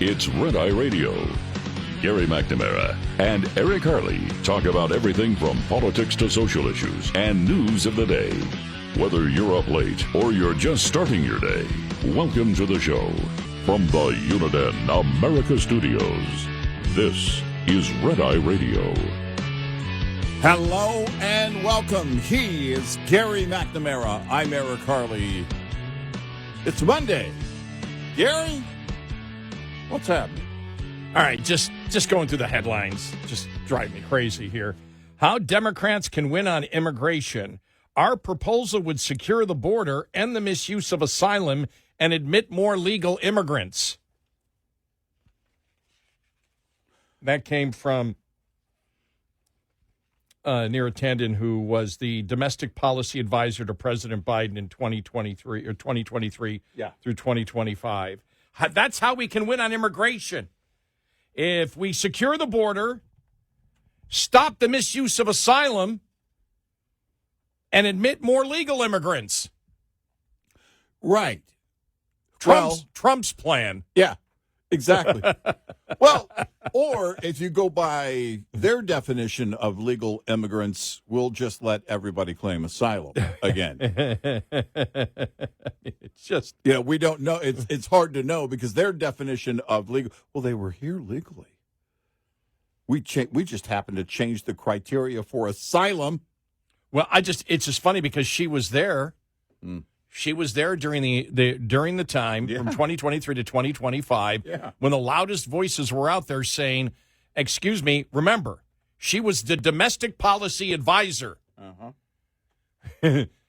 It's Red Eye Radio. Gary McNamara and Eric Harley talk about everything from politics to social issues and news of the day. Whether you're up late or you're just starting your day, welcome to the show. From the Uniden America Studios, this is Red Eye Radio. Hello and welcome. He is Gary McNamara. I'm Eric Harley. It's Monday. Gary, what's happening? All right, just going through the headlines. Just drive me crazy here. How Democrats can win on immigration. Our proposal would secure the border, end the misuse of asylum, and admit more legal immigrants. That came from Neera Tanden, who was the domestic policy advisor to President Biden in 2023 through 2025. That's how we can win on immigration. If we secure the border, stop the misuse of asylum, and admit more legal immigrants. Right. Trump's plan. Yeah, exactly. Well, or if you go by their definition of legal immigrants, we'll just let everybody claim asylum again. It's just, we don't know. It's hard to know because their definition of legal, well, they were here legally. We just happened to change the criteria for asylum. Well, it's just funny because she was there. She was there during the time from 2023 to 2025 when the loudest voices were out there saying, excuse me, remember, she was the domestic policy advisor.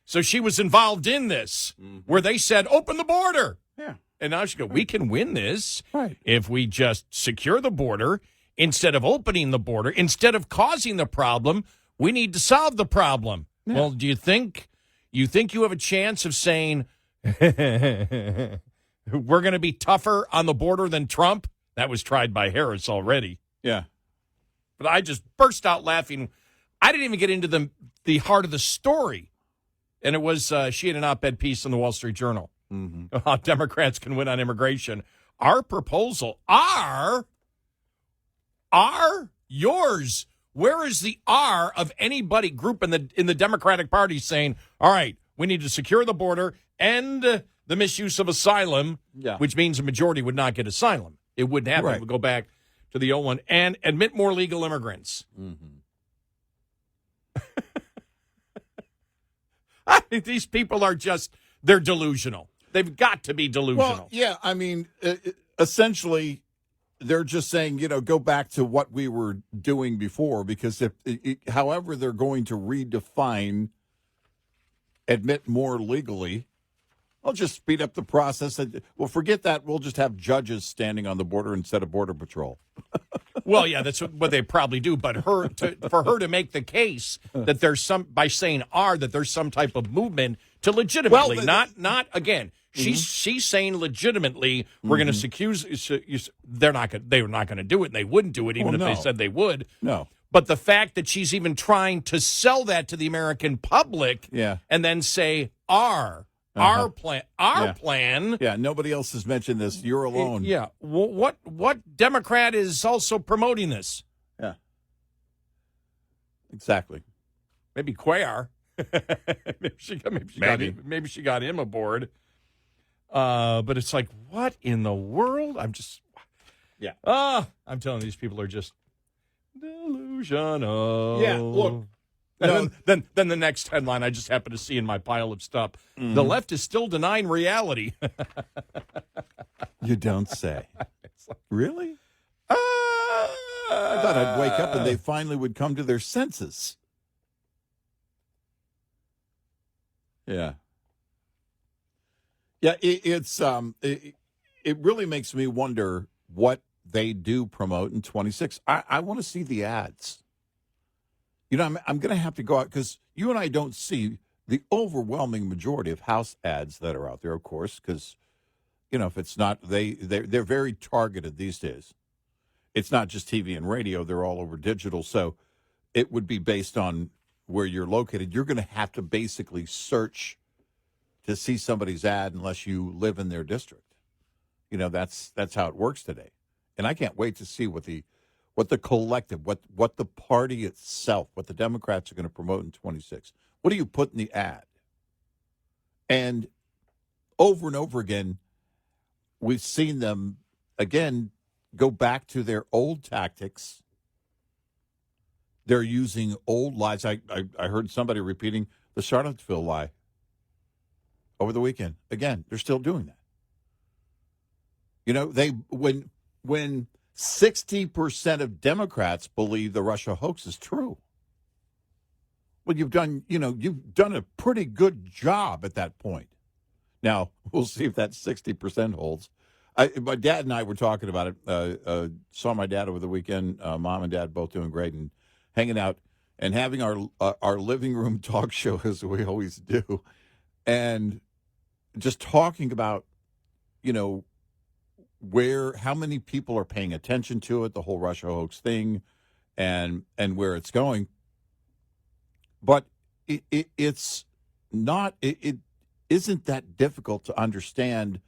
So she was involved in this where they said, open the border. Yeah. And now she goes, we can win this right if we just secure the border instead of opening the border, instead of causing the problem. We need to solve the problem. Yeah. Well, do you think you have a chance of saying we're going to be tougher on the border than Trump? That was tried by Harris already. Yeah. But I just burst out laughing. I didn't even get into the heart of the story. And it was she had an op-ed piece in the Wall Street Journal. How Democrats can win on immigration. Our proposal, yours. Where is the R of anybody group in the Democratic Party saying, all right, we need to secure the border, end the misuse of asylum, which means a majority would not get asylum. It wouldn't happen. Right. It would go back to the old one, and admit more legal immigrants. I mean, these people are they're delusional. They've got to be delusional. Well, yeah, I mean, essentially, they're just saying, go back to what we were doing before, because however they're going to redefine admit more legally, I'll just speed up the process. Well, forget that. We'll just have judges standing on the border instead of Border Patrol. Well, yeah, that's what they probably do. But for her to make the case that there's by saying that there's some type of movement to legitimately, not again. She's saying legitimately we're going to they were not going to do it, and they wouldn't do it even if they said they would. No. But the fact that she's even trying to sell that to the American public and then say our plan. Yeah, nobody else has mentioned this. You're alone. What Democrat is also promoting this? Yeah. Exactly. Maybe Cuellar. maybe she got him aboard. But it's like, what in the world? I'm telling you, these people are just delusional. Yeah, look. And then the next headline I just happened to see in my pile of stuff. The left is still denying reality. You don't say. Really? I thought I'd wake up and they finally would come to their senses. Yeah. Yeah, it really makes me wonder what they do promote in 26. I want to see the ads. I'm going to have to go out because you and I don't see the overwhelming majority of house ads that are out there, of course, because, if it's not, they're very targeted these days. It's not just TV and radio. They're all over digital. So it would be based on where you're located. You're going to have to basically search to see somebody's ad unless you live in their district. That's how it works today. And I can't wait to see what the collective, what the party itself, what the Democrats are going to promote in 26. What do you put in the ad? And over again, we've seen them, again, go back to their old tactics. They're using old lies. I heard somebody repeating the Charlottesville lie over the weekend. Again, they're still doing that. You know, when 60% of Democrats believe the Russia hoax is true. Well, you've done a pretty good job at that point. Now, we'll see if that 60% holds. My dad and I were talking about it. Saw my dad over the weekend. Mom and dad both doing great and hanging out and having our living room talk show as we always do, and just talking about, how many people are paying attention to it, the whole Russia hoax thing, and where it's going. But it's not. It isn't that difficult to understand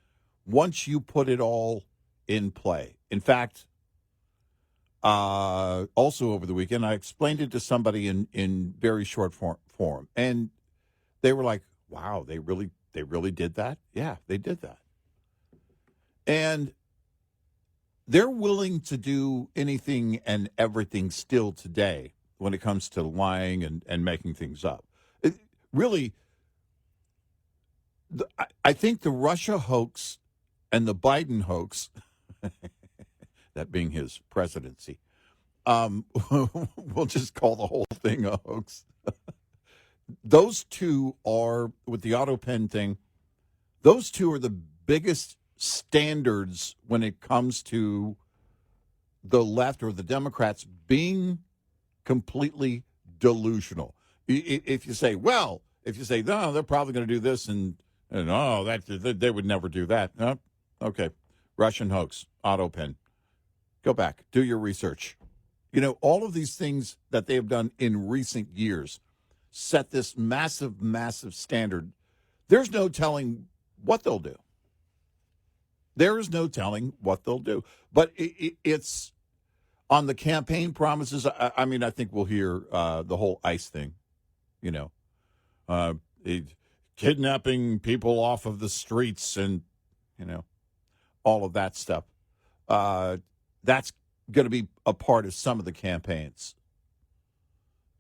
once you put it all in play. In fact, also over the weekend, I explained it to somebody in very short form, and they were like, "Wow, they really did that?" Yeah, they did that, and they're willing to do anything and everything still today when it comes to lying and making things up. I think the Russia hoax and the Biden hoax, that being his presidency, we'll just call the whole thing a hoax. Those two are, with the auto pen thing, those two are the biggest standards when it comes to the left or the Democrats being completely delusional. If you say, no, they're probably going to do this, and they would never do that. No? Okay. Russian hoax, auto pen. Go back, do your research. All of these things that they have done in recent years set this massive, massive standard. There's no telling what they'll do. There is no telling what they'll do. But it's on the campaign promises. I mean, I think we'll hear the whole ICE thing, kidnapping people off of the streets and, all of that stuff. That's going to be a part of some of the campaigns.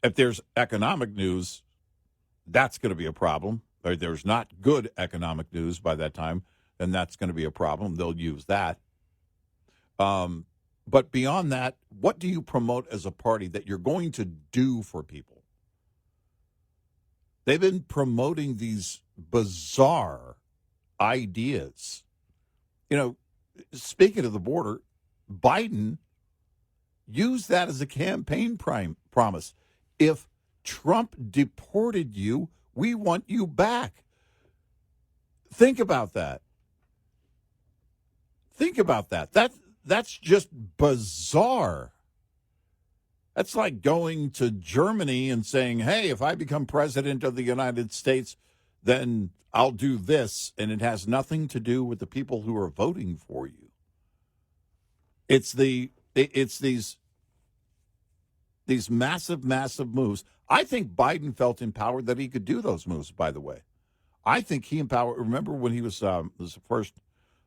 If there's economic news, that's going to be a problem. Or there's not good economic news by that time, then that's going to be a problem. They'll use that. But beyond that, what do you promote as a party that you're going to do for people? They've been promoting these bizarre ideas. Speaking of the border, Biden used that as a campaign promise. If Trump deported you, we want you back. Think about that. That's just bizarre. That's like going to Germany and saying, hey, if I become president of the United States, then I'll do this, and it has nothing to do with the people who are voting for you. It's these massive, massive moves. I think Biden felt empowered that he could do those moves, by the way. I think he empowered. Remember when he was the first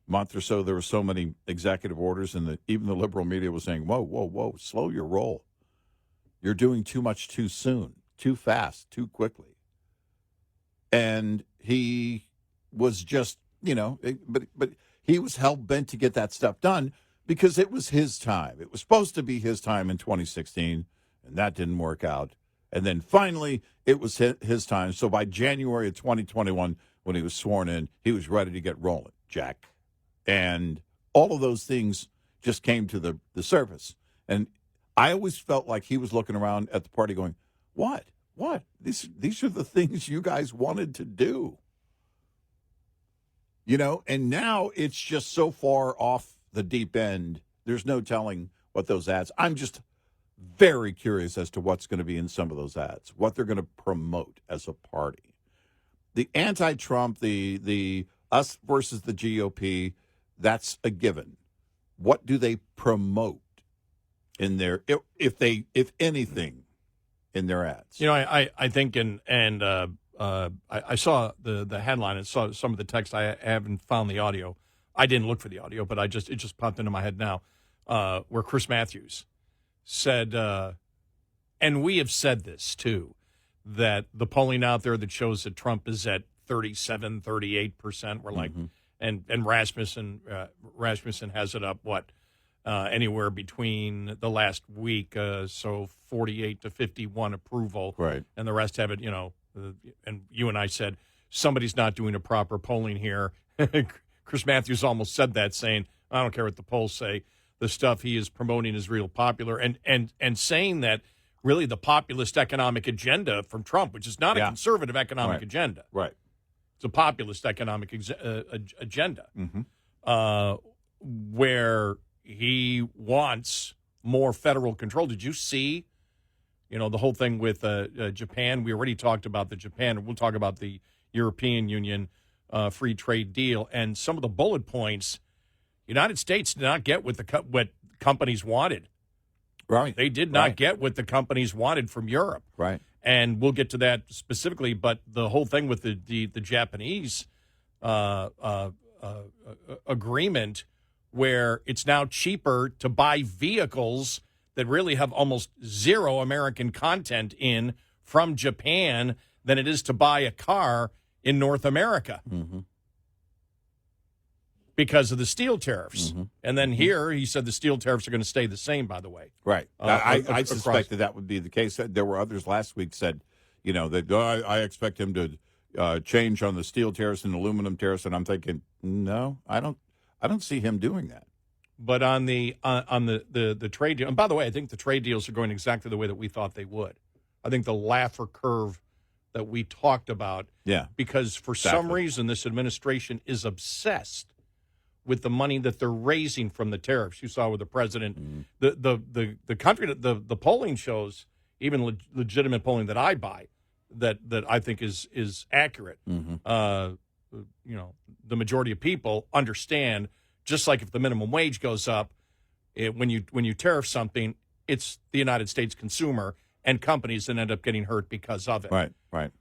month or so, there were so many executive orders, and even the liberal media was saying, whoa, slow your roll. You're doing too much too soon, too fast, too quickly. And he was just, but he was hell-bent to get that stuff done because it was his time. It was supposed to be his time in 2016, and that didn't work out. And then finally, it was his time. So by January of 2021, when he was sworn in, he was ready to get rolling, Jack. And all of those things just came to the surface. And I always felt like he was looking around at the party going, what? These are the things you guys wanted to do. And now it's just so far off the deep end, there's no telling what those ads. I'm just very curious as to what's going to be in some of those ads, what they're going to promote as a party. The anti-Trump, the us versus the GOP, that's a given. what do they promote in their, if anything, in their ads? I think, I saw the headline and saw some of the text. I haven't found the audio. I didn't look for the audio, but it just popped into my head now, where Chris Matthews said, and we have said this too, that the polling out there that shows that Trump is at 37, 38%. We're like, and Rasmussen has it up, anywhere between the last week, so 48 to 51 approval. Right. And the rest have it, and you and I said, somebody's not doing a proper polling here. Chris Matthews almost said that, saying, I don't care what the polls say. The stuff he is promoting is real popular. And saying that really the populist economic agenda from Trump, which is not a conservative economic agenda. Right. It's a populist economic agenda, where he wants more federal control. Did you see, the whole thing with Japan? We already talked about the Japan. We'll talk about the European Union free trade deal. And some of the bullet points, United States did not get what companies wanted. Right. They did not get what the companies wanted from Europe. Right. And we'll get to that specifically, but the whole thing with the Japanese agreement, where it's now cheaper to buy vehicles that really have almost zero American content in from Japan than it is to buy a car in North America. Because of the steel tariffs. And then here, he said the steel tariffs are going to stay the same, by the way. Right. I suspected that would be the case. There were others last week said, that I expect him to change on the steel tariffs and aluminum tariffs, and I'm thinking, no, I don't see him doing that. But on the trade deal, and by the way, I think the trade deals are going exactly the way that we thought they would. I think the Laffer Curve that we talked about, because for some reason this administration is obsessed with the money that they're raising from the tariffs. You saw with the president, the country, the polling shows, even legitimate polling that I buy, that I think is accurate. The majority of people understand, just like if the minimum wage goes up, when you tariff something, it's the United States consumer and companies that end up getting hurt because of it. Right.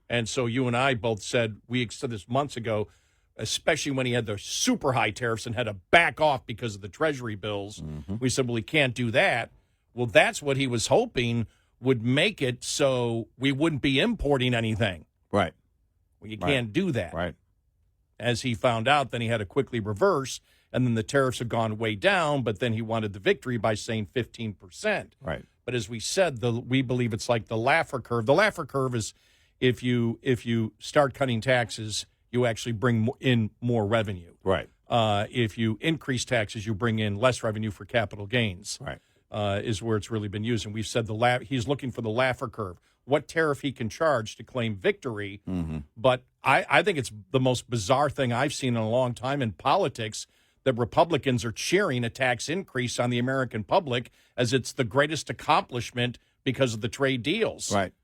And so you and I both said this months ago, especially when he had the super high tariffs and had to back off because of the Treasury bills. We said, well, he can't do that. Well, that's what he was hoping would make it so we wouldn't be importing anything. Right. Well, you can't do that. Right. As he found out, then he had to quickly reverse, and then the tariffs have gone way down, but then he wanted the victory by saying 15%. Right. But as we said, we believe it's like the Laffer Curve. The Laffer Curve is if you start cutting taxes, you actually bring in more revenue. Right. If you increase taxes, you bring in less revenue for capital gains. Right. Is where it's really been used. And we've said he's looking for the Laffer Curve, what tariff he can charge to claim victory. But I think it's the most bizarre thing I've seen in a long time in politics, that Republicans are cheering a tax increase on the American public as it's the greatest accomplishment because of the trade deals. Right.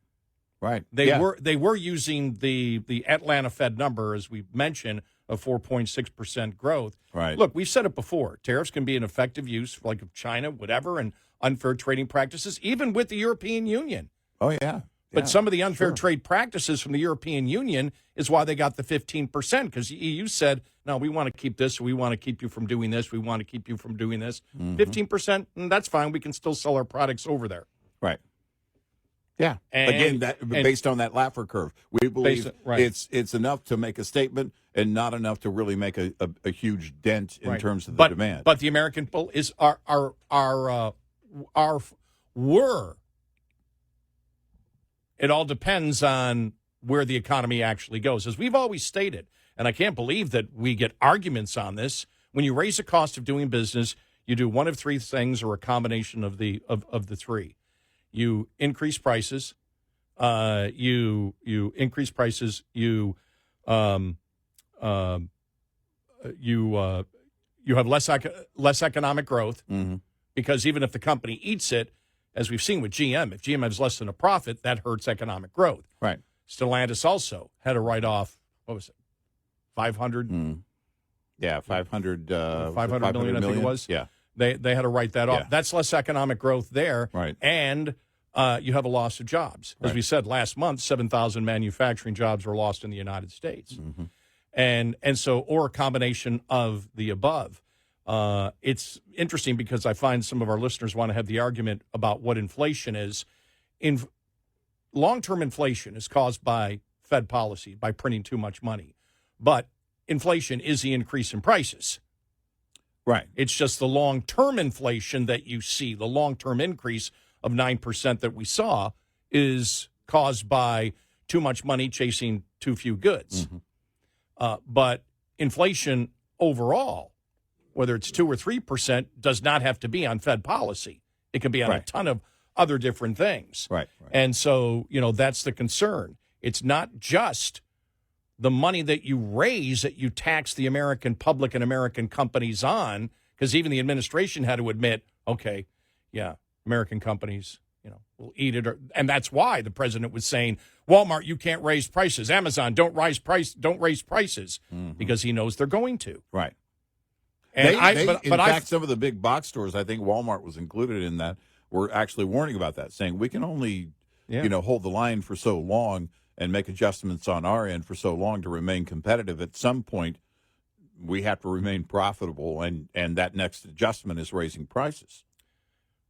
Right. They were using the Atlanta Fed number, as we mentioned, of 4.6% growth. Right. Look, we've said it before. Tariffs can be an effective use, like of China, whatever, and unfair trading practices, even with the European Union. Oh, yeah. But some of the unfair trade practices from the European Union is why they got the 15%, because the EU said, no, we want to keep this, we want to keep you from doing this, we want to keep you from doing this. 15%, that's fine. We can still sell our products over there. Right. Yeah. And, again, based on that Laffer curve, we believe it's enough to make a statement and not enough to really make a huge dent in terms of the demand. But the American people were. It all depends on where the economy actually goes, as we've always stated. And I can't believe that we get arguments on this. When you raise the cost of doing business, you do one of three things or a combination of the three. You increase prices. You increase prices. You have less economic growth, because even if the company eats it, as we've seen with GM, if GM has less than a profit, that hurts economic growth. Right. Stellantis also had a write-off. What was it? 500. Yeah, 500 million, I think it was. Yeah. They had to write that off. Yeah. That's less economic growth there. Right. And you have a loss of jobs. As we said last month, 7,000 manufacturing jobs were lost in the United States. Mm-hmm. And so, or a combination of the above. It's interesting because I find some of our listeners want to have the argument about what inflation is. Long-term inflation is caused by Fed policy, by printing too much money. But inflation is the increase in prices. Right. It's just the long-term inflation that you see, the long-term increase of 9% that we saw is caused by too much money chasing too few goods. Mm-hmm. But inflation overall, whether it's 2 or 3%, does not have to be on Fed policy. It can be on a ton of other different things. Right. And so, that's the concern. It's not just the money that you raise that you tax the American public and American companies on, because even the administration had to admit, okay, yeah, American companies, will eat it. And that's why the president was saying, Walmart, you can't raise prices. Amazon, don't raise prices, mm-hmm. because he knows they're going to. Right. And in fact, some of the big box stores, I think Walmart was included in that, were actually warning about that, saying we can only, hold the line for so long and make adjustments on our end for so long to remain competitive. At some point, we have to remain profitable, and that next adjustment is raising prices.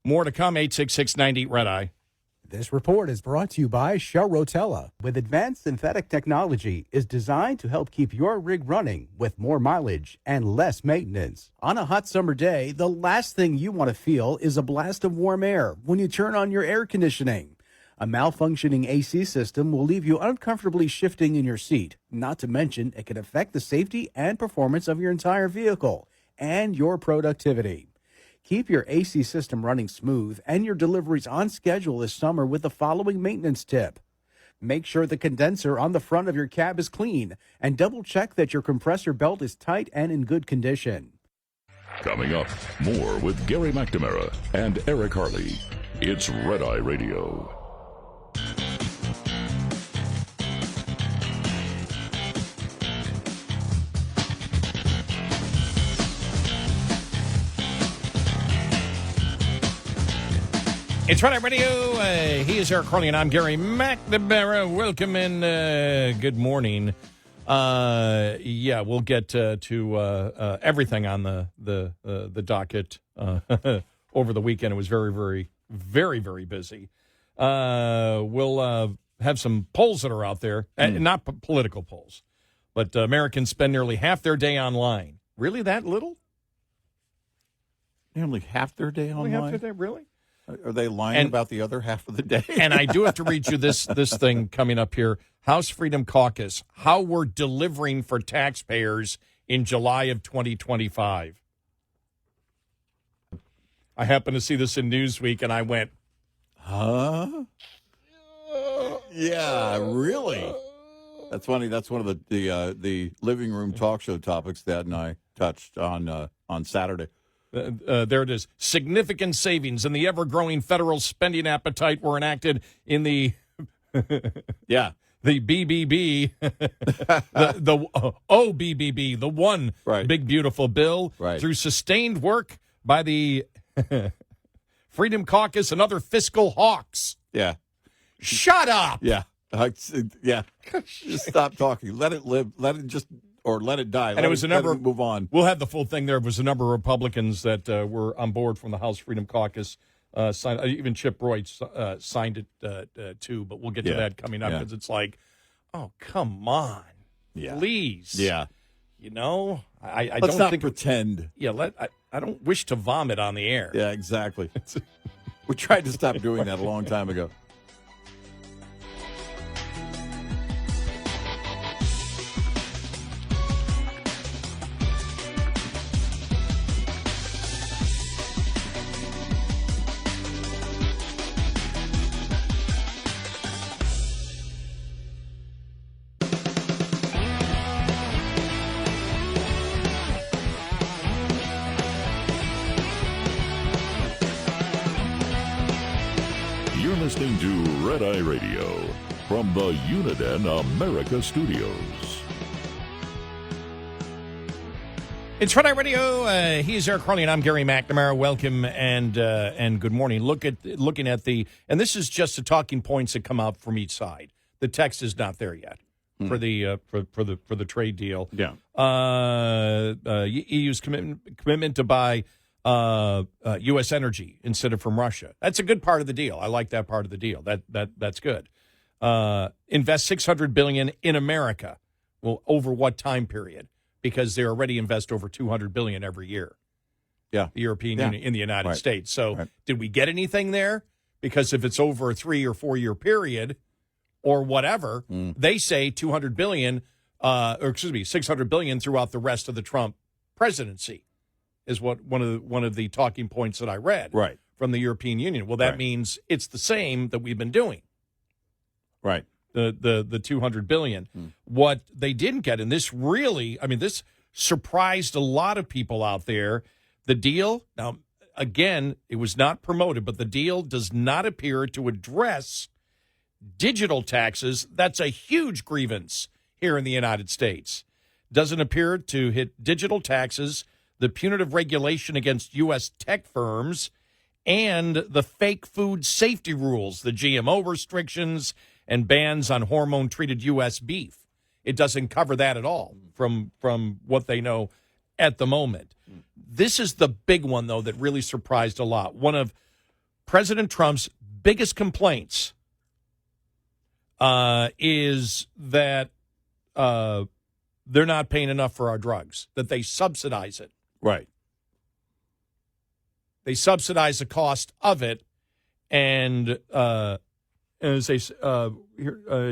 More to come, 866-98 Red Eye. This report is brought to you by Shell Rotella. With advanced synthetic technology, is designed to help keep your rig running with more mileage and less maintenance. On a hot summer day, the last thing you want to feel is a blast of warm air when you turn on your air conditioning. A malfunctioning AC system will leave you uncomfortably shifting in your seat. Not to mention, it can affect the safety and performance of your entire vehicle and your productivity. Keep your AC system running smooth and your deliveries on schedule this summer with the following maintenance tip. Make sure the condenser on the front of your cab is clean and double check that your compressor belt is tight and in good condition. Coming up, more with Gary McNamara and Eric Harley. It's Red Eye Radio. It's Red Eye Radio. He is Eric Harley, and I'm Gary McNamara. Welcome in. Good morning. We'll get to everything on the docket over the weekend. It was very, very, very, very busy. We'll have some polls that are out there, not political polls, but Americans spend nearly half their day online. Really, that little? Only half their day online? Only half their day, really? Are they lying about the other half of the day? And I do have to read you this thing coming up here. House Freedom Caucus, how we're delivering for taxpayers in July of 2025. I happened to see this in Newsweek, and I went, huh? Yeah, really? That's funny. That's one of the living room talk show topics that and I touched on Saturday. There it is. Significant savings in the ever-growing federal spending appetite were enacted in the the BBB, the OBBB, the one big beautiful bill through sustained work by the Freedom Caucus and other fiscal hawks. Yeah. Shut up. Yeah. Just stop talking. Let it live. Let it just. Or let it die. And it was a number. Move on. We'll have the full thing there. It was a number of Republicans that were on board from the House Freedom Caucus. Signed, even Chip Roy signed it too. But we'll get to that coming up because it's like, oh come on, please. Yeah. I Let's don't not think pretend. Yeah. I don't wish to vomit on the air. Yeah, exactly. We tried to stop doing that a long time ago. You're listening to Red Eye Radio from the Uniden America Studios. It's Friday Radio. He's Eric Harley, and I'm Gary McNamara. Welcome and good morning. Looking at and this is just the talking points that come out from each side. The text is not there yet for the for the trade deal. Yeah. EU's commitment to buy U.S. energy instead of from Russia. That's a good part of the deal. I like that part of the deal. That's good. Invest $600 billion in America. Well, over what time period? Because they already invest over $200 billion every year. Yeah. The European Union in the United States. So did we get anything there? Because if it's over a 3 or 4 year period or whatever, they say $600 billion throughout the rest of the Trump presidency is what one of the talking points that I read from the European Union. Well, that means it's the same that we've been doing. Right. The $200 billion. What they didn't get, and this really, this surprised a lot of people out there. The deal, now, again, it was not promoted, but the deal does not appear to address digital taxes. That's a huge grievance here in the United States. Doesn't appear to hit digital taxes, the punitive regulation against U.S. tech firms, and the fake food safety rules, the GMO restrictions, and bans on hormone-treated U.S. beef. It doesn't cover that at all from what they know at the moment. This is the big one, though, that really surprised a lot. One of President Trump's biggest complaints is that they're not paying enough for our drugs, that they subsidize it. Right. They subsidize the cost of it, and as they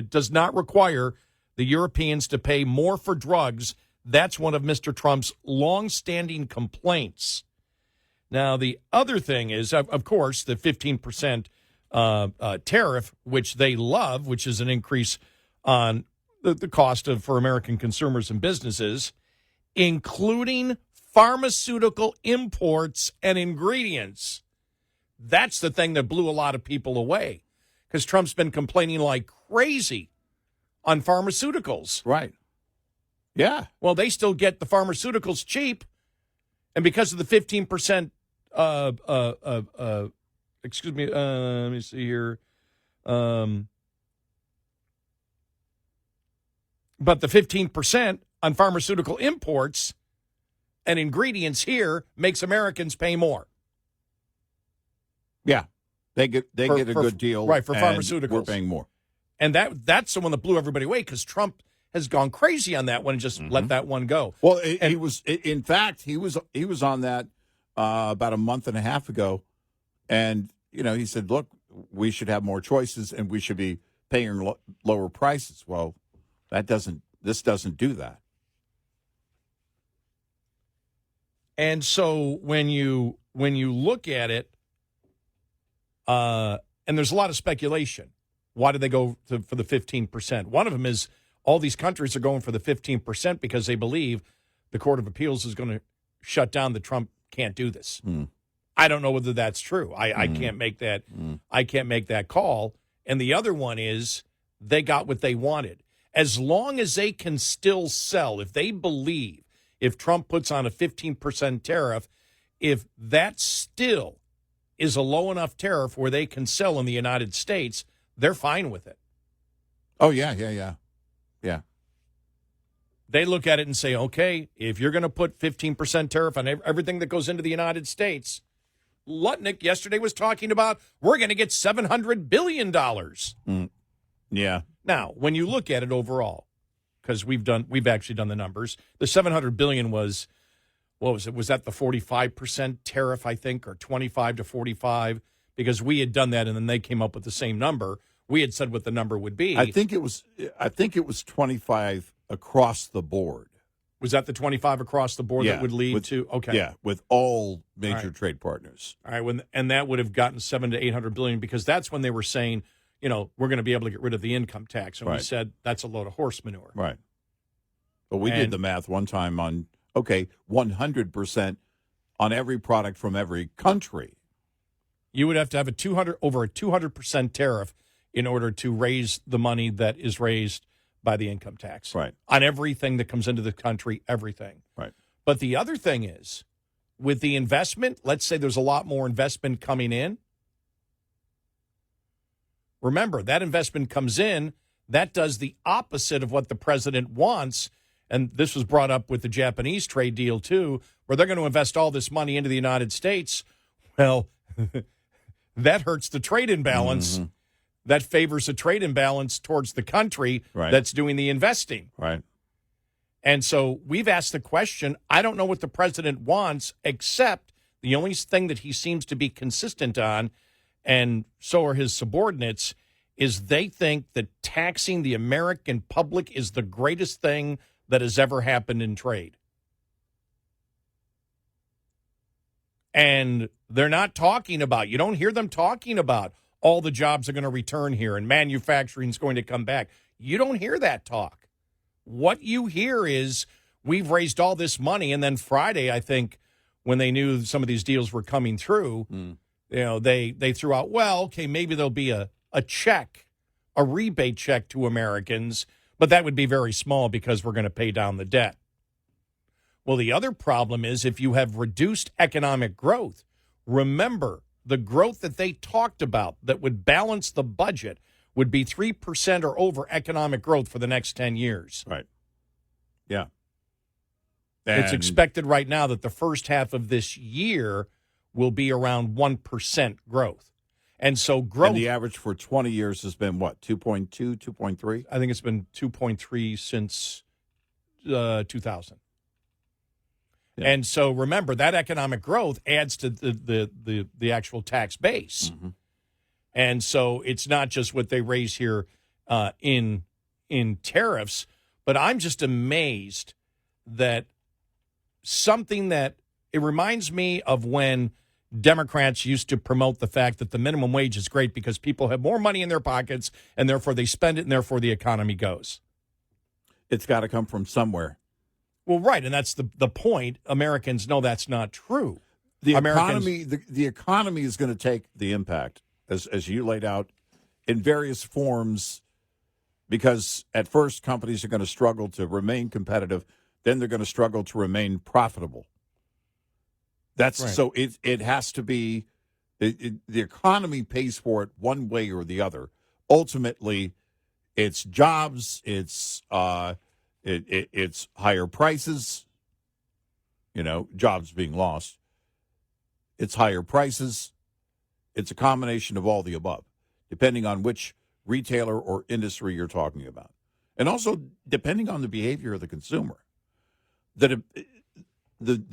does not require the Europeans to pay more for drugs. That's one of Mr. Trump's longstanding complaints. Now, the other thing is, of course, the 15% tariff, which they love, which is an increase on the cost for American consumers and businesses, including pharmaceutical imports and ingredients. That's the thing that blew a lot of people away. Because Trump's been complaining like crazy on pharmaceuticals. Right. Yeah. Well, they still get the pharmaceuticals cheap. And because of the 15%, let me see here. But the 15% on pharmaceutical imports and ingredients here makes Americans pay more. Yeah. They get a good deal. Right, for pharmaceuticals. We're paying more. And that's the one that blew everybody away because Trump has gone crazy on that one and just let that one go. Well, he was on that about a month and a half ago. And, he said, look, we should have more choices and we should be paying lower prices. Well, this doesn't do that. And so when you look at it, and there's a lot of speculation. Why did they go for the 15%? One of them is all these countries are going for the 15% because they believe the Court of Appeals is going to shut down that Trump can't do this. I don't know whether that's true. I can't make that. I can't make that call. And the other one is they got what they wanted. As long as they can still sell, if they believe, if Trump puts on a 15% tariff, if that still is a low enough tariff where they can sell in the United States, they're fine with it. Oh, yeah. They look at it and say, okay, if you're going to put 15% tariff on everything that goes into the United States, Lutnick yesterday was talking about we're going to get $700 billion. Yeah. Now, when you look at it overall, because we've actually done the numbers, the $700 billion was, what was it? Was that the 45% tariff, I think, or 25 to 45? Because we had done that, and then they came up with the same number. We had said what the number would be. I think it was 25 across the board. Was that the 25 across the board that would lead to? Okay. Yeah, with all major trade partners. All right, and that would have gotten $700 to $800 billion because that's when they were saying, we're going to be able to get rid of the income tax. And we said that's a load of horse manure. Right. But we did the math one time on, 100% on every product from every country. You would have to have over a 200% tariff in order to raise the money that is raised by the income tax. Right. On everything that comes into the country, everything. Right. But the other thing is, with the investment, let's say there's a lot more investment coming in. Remember, that investment comes in, that does the opposite of what the president wants. And this was brought up with the Japanese trade deal, too, where they're going to invest all this money into the United States. Well, that hurts the trade imbalance. Mm-hmm. That favors a trade imbalance towards the country that's doing the investing. Right. And so we've asked the question, I don't know what the president wants, except the only thing that he seems to be consistent on, and so are his subordinates, is they think that taxing the American public is the greatest thing that has ever happened in trade. And they're not talking about, you don't hear them talking about all the jobs are going to return here and manufacturing is going to come back. You don't hear that talk. What you hear is we've raised all this money, and then Friday, I think, when they knew some of these deals were coming through, they threw out, well, okay, maybe there'll be a check, a rebate check to Americans, but that would be very small because we're going to pay down the debt. Well, the other problem is if you have reduced economic growth, remember the growth that they talked about that would balance the budget would be 3% or over economic growth for the next 10 years. Right. Yeah. It's expected right now that the first half of this year will be around 1% growth. And so growth... And the average for 20 years has been what, 2.2, 2.3? I think it's been 2.3 since 2000. Yeah. And so remember, that economic growth adds to the actual tax base. Mm-hmm. And so it's not just what they raise here in tariffs, but I'm just amazed that something that it reminds me of when Democrats used to promote the fact that the minimum wage is great because people have more money in their pockets and therefore they spend it and therefore the economy goes. It's got to come from somewhere. Well, right, and that's the point. Americans know that's not true. The economy is going to take the impact, as you laid out, in various forms, because at first companies are going to struggle to remain competitive, then they're going to struggle to remain profitable. That's right. So it has to be the economy pays for it one way or the other. Ultimately, it's jobs, it's higher prices, jobs being lost. It's higher prices. It's a combination of all the above, depending on which retailer or industry you're talking about. And also depending on the behavior of the consumer. The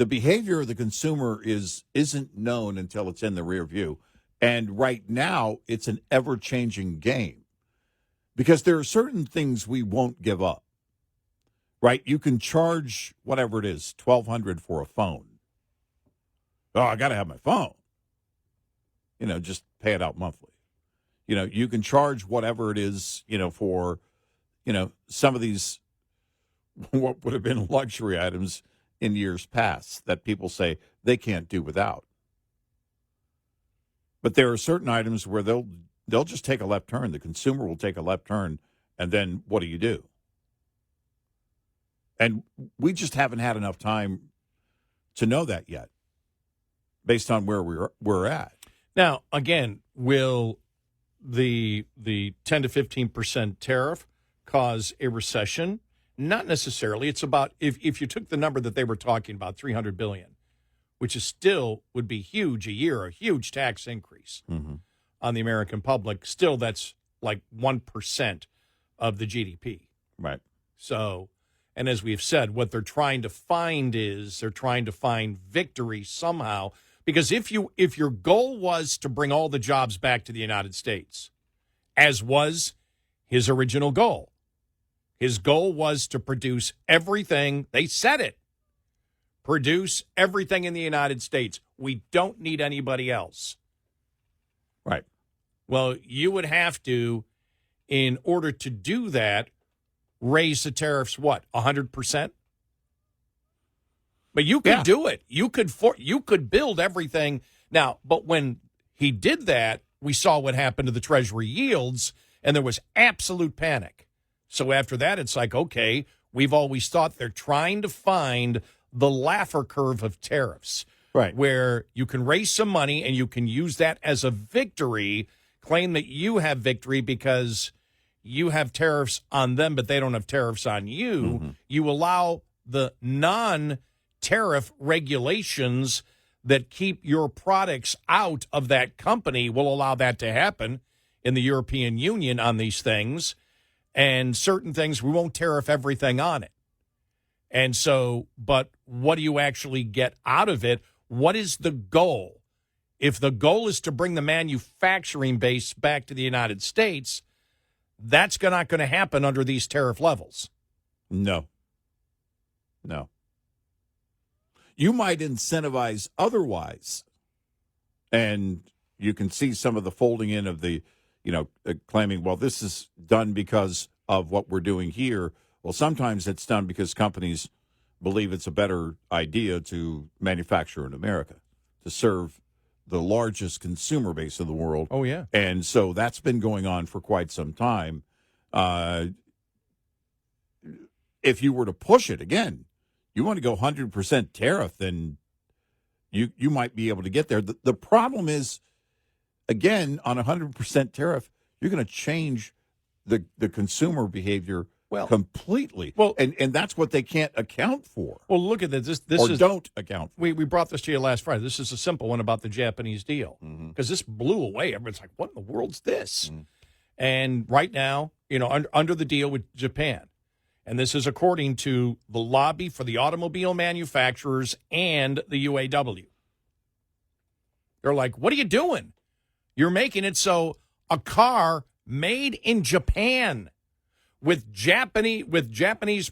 behavior of the consumer isn't known until it's in the rear view. And right now, it's an ever-changing game because there are certain things we won't give up. Right? You can charge whatever it is, $1,200 for a phone. Oh, I got to have my phone. Just pay it out monthly. You can charge whatever it is, for, some of these, what would have been luxury items in years past that people say they can't do without. But there are certain items where they'll just take a left turn. The consumer will take a left turn, and then what do? And we just haven't had enough time to know that yet, based on where we're at. Now, again, will the 10 to 15% tariff cause a recession? Not necessarily. It's about if you took the number that they were talking about, $300 billion, which is still would be huge a year, a huge tax increase on the American public. Still, that's like 1% of the GDP. Right. So. And as we've said, what they're trying to find is they're trying to find victory somehow. Because if your goal was to bring all the jobs back to the United States, as was his original goal, his goal was to produce everything. They said it. Produce everything in the United States. We don't need anybody else. Right. Well, you would have to, in order to do that, raise the tariffs, 100%? But you could do it. You could build everything. Now, but when he did that, we saw what happened to the Treasury yields, and there was absolute panic. So after that, it's like, okay, we've always thought they're trying to find the Laffer Curve of tariffs, Right. where you can raise some money and you can use that as a victory, claim that you have victory because you have tariffs on them, but they don't have tariffs on you. Mm-hmm. You allow the non-tariff regulations that keep your products out of that company will allow that to happen in the European Union on these things. And certain things, we won't tariff everything on it. And so, but what do you actually get out of it? What is the goal? If the goal is to bring the manufacturing base back to the United States, that's not going to happen under these tariff levels. No. You might incentivize otherwise. And you can see some of the folding in of the, claiming, well, this is done because of what we're doing here. Well, sometimes it's done because companies believe it's a better idea to manufacture in America, to serve the largest consumer base in the world. Oh, yeah. And so that's been going on for quite some time. If you were to push it, again, you want to go 100% tariff, then you might be able to get there. The problem is, again, on 100% tariff, you're going to change the consumer behavior completely. Well, and that's what they can't account for. Well, look at this. This or is, don't account for. We brought this to you last Friday. This is a simple one about the Japanese deal because this blew away. Everyone's like, what in the world's this? Mm-hmm. And right now, under the deal with Japan, and this is according to the lobby for the automobile manufacturers and the UAW. They're like, what are you doing? You're making it so a car made in Japan with Japanese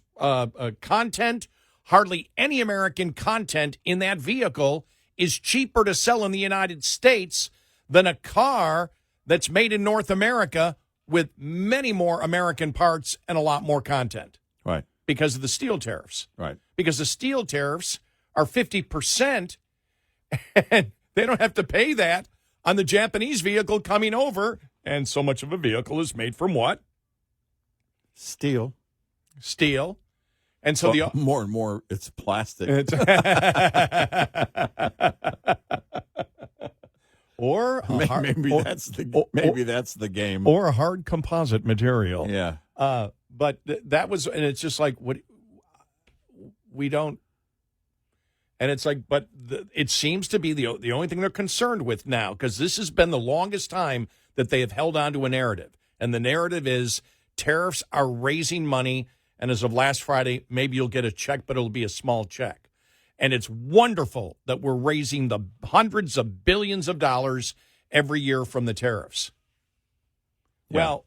content, hardly any American content in that vehicle is cheaper to sell in the United States than a car that's made in North America with many more American parts and a lot more content. Right. Because of the steel tariffs. Right. Because the steel tariffs are 50%, and they don't have to pay that on the Japanese vehicle coming over. And so much of a vehicle is made from what? Steel. And so more and more, it's plastic. Or maybe that's the game. Or a hard composite material. Yeah. But that was, and it's just like, what we don't, and it's like, but it seems to be the only thing they're concerned with now, because this has been the longest time that they have held on to a narrative. And the narrative is tariffs are raising money, and as of last Friday, maybe you'll get a check, but it'll be a small check. And it's wonderful that we're raising the hundreds of billions of dollars every year from the tariffs. Yeah. Well,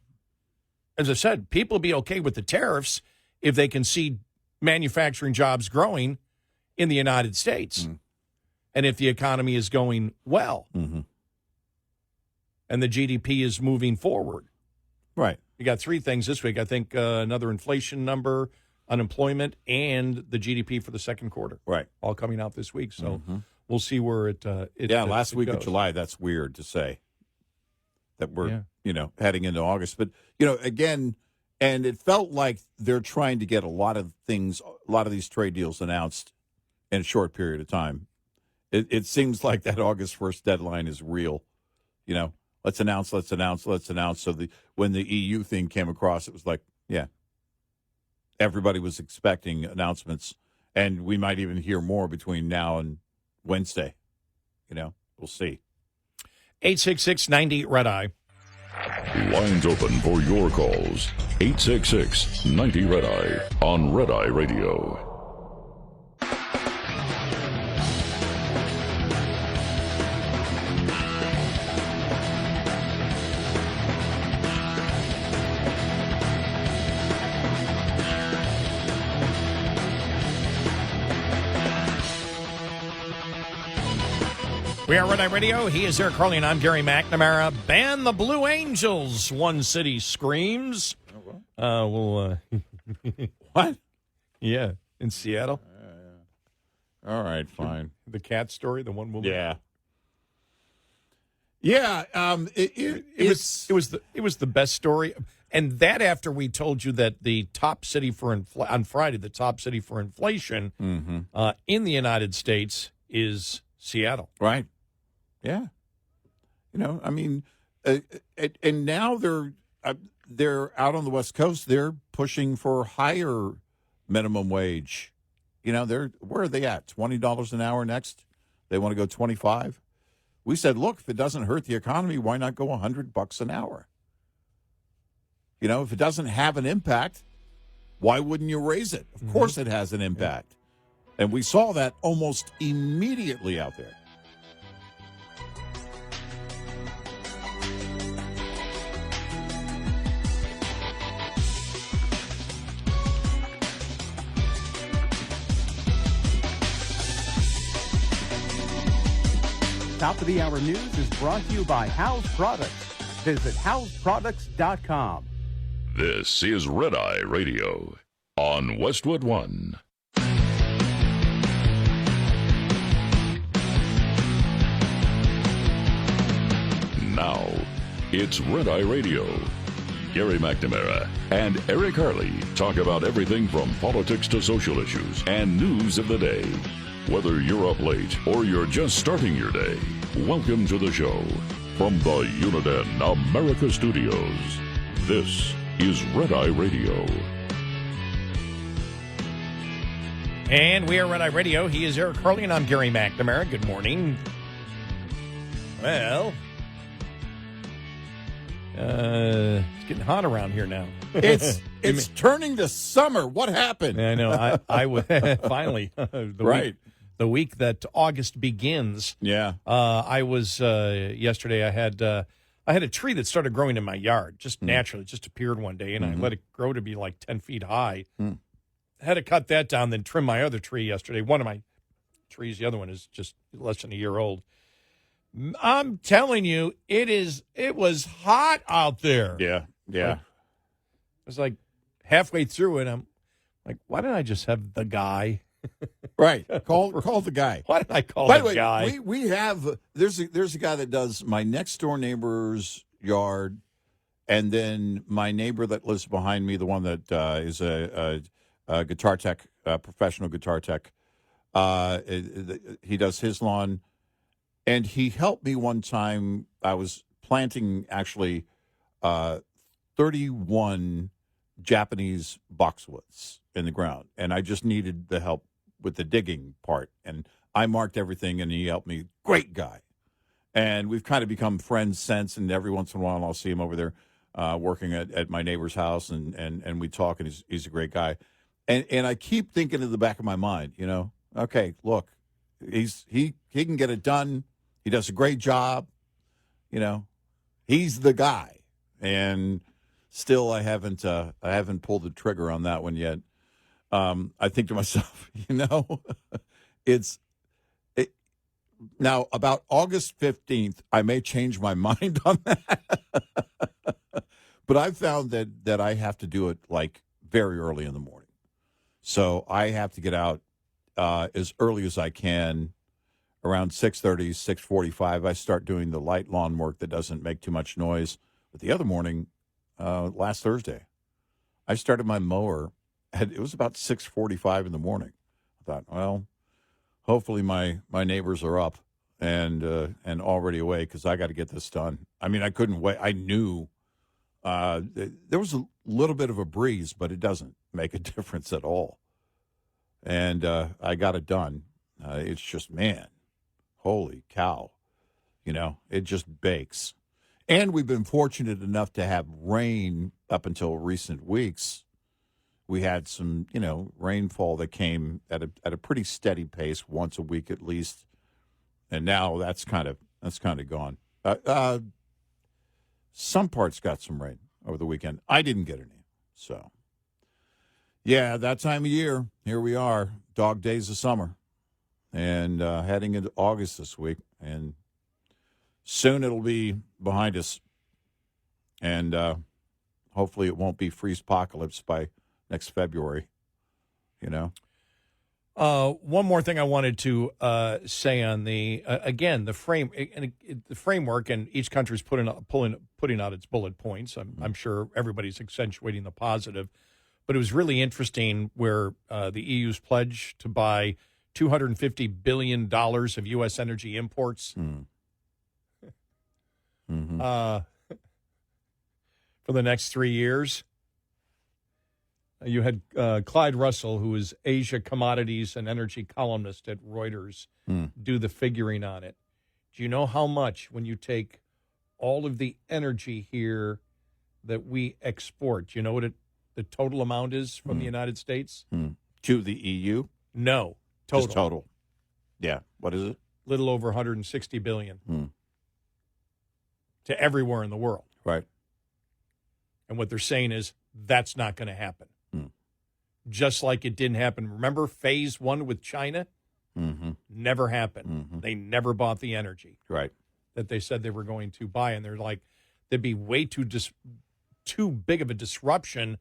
as I said, people will be okay with the tariffs if they can see manufacturing jobs growing in the United States. And if the economy is going well and the GDP is moving forward. Right. You got three things this week. I think another inflation number, unemployment, and the GDP for the second quarter. Right. All coming out this week. So we'll see where it last week goes. of July, that's weird to say that we're, heading into August. But, again, and it felt like they're trying to get a lot of these trade deals announced in a short period of time. It seems like that August 1st deadline is real. Let's announce. So when the EU thing came across, it was like, yeah, everybody was expecting announcements, and we might even hear more between now and Wednesday. We'll see. 866-90-RED-EYE. Lines open for your calls. 866-90-RED-EYE on Red Eye Radio. We are Red Eye Radio. He is Eric Harley, and I'm Gary McNamara. Ban the Blue Angels. One city screams. What? Yeah, in Seattle. All right, fine. The cat story, the one woman. Yeah. Yeah. It was the best story. And that after we told you that the top city for on Friday, the top city for inflation in the United States is Seattle. Right. Yeah. I mean, and now they're out on the West Coast. They're pushing for higher minimum wage. Where are they at? $20 an hour next? They want to go 25. We said, look, if it doesn't hurt the economy, why not go $100 an hour? If it doesn't have an impact, why wouldn't you raise it? Of course it has an impact. And we saw that almost immediately out there. Top of the hour news is brought to you by House Products. Visit houseproducts.com. This is Red Eye Radio on Westwood One. Now, it's Red Eye Radio. Gary McNamara and Eric Harley talk about everything from politics to social issues and news of the day. Whether you're up late or you're just starting your day, welcome to the show. From the Uniden America Studios, this is Red Eye Radio. And we are Red Eye Radio. He is Eric Harley, and I'm Gary McNamara. Good morning. Well, it's getting hot around here now. It's turning to summer. What happened? I know. I was finally the week that August begins. Yeah. I was yesterday. I had a tree that started growing in my yard just naturally. It just appeared one day, and I let it grow to be like 10 feet high. I had to cut that down, then trim my other tree yesterday. One of my trees, the other one is just less than a year old. I'm telling you, it was hot out there. Yeah. It was like halfway through it, I'm like, why didn't I just have the guy? Right. Call the guy. Why did I call By the the way, guy? we have there's a guy that does my next door neighbor's yard, and then my neighbor that lives behind me, the one that is a guitar tech, professional guitar tech. He does his lawn, and he helped me one time. I was planting actually 31 Japanese boxwoods in the ground, and I just needed the help with the digging part, and I marked everything, and he helped me. Great guy. And we've kind of become friends since, and every once in a while I'll see him over there working at my neighbor's house, and we talk, and he's a great guy. And I keep thinking in the back of my mind, okay, look, he can get it done. He does a great job. He's the guy. And still I haven't pulled the trigger on that one yet. I think to myself, now about August 15th, I may change my mind on that. But I've found that I have to do it like very early in the morning. So I have to get out as early as I can, around 6:30, 6:45. I start doing the light lawn work that doesn't make too much noise. But the other morning, last Thursday, I started my mower. It was about 6:45 in the morning. I thought, well, hopefully my neighbors are up and already awake because I got to get this done. I mean, I couldn't wait. I knew there was a little bit of a breeze, but it doesn't make a difference at all. And I got it done. It's just, man, holy cow. It just bakes. And we've been fortunate enough to have rain up until recent weeks. We had some, rainfall that came at a pretty steady pace once a week at least. And now that's kind of gone. Some parts got some rain over the weekend. I didn't get any. So, yeah, that time of year, here we are, dog days of summer. And heading into August this week. And soon it'll be behind us. And hopefully it won't be freeze-pocalypse by next February, One more thing I wanted to say on the again the framework, and each country's putting out its bullet points. I'm sure everybody's accentuating the positive, but it was really interesting where the EU's pledge to buy $250 billion of U.S. energy imports for the next 3 years. You had Clyde Russell, who is Asia commodities and energy columnist at Reuters, do the figuring on it. Do you know how much, when you take all of the energy here that we export, do you know what the total amount is from the United States? To the EU? No. Total. Just total. Yeah. What is it? Little over 160 billion to everywhere in the world. Right. And what they're saying is that's not going to happen. Just like it didn't happen. Remember phase one with China? Never happened. They never bought the energy that they said they were going to buy. And they're like, there'd be way too big of a disruption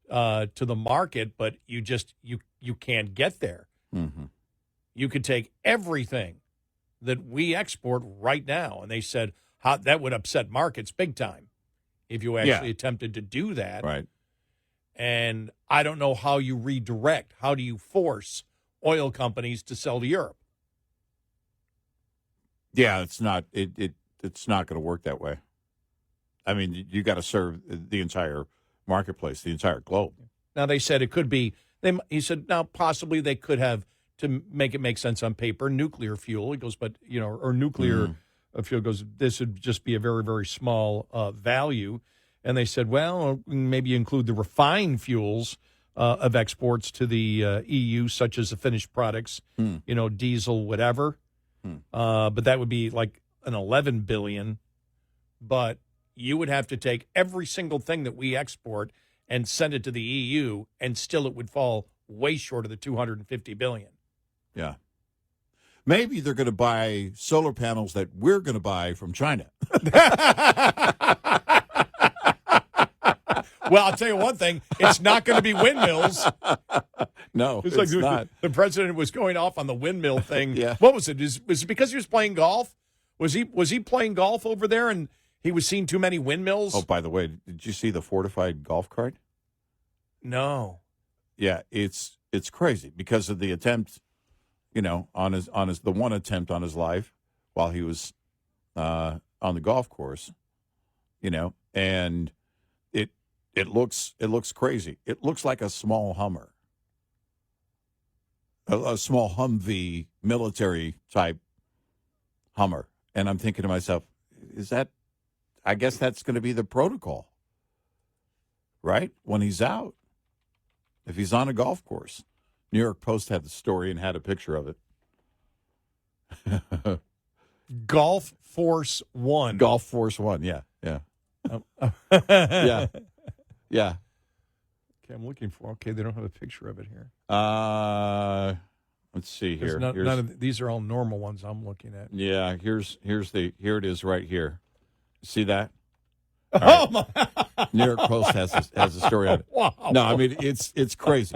to the market, but you can't get there. You could take everything that we export right now, and they said that would upset markets big time if you actually attempted to do that. Right. And I don't know how you redirect. How do you force oil companies to sell to Europe? Yeah, it's not going to work that way. I mean, you got to serve the entire marketplace, the entire globe. Now, they said it could be, he said, now possibly they could have, to make it make sense on paper, nuclear fuel. He goes, but, or nuclear fuel goes, this would just be a very, very small value. And they said, well, maybe include the refined fuels of exports to the EU, such as the finished products, diesel, whatever. But that would be like an $11 billion. But you would have to take every single thing that we export and send it to the EU, and still it would fall way short of the $250 billion. Yeah. Maybe they're going to buy solar panels that we're going to buy from China. Well, I'll tell you one thing. It's not going to be windmills. No, it's like not. The president was going off on the windmill thing. Yeah. What was it? Was it because he was playing golf? Was he playing golf over there and he was seeing too many windmills? Oh, by the way, did you see the fortified golf cart? No. Yeah, it's crazy because of the attempt, on his the one attempt on his life while he was on the golf course, and it looks crazy. It looks like a small Hummer, a small Humvee military type Hummer, and I'm thinking to myself, I guess that's going to be the protocol, right? When he's out, if he's on a golf course. New York Post had the story and had a picture of it. Golf Force One. Golf Force One, yeah. Yeah. Yeah. Okay, I'm looking for. Okay, they don't have a picture of it here. Let's see here. None of these are all normal ones I'm looking at. Yeah, here it is right here. See that? Oh right. My! New York Post has a story on it. Wow. No, I mean it's crazy.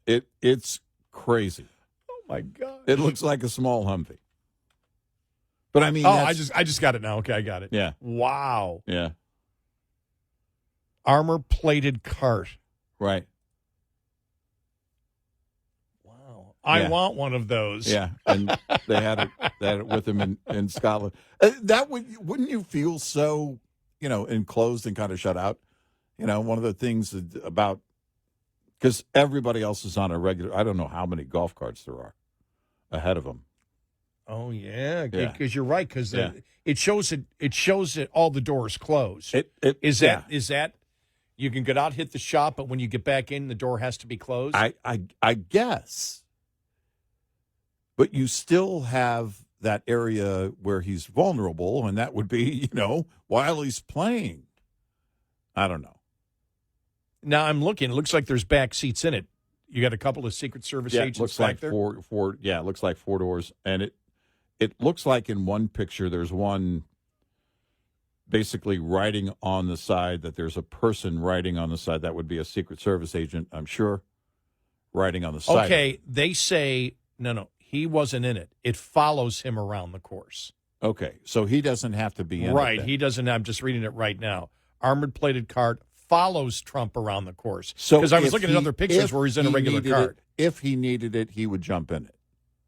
It's crazy. Oh my God! It looks like a small Humvee. But I mean, I just got it now. Okay, I got it. Yeah. Wow. Yeah. Armor-plated cart. Right. Wow. I want one of those. Yeah, and they had it with them in Scotland. Wouldn't you feel so, enclosed and kind of shut out? One of the things about, because everybody else is on a regular, I don't know how many golf carts there are ahead of them. Oh yeah, because you're right. Because it shows it all the doors closed. Is that you can get out, hit the shop, but when you get back in, the door has to be closed? I guess. But you still have that area where he's vulnerable, and that would be, while he's playing. I don't know. Now I'm looking. It looks like there's back seats in it. You got a couple of Secret Service agents looks back like there? four. Yeah, it looks like four doors. And it looks like in one picture there's one basically writing on the side that there's a person writing on the side. That would be a Secret Service agent, I'm sure, riding on the side. Okay, they say, no, he wasn't in it. It follows him around the course. Okay, so he doesn't have to be in it. Right, then. he doesn't. I'm just reading it right now. Armored-plated cart follows Trump around the course. So because I was if looking he- at other pictures if where he's in a he regular needed cart. If he needed it, he would jump in it.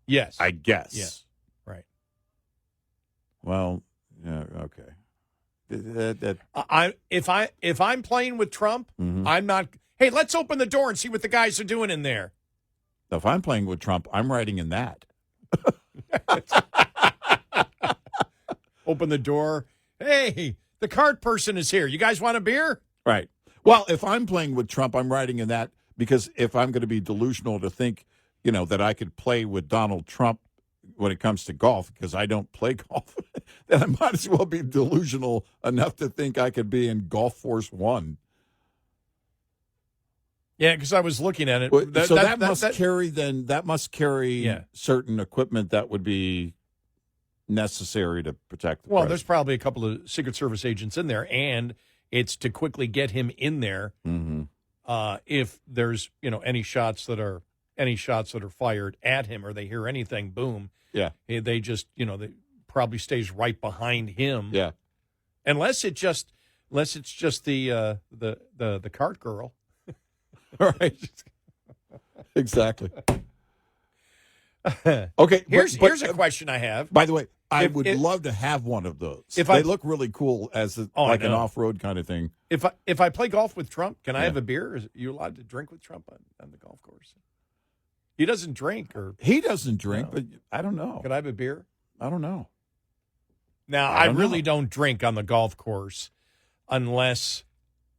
Yes. I guess. Yes. Right. Well, yeah, okay. If I'm playing with Trump, Mhm. I'm not. Hey, let's open the door and see what the guys are doing in there. If I'm playing with Trump, I'm riding in that. Open the door. Hey, the cart person is here. You guys want a beer? Right. Well, if I'm playing with Trump, I'm riding in that because if I'm going to be delusional to think, that I could play with Donald Trump when it comes to golf, because I don't play golf, then I might as well be delusional enough to think I could be in Golf Force One. Yeah, because I was looking at it. That must carry Yeah. certain equipment that would be necessary to protect the Well, there's president. probably a couple of Secret Service agents in there, and it's to quickly get him in there if there's any shots that are fired at him or they hear anything. Boom. Yeah. They just they probably stays right behind him. Yeah. Unless it's just the cart girl. Right. Exactly. Okay. Here's a question I have. By the way, I If- would if- love to have one of those. If They I- look really cool as I like an know. off-road kind of thing. If I play golf with Trump, can I Yeah. have a beer? Are you allowed to drink with Trump on the golf course? He doesn't drink, or He doesn't drink, No. but I don't know. can I have a beer? I don't know. Now, I I don't really know. don't drink on the golf course unless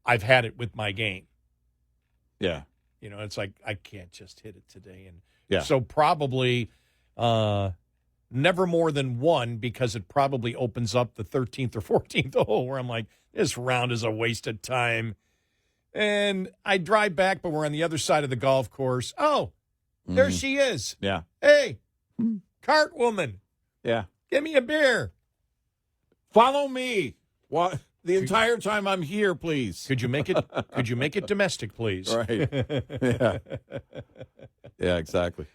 I've had it with my game. Yeah. It's like I can't just hit it today. And Yeah. so probably never more than one, because it probably opens up the 13th or 14th hole where I'm like, this round is a waste of time. And I drive back, but we're on the other side of the golf course. Oh, there she is. Yeah. Hey, cart woman, Yeah. give me a beer. Follow me. What? The entire time I'm here, please. Could you make it domestic, please? Right. Yeah. Yeah, exactly.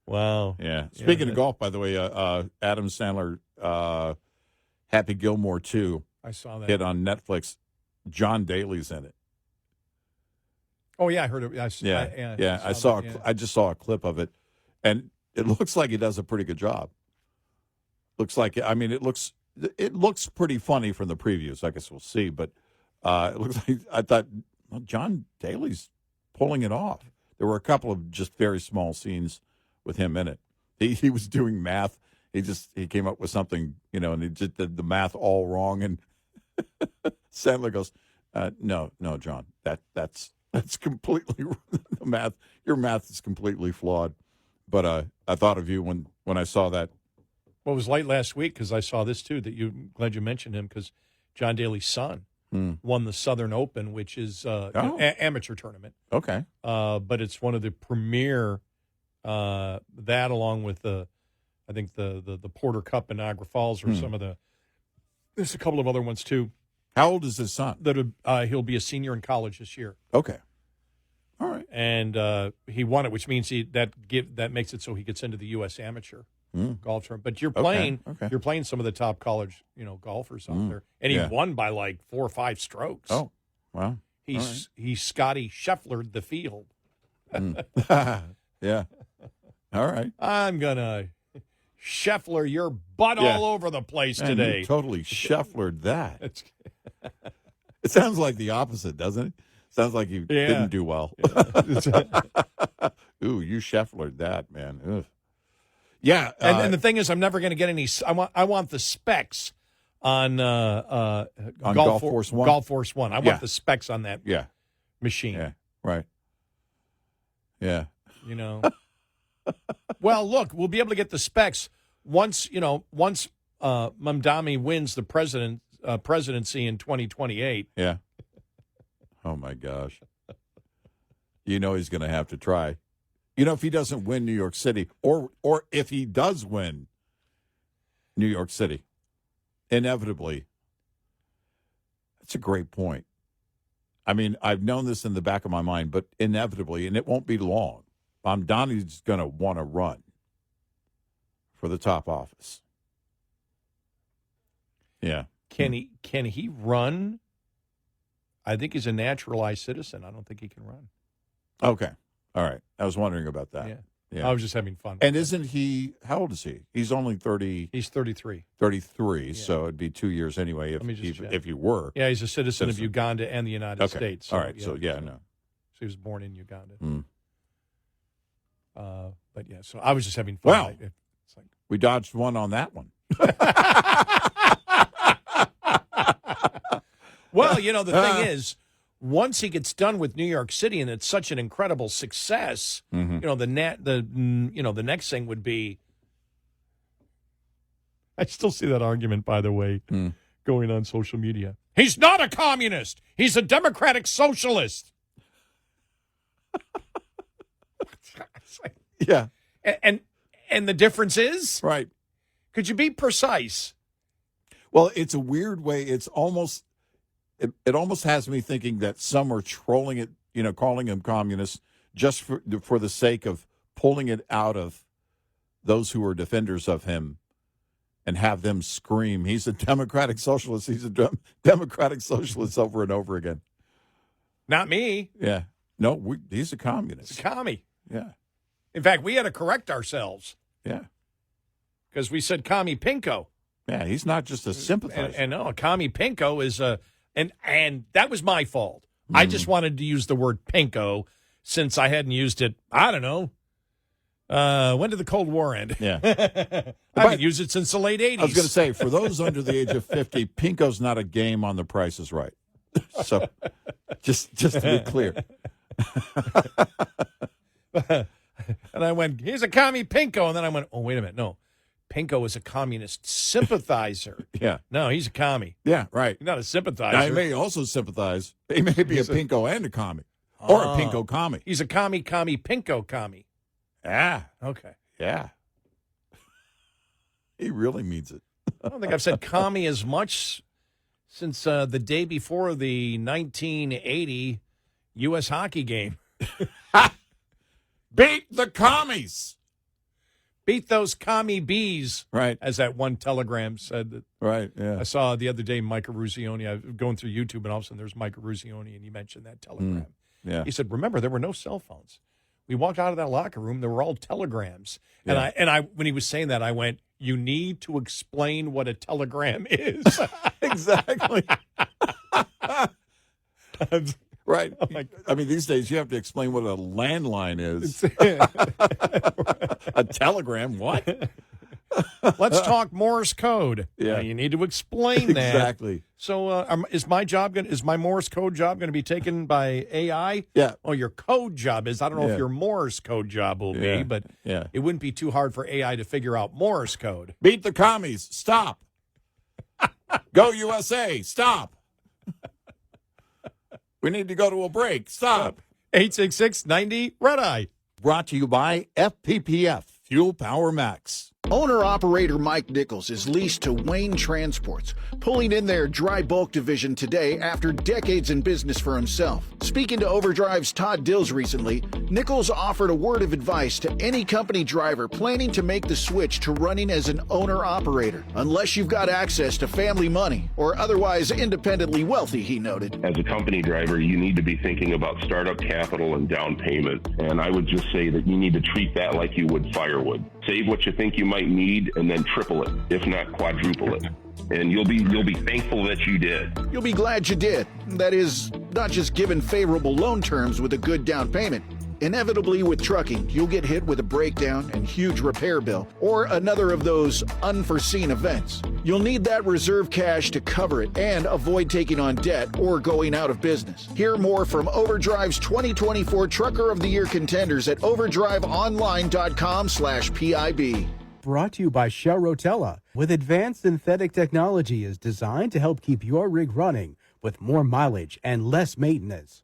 Wow. Yeah. Speaking of golf, by the way, Adam Sandler, Happy Gilmore 2, I saw that. hit on Netflix. John Daly's in it. Oh yeah, I heard it. I saw. I just saw a clip of it, and it looks like he does a pretty good job. Looks like. I mean, it looks pretty funny from the previews. I guess we'll see, but it looks like I thought John Daly's pulling it off. There were a couple of just very small scenes with him in it. He was doing math. He came up with something, and he just did the math all wrong. And Sandler goes, "No, John, that's completely the math. Your math is completely flawed." But I thought of you when I saw that. Well, it was late last week because I saw this too. Glad you mentioned him, because John Daly's son won the Southern Open, which is amateur tournament. Okay. But it's one of the premier. That along with I think the Porter Cup in Niagara Falls, or some of the. There's a couple of other ones too. How old is his son? That he'll be a senior in college this year. Okay. All right. And he won it, which means that makes it so he gets into the U.S. amateur golf tournament. But you're playing some of the top college golfers out there, and he won by like 4 or 5 strokes. Oh, wow. He's Scotty Schefflered the field. Yeah. All right. I'm gonna Scheffler your butt all over the place Man, today. you totally Schefflered that. It sounds like the opposite, doesn't it? Sounds like you didn't do well. Ooh, you Schefflered that, man. Ugh. Yeah, and the thing is, I'm never going to get any. I want the specs on Golf Force One. Golf Force One. I want the specs on that machine. Yeah, right. Yeah. Well, look, we'll be able to get the specs once Mamdani wins the presidency in 2028. Yeah. Oh my gosh. He's going to have to try. If he doesn't win New York City, or if he does win New York City, inevitably. That's a great point. I mean, I've known this in the back of my mind, but inevitably, and it won't be long, Mamdani's going to want to run for the top office. Yeah. Can he run? I think he's a naturalized citizen. I don't think he can run. Okay. All right. I was wondering about that. Yeah. I was just having fun. And isn't he, how old is he? He's only 30. He's 33. 33, so it'd be 2 years anyway if you were. Yeah, he's a citizen of Uganda and the United States. So, all right. So he was born in Uganda. Mm. But yeah, so I was just having fun. Wow. It's like, we dodged one on that one. Well, the thing is, once he gets done with New York City, and it's such an incredible success, the next thing would be. I still see that argument, by the way, going on social media. He's not a communist. He's a democratic socialist. Yeah, and the difference is right. Could you be precise? Well, it's a weird way. It's almost. It almost has me thinking that some are trolling it, calling him communist just for the sake of pulling it out of those who are defenders of him and have them scream, he's a democratic socialist. He's a democratic socialist over and over again. Not me. Yeah. No, he's a communist. He's a commie. Yeah. In fact, we had to correct ourselves. Yeah. Because we said commie pinko. Yeah, he's not just a sympathizer. And no, a commie pinko is a... And that was my fault. I just wanted to use the word pinko since I hadn't used it, I don't know. When did the Cold War end? Yeah. I haven't used it since the late 80s. I was going to say, for those under the age of 50, pinko's not a game on The Price is Right. So just to be clear. And I went, here's a commie pinko. And then I went, oh, wait a minute. No. Pinko is a communist sympathizer. Yeah. No, he's a commie. Yeah, right. He's not a sympathizer. Now, he may also sympathize. He may be a pinko and a commie. Or a pinko commie. He's a commie, pinko commie. Ah. Okay. Yeah. He really means it. I don't think I've said commie as much since the day before the 1980 U.S. hockey game. Beat the commies. Beat those commie bees, right? As that one telegram said. That right, yeah. I saw the other day Mike Ruzioni. I was going through YouTube, and all of a sudden there's Mike Ruzioni, and he mentioned that telegram. Yeah. He said, remember, there were no cell phones. We walked out of that locker room, there were all telegrams. Yeah. And I when he was saying that, I went, you need to explain what a telegram is. Exactly. Right. I mean, these days you have to explain what a landline is. A telegram, what? Let's talk Morse code. Yeah. You need to explain that. Exactly. So is my Morse code job going to be taken by AI? Yeah. Oh, your code job is. I don't know if your Morse code job will be, but it wouldn't be too hard for AI to figure out Morse code. Beat the commies. Stop. Go USA. Stop. We need to go to a break. Stop. 866-90 Red Eye. Brought to you by FPPF, Fuel Power Max. Owner-operator Mike Nichols is leased to Wayne Transports, pulling in their dry bulk division today after decades in business for himself. Speaking to Overdrive's Todd Dills recently, Nichols offered a word of advice to any company driver planning to make the switch to running as an owner-operator. Unless you've got access to family money or otherwise independently wealthy, he noted. As a company driver, you need to be thinking about startup capital and down payment. And I would just say that you need to treat that like you would firewood. Save what you think you might need and then triple it, if not quadruple it. And you'll be thankful that you did. You'll be glad you did. That is, not just given favorable loan terms with a good down payment. Inevitably with trucking, you'll get hit with a breakdown and huge repair bill, or another of those unforeseen events. You'll need that reserve cash to cover it and avoid taking on debt or going out of business. Hear more from Overdrive's 2024 Trucker of the Year contenders at overdriveonline.com/PIB. Brought to you by Shell Rotella. With advanced synthetic technology is designed to help keep your rig running with more mileage and less maintenance.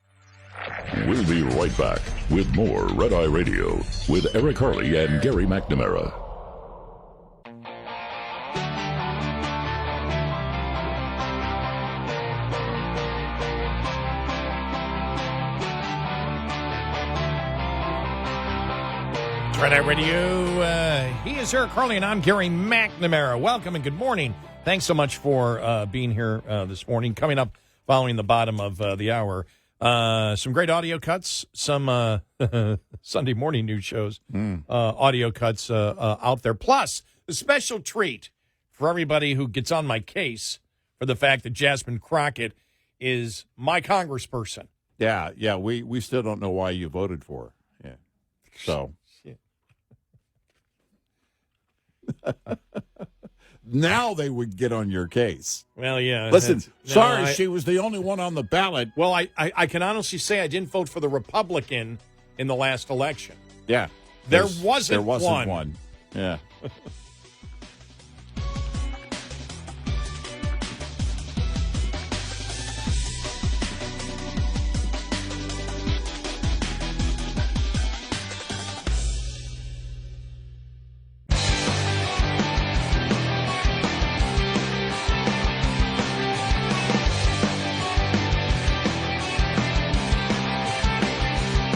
We'll be right back with more Red Eye Radio with Eric Harley and Gary McNamara. Red Eye Radio. He is Eric Harley, and I'm Gary McNamara. Welcome and good morning. Thanks so much for being here this morning. Coming up following the bottom of the hour, some great audio cuts, some Sunday morning news shows, audio cuts out there, plus a special treat for everybody who gets on my case for the fact that Jasmine Crockett is my congressperson. Yeah, we still don't know why you voted for her. Yeah. So now they would get on your case. Well, yeah. Listen, she was the only one on the ballot. Well, I can honestly say I didn't vote for the Republican in the last election. Yeah. There wasn't one. Yeah.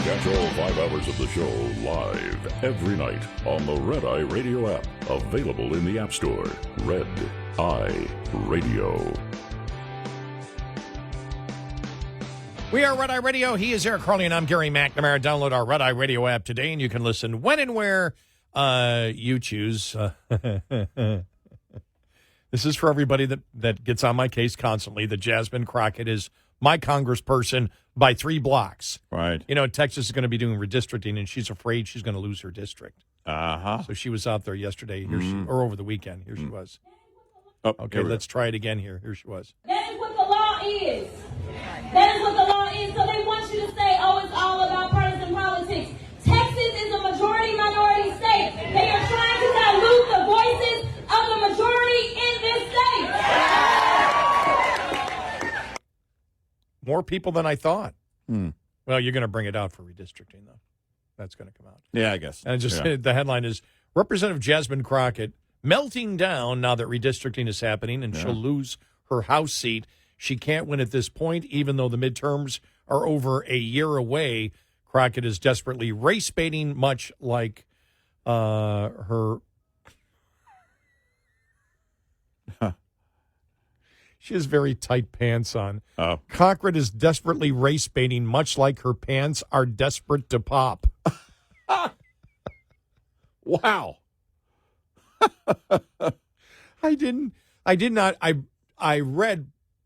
Catch all 5 hours of the show live every night on the Red Eye Radio app. Available in the App Store. Red Eye Radio. We are Red Eye Radio. He is Eric Harley, and I'm Gary McNamara. Download our Red Eye Radio app today, and you can listen when and where you choose. This is for everybody that gets on my case constantly, that Jasmine Crockett is my congressperson by 3 blocks. Right. You know, Texas is going to be doing redistricting, and she's afraid she's going to lose her district. Uh-huh. So she was out there yesterday, or over the weekend. Here she was. Oh, Okay, let's try it again here. Here she was. That is what the law is. That is what the law is. So they want you to say, oh, it's all about partisan politics. Texas is a majority-minority state. They are trying to dilute the voices of the majority in this state. More people than I thought. Well, you're going to bring it out for redistricting, though. That's going to come out. Yeah, I guess. And the headline is Representative Jasmine Crockett melting down now that redistricting is happening, and she'll lose her House seat. She can't win at this point, even though the midterms are over a year away. Crockett is desperately race baiting, much like her. She has very tight pants on. Oh. Crockett is desperately race baiting, much like her pants are desperate to pop. Wow. I did not. I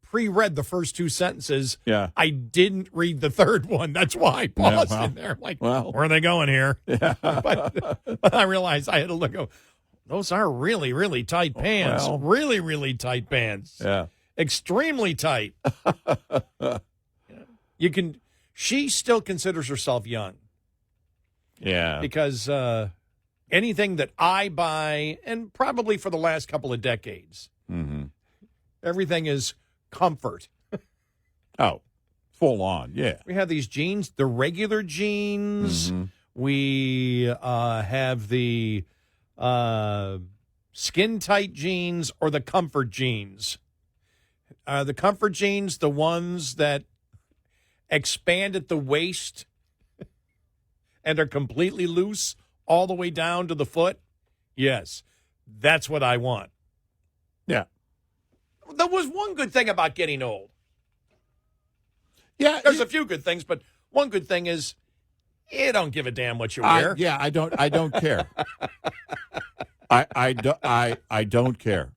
pre-read the first 2 sentences. Yeah. I didn't read the third one. That's why I paused in there. Like, where are they going here? Yeah. but I realized I had to look. Those are really, really tight pants. Well. Really, really tight pants. Yeah. Extremely tight. She still considers herself young. Yeah. Because anything that I buy, and probably for the last couple of decades, everything is comfort. Oh, full on, yeah. We have these jeans, the regular jeans. We have the skin-tight jeans or the comfort jeans. The comfort jeans, the ones that expand at the waist and are completely loose all the way down to the foot. Yes, that's what I want. Yeah. There was one good thing about getting old. Yeah. There's a few good things, but one good thing is you don't give a damn what you wear. I don't care. I don't care.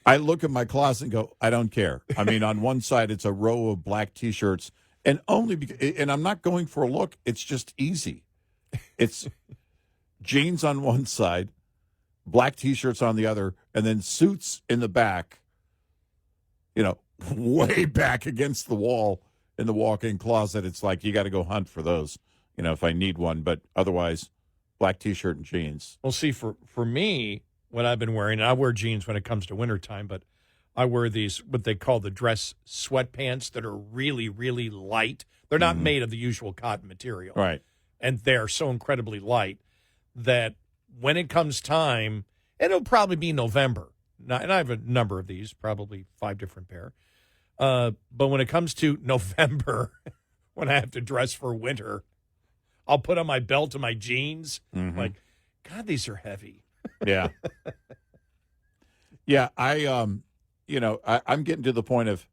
I look at my closet and go, I don't care. I mean, on one side, it's a row of black T-shirts, and and I'm not going for a look. It's just easy. It's jeans on one side, black T-shirts on the other, and then suits in the back, way back against the wall in the walk-in closet. It's like you got to go hunt for those, if I need one. But otherwise, black T-shirt and jeans. Well, see, for me, what I've been wearing, I wear jeans when it comes to wintertime, but I wear these, what they call the dress sweatpants that are really, really light. They're not made of the usual cotton material. Right. And they're so incredibly light that when it comes time, and it'll probably be November, and I have a number of these, probably 5 different pair. But when it comes to November, when I have to dress for winter, I'll put on my belt and my jeans. Mhm. Like, God, these are heavy. Yeah. Yeah, I'm getting to the point of,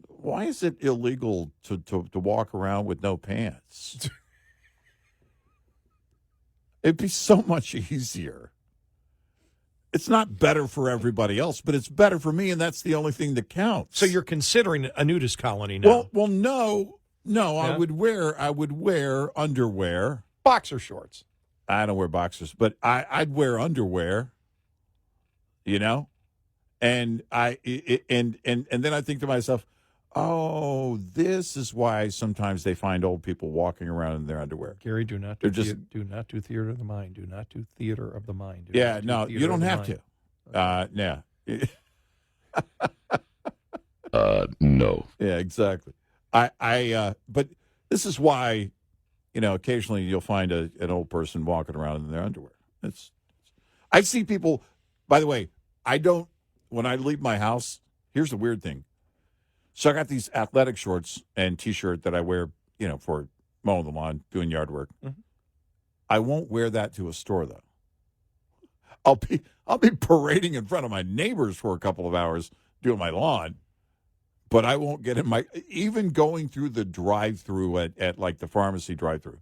why is it illegal to walk around with no pants? It'd be so much easier. It's not better for everybody else, but it's better for me, and that's the only thing that counts. So you're considering a nudist colony now? Well, no. Yeah? I would wear underwear. Boxer shorts. I don't wear boxers, but I'd wear underwear. You know, and and then I think to myself, oh, this is why sometimes they find old people walking around in their underwear. Gary, do not do theater of the mind. Do not do theater of the mind. Yeah, no, you don't have to. Yeah. No. Yeah, exactly. But this is why, occasionally you'll find an old person walking around in their underwear. I see people. By the way, when I leave my house, here's the weird thing. So I got these athletic shorts and T-shirt that I wear, for mowing the lawn, doing yard work. Mm-hmm. I won't wear that to a store, though. I'll be parading in front of my neighbors for a couple of hours doing my lawn, but I won't get in even going through the drive-through at like the pharmacy drive-through.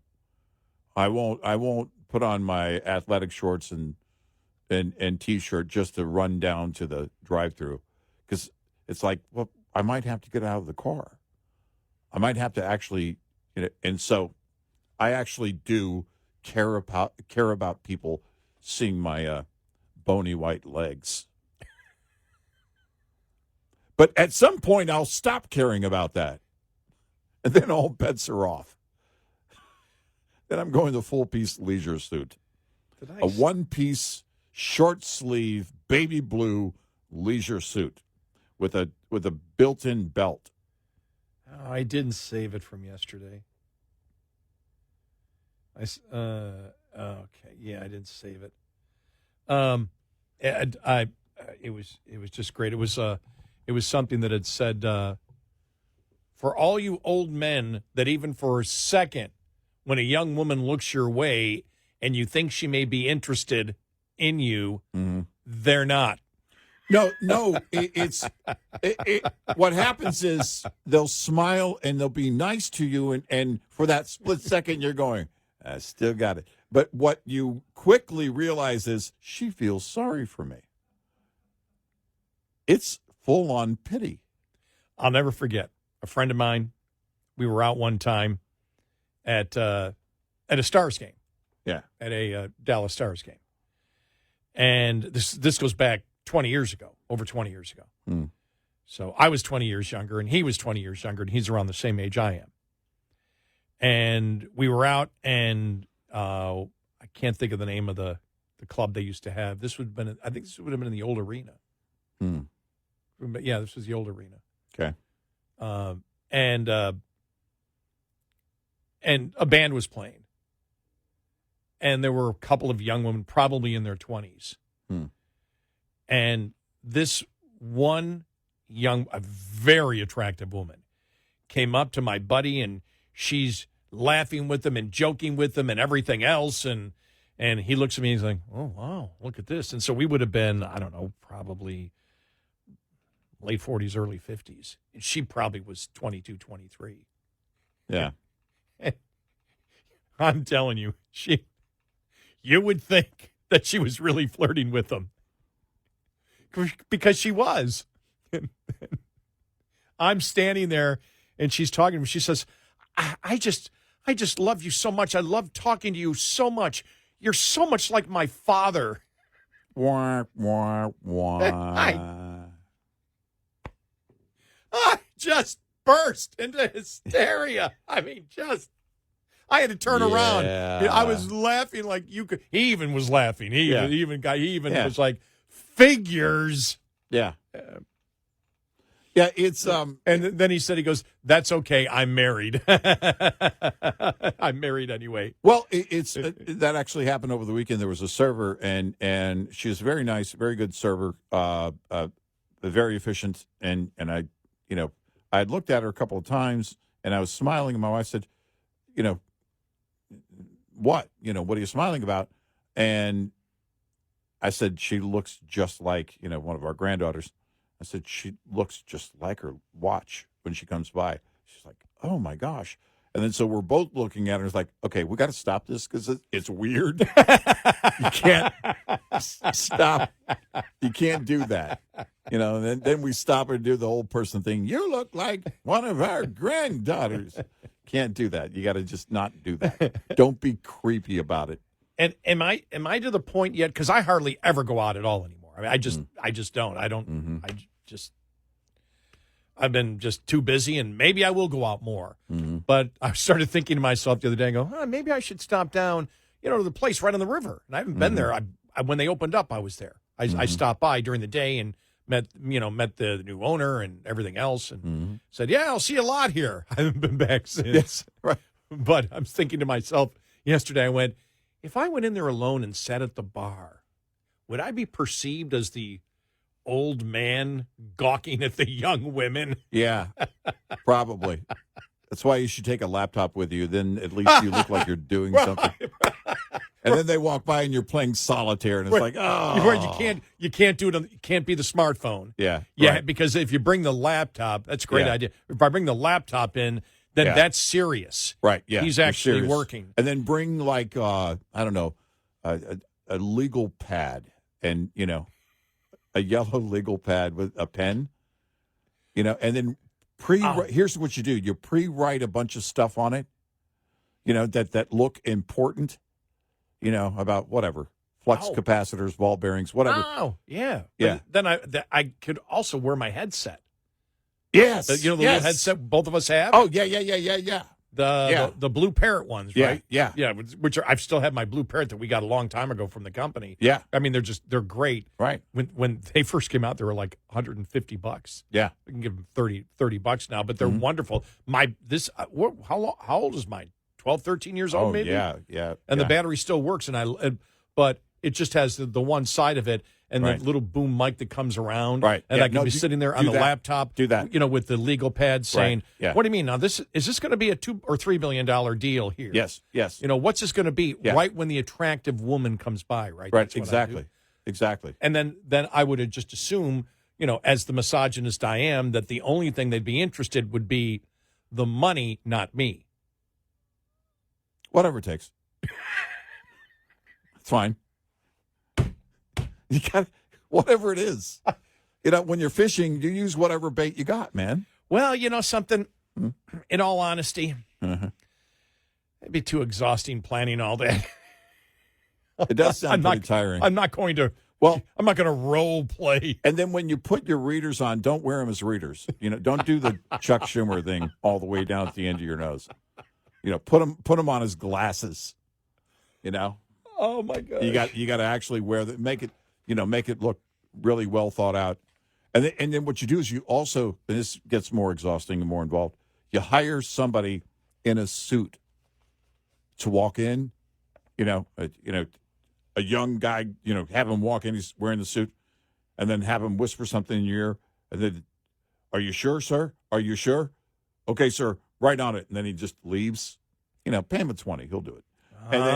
I won't put on my athletic shorts and T-shirt just to run down to the drive-through, because it's like, well, I might have to get out of the car. I might have to actually, and so I actually do care about people seeing my bony white legs. But at some point, I'll stop caring about that, and then all bets are off. Then I'm going the full-piece leisure suit, a one-piece short sleeve baby blue leisure suit with a built-in belt. Oh, I didn't save it from yesterday. Okay, yeah, I didn't save it. It was just great. It was something that had said, for all you old men that even for a second, when a young woman looks your way and you think she may be interested in you, they're not. No, what happens is they'll smile and they'll be nice to you, and for that split second you're going, I still got it. But what you quickly realize is she feels sorry for me. It's full-on pity. I'll never forget a friend of mine. We were out one time at a Stars game. Yeah, at a Dallas Stars game, and this goes back 20 years ago, over 20 years ago. Mm. So I was 20 years younger, and he was 20 years younger, and he's around the same age I am. And we were out, and I can't think of the name of the club they used to have. I think this would have been in the old arena. Mm. But yeah, this was the old arena. Okay. And a band was playing. And there were a couple of young women, probably in their 20s. Hmm. And this one a very attractive woman came up to my buddy, and she's laughing with him and joking with him and everything else. And he looks at me and he's like, oh, wow, look at this. And so we would have been, I don't know, probably late 40s, early 50s. And she probably was 22, 23. Yeah. I'm telling you, you would think that she was really flirting with him, because she was. I'm standing there, and she's talking to me. She says, I just love you so much. I love talking to you so much. You're so much like my father. Wah, wah, wah. I just burst into hysteria. I mean, I had to turn around. I was laughing like you could. He even was laughing. He even was like, figures. Yeah. Yeah, it's and then he said, he goes, that's okay, I'm married. I'm married anyway. Well, it's that actually happened over the weekend. There was a server, and she was very nice, very good server, very efficient, and I had looked at her a couple of times, and I was smiling, and my wife said, what? What are you smiling about? And I said, she looks just like, one of our granddaughters. I said, she looks just like her. Watch when she comes by. She's like, oh, my gosh. And then so we're both looking at her. It's like, okay, we got to stop this because it's weird. You can't stop. You can't do that. And then we stop and do the old person thing. You look like one of our granddaughters. Can't do that. You got to just not do that. Don't be creepy about it. And am I to the point yet? Because I hardly ever go out at all anymore. I mean, I just don't. I don't. Mm-hmm. I've been just too busy, and maybe I will go out more. Mm-hmm. But I started thinking to myself the other day, and go, maybe I should stop down, to the place right on the river. And I haven't been there. When they opened up, I was there. I stopped by during the day and met the new owner and everything else, and said, yeah, I'll see you a lot here. I haven't been back since. Yes, right. But I'm thinking to myself yesterday, I went, if I went in there alone and sat at the bar, would I be perceived as the old man gawking at the young women? Yeah, probably. That's why you should take a laptop with you. Then at least you look like you're doing something. And then they walk by and you're playing solitaire, and it's like, oh, right, you can't do it. You can't be the smartphone. Yeah, yeah. Right. Because if you bring the laptop, that's a great idea. If I bring the laptop in, then that's serious. Right. Yeah, he's actually serious. working. And then bring like I don't know, a legal pad, and a yellow legal pad with a pen, and then here's what you do. You pre-write a bunch of stuff on it, that look important, about whatever, flux capacitors, ball bearings, whatever. Oh, yeah. Yeah. But then I could also wear my headset. Yes. The little headset both of us have? Oh, yeah. The blue parrot ones, right? Yeah. Yeah, which I still have my blue parrot that we got a long time ago from the company. Yeah. I mean, they're great. Right. When they first came out, they were like $150. Yeah. We can give them $30 now, but they're wonderful. How old is mine? 12, 13 years old, maybe? Yeah. And the battery still works, but it just has the one side of it and the little boom mic that comes around. Right. And I can be sitting there on the laptop. Do that. With the legal pad saying, Right. Yeah. what do you mean? Now, is this going to be a $2 or $3 billion deal here? Yes. What's this going to be right when the attractive woman comes by, right? Right, That's what I do. Exactly. And then I would just assume, as the misogynist I am, that the only thing they'd be interested would be the money, not me. Whatever it takes. It's fine. You got whatever it is. When you're fishing, you use whatever bait you got, man. Well, something, in all honesty, it'd be too exhausting planning all that. It does sound pretty tiring. I'm not going to role play. And then when you put your readers on, don't wear them as readers. Don't do the Chuck Schumer thing all the way down at the end of your nose. Put them on as glasses. Oh my God! You got to actually wear that. Make it look really well thought out. And then what you do is you also, and this gets more exhausting and more involved. You hire somebody in a suit to walk in. A young guy. Have him walk in. He's wearing the suit, and then have him whisper something in your ear. And then, "Are you sure, sir? Are you sure? Okay, sir. Right on it." And then he just leaves. Pay him a $20. He'll do it. And then,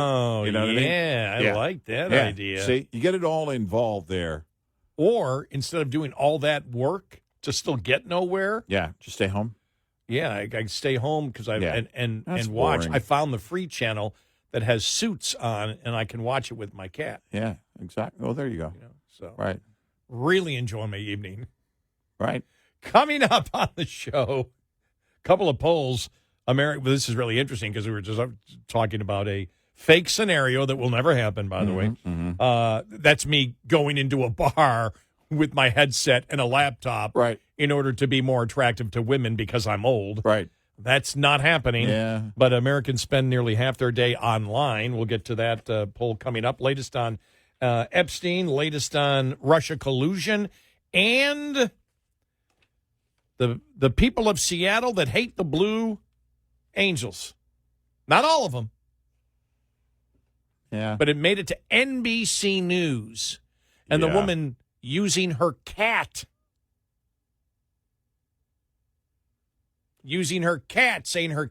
what I mean? I like that idea. See, you get it all involved there. Or instead of doing all that work to still get nowhere, just stay home. Yeah, I stay home because and watch. Boring. I found the free channel that has Suits on, and I can watch it with my cat. Yeah, exactly. Well, there you go. So right, really enjoy my evening. Right, coming up on the show, a couple of polls. This is really interesting because we were just talking about a fake scenario that will never happen, by the way. That's me going into a bar with my headset and a laptop in order to be more attractive to women because I'm old. Right. That's not happening. Yeah. But Americans spend nearly half their day online. We'll get to that poll coming up. Latest on Epstein, latest on Russia collusion, and the people of Seattle that hate the Blue Angels. Not all of them. Yeah. But it made it to NBC News. And the woman using her cat. Saying her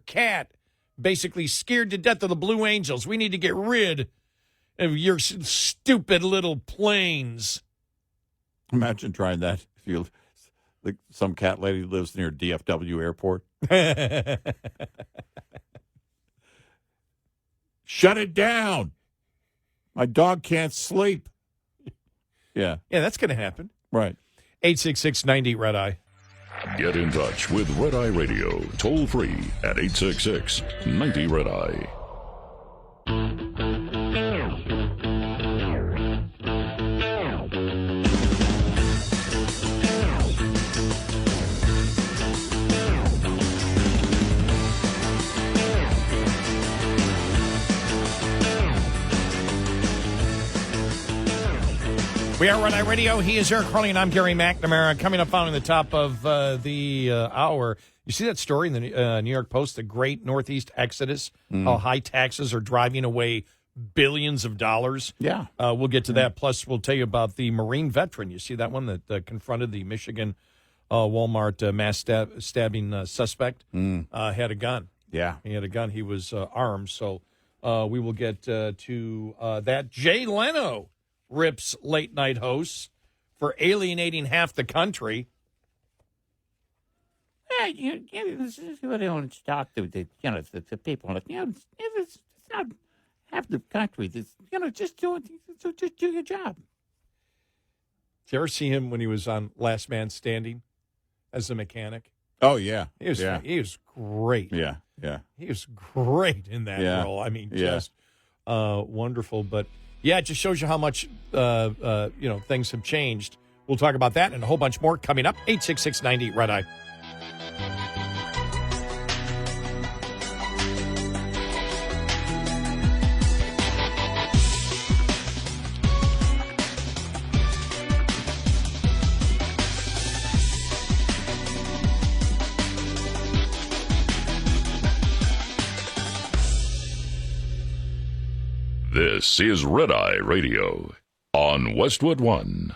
cat basically scared to death of the Blue Angels. We need to get rid of your stupid little planes. Imagine trying that if you, like, some cat lady lives near DFW airport. Shut it down. My dog can't sleep. Yeah. Yeah, that's going to happen. Right. 866-90-RED-EYE. Get in touch with Red Eye Radio, toll free at 866-90-RED-EYE. We are Red Eye Radio. He is Eric Harley, and I'm Gary McNamara. Coming up following the top of the hour, you see that story in the New York Post, the great Northeast exodus, how high taxes are driving away billions of dollars. Yeah. We'll get to that. Plus, we'll tell you about the Marine veteran. You see that one that confronted the Michigan Walmart mass stabbing suspect? Had a gun. Yeah. He had a gun. He was armed. So we will get to that. Jay Leno rips late-night hosts for alienating half the country. Yeah, this is what I want to talk to the people. It's not half the country. Just do your job. Did you ever see him when he was on Last Man Standing as a mechanic? Oh, yeah. He was great. Yeah, yeah. He was great in that role. I mean, just wonderful. But yeah, it just shows you how much things have changed. We'll talk about that and a whole bunch more coming up. 866-90-RED-EYE. This is Red Eye Radio on Westwood One.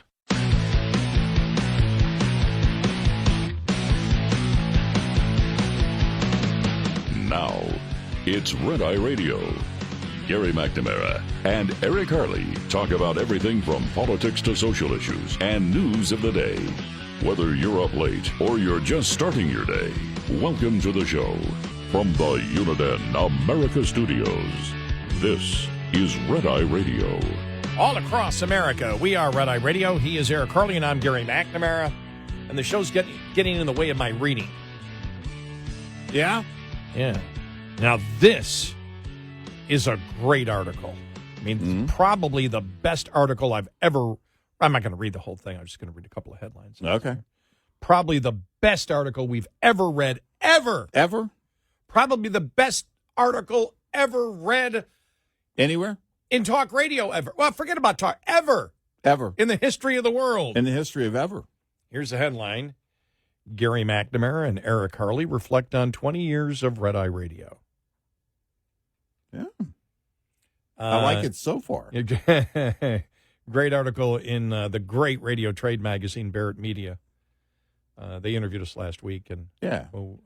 Now, it's Red Eye Radio. Gary McNamara and Eric Harley talk about everything from politics to social issues and news of the day. Whether you're up late or you're just starting your day, welcome to the show. From the Uniden America Studios, this is Red Eye Radio. All across America, we are Red Eye Radio. He is Eric Harley, and I'm Gary McNamara. And the show's getting in the way of my reading. Yeah? Yeah. Now, this is a great article. I mean, probably the best article I've ever... I'm not going to read the whole thing. I'm just going to read a couple of headlines. Okay. Probably the best article we've ever read, ever. Ever? Probably the best article ever read... Anywhere? In talk radio ever. Well, forget about talk. Ever. Ever. In the history of the world. In the history of ever. Here's the headline. Gary McNamara and Eric Harley reflect on 20 years of Red Eye Radio. Yeah. I like it so far. Great article in the great radio trade magazine, Barrett Media. They interviewed us last week. And yeah. To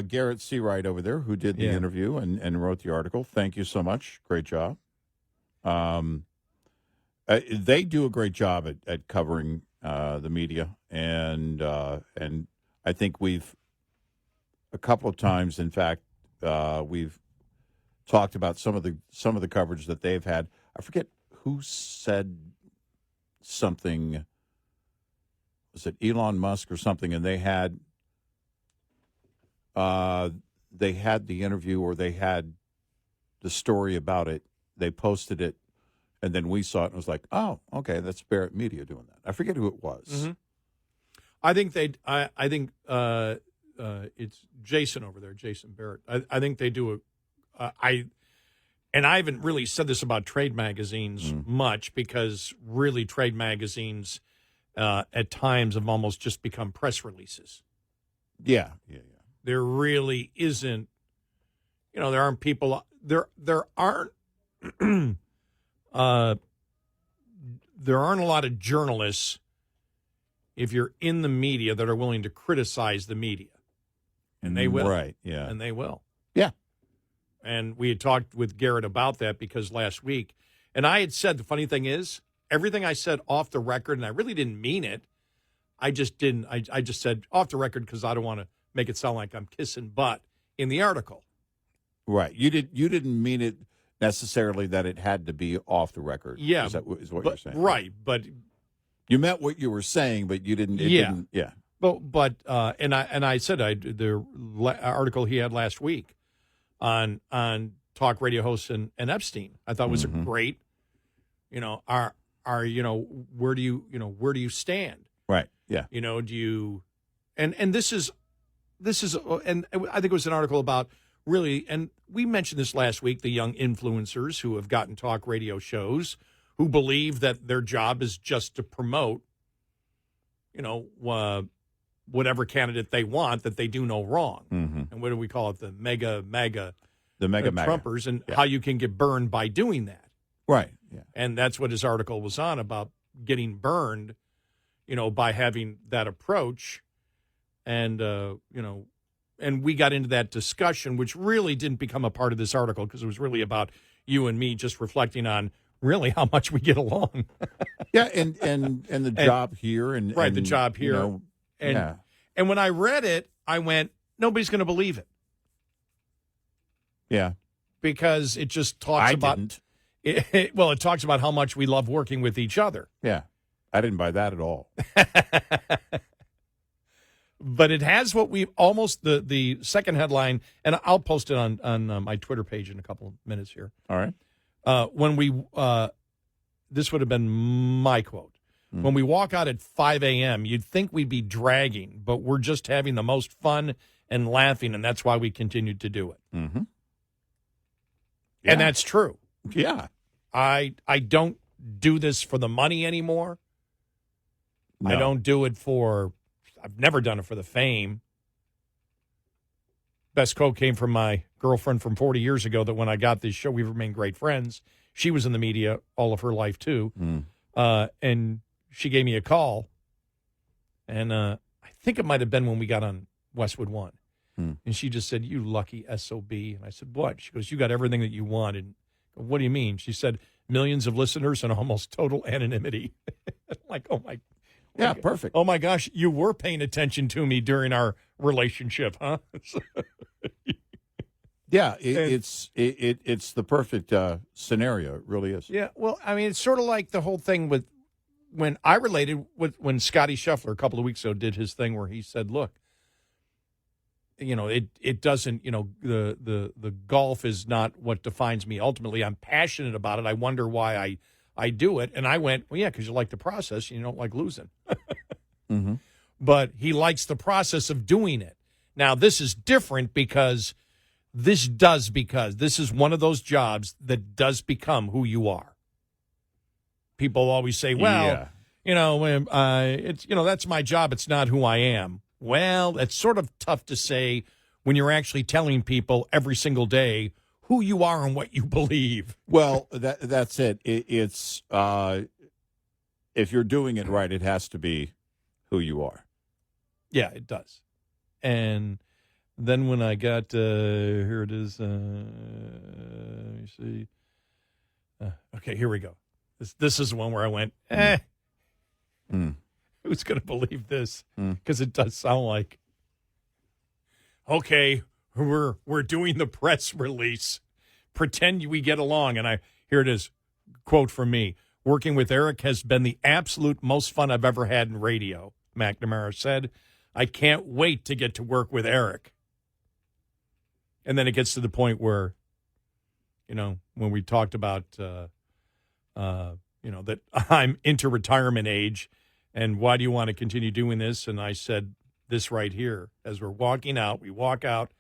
Garrett Seawright over there, who did the interview and wrote the article. Thank you so much. Great job. They do a great job at covering the media, and I think we've a couple of times, in fact, we've talked about some of the coverage that they've had. I forget who said something. Was it Elon Musk or something? And they had the interview, or they had the story about it. They posted it, and then we saw it and was like, oh, okay, that's Barrett Media doing that. I forget who it was. Mm-hmm. I think it's Jason over there, Jason Barrett. I think they do and I haven't really said this about trade magazines much, because really trade magazines at times have almost just become press releases. Yeah. There really isn't, there aren't people, there aren't a lot of journalists, if you're in the media, that are willing to criticize the media. And they will. Right, yeah. And they will. Yeah. And we had talked with Garrett about that because last week, and I had said, the funny thing is, everything I said off the record, and I really didn't mean it, I just didn't. I just said off the record because I don't want to make it sound like I'm kissing butt in the article. Right. You didn't mean it necessarily that it had to be off the record. Yeah. Is what you're saying? Right. But you meant what you were saying, but you didn't. Yeah. But and I said the article he had last week on talk radio hosts and Epstein, I thought was a great, where do you stand? Right. Yeah. Do you, and this is, and I think it was an article about really, and we mentioned this last week, the young influencers who have gotten talk radio shows who believe that their job is just to promote, whatever candidate they want, that they do no wrong. Mm-hmm. And what do we call it? The mega Trumpers, and how you can get burned by doing that. Right. Yeah. And that's what his article was on, about getting burned, by having that approach. And, and we got into that discussion, which really didn't become a part of this article because it was really about you and me just reflecting on really how much we get along. Yeah. And the job here. The job here. And when I read it, I went, nobody's going to believe it. Yeah. Because it just talks about it talks about how much we love working with each other. Yeah. I didn't buy that at all. But it has what we almost the second headline, and I'll post it on my Twitter page in a couple of minutes here. All right. When we this would have been my quote. When we walk out at 5 a.m., you'd think we'd be dragging, but we're just having the most fun and laughing, and that's why we continued to do it. Mm-hmm. Yeah. And that's true. Yeah. I don't do this for the money anymore. No. I don't do it for, I've never done it for the fame. Best quote came from my girlfriend from 40 years ago that when I got this show, we've remained great friends. She was in the media all of her life, too. And she gave me a call. And I think it might have been when we got on Westwood One. And she just said, "You lucky SOB." And I said, "What?" She goes, "You got everything that you wanted." "What do you mean?" She said, "Millions of listeners and almost total anonymity." Like, oh my. Yeah, perfect. Oh my gosh, you were paying attention to me during our relationship, huh? Yeah, it's the perfect scenario. It really is. Yeah, well, I mean, it's sort of like the whole thing with when I related with when Scotty Scheffler a couple of weeks ago did his thing where he said, "Look, it doesn't, the golf is not what defines me. Ultimately, I'm passionate about it. I wonder why I do it." And I went, "Well, yeah, because you like the process and you don't like losing." Mm-hmm. But he likes the process of doing it. Now, this is different because this is one of those jobs that does become who you are. People always say, well, it's, that's my job. It's not who I am. Well, it's sort of tough to say when you're actually telling people every single day who you are and what you believe. Well, that's it. It's if you're doing it right, it has to be who you are. Yeah, it does. And then when I got here it is. Let me see. Okay, here we go. This is the one where I went, who's going to believe this? Because it does sound like, okay, we're doing the press release. Pretend we get along. And here it is, quote from me. "Working with Eric has been the absolute most fun I've ever had in radio," McNamara said. "I can't wait to get to work with Eric." And then it gets to the point where, when we talked about, that I'm into retirement age and why do you want to continue doing this? And I said this right here. As we're walking out, we walk out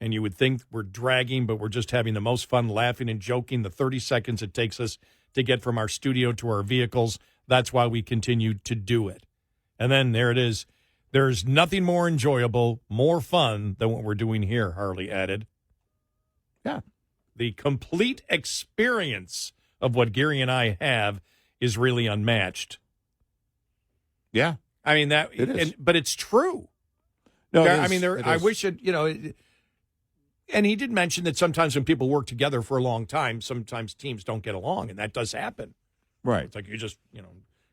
and you would think we're dragging, but we're just having the most fun laughing and joking. The 30 seconds it takes us to get from our studio to our vehicles, that's why we continue to do it. And then there it is. "There's nothing more enjoyable, more fun than what we're doing here," Harley added. Yeah. The complete experience of what Gary and I have is really unmatched. Yeah. I mean, it is. but it's true. No, I mean, I wish it, and he did mention that sometimes when people work together for a long time, sometimes teams don't get along, and that does happen. Right. It's like you're just,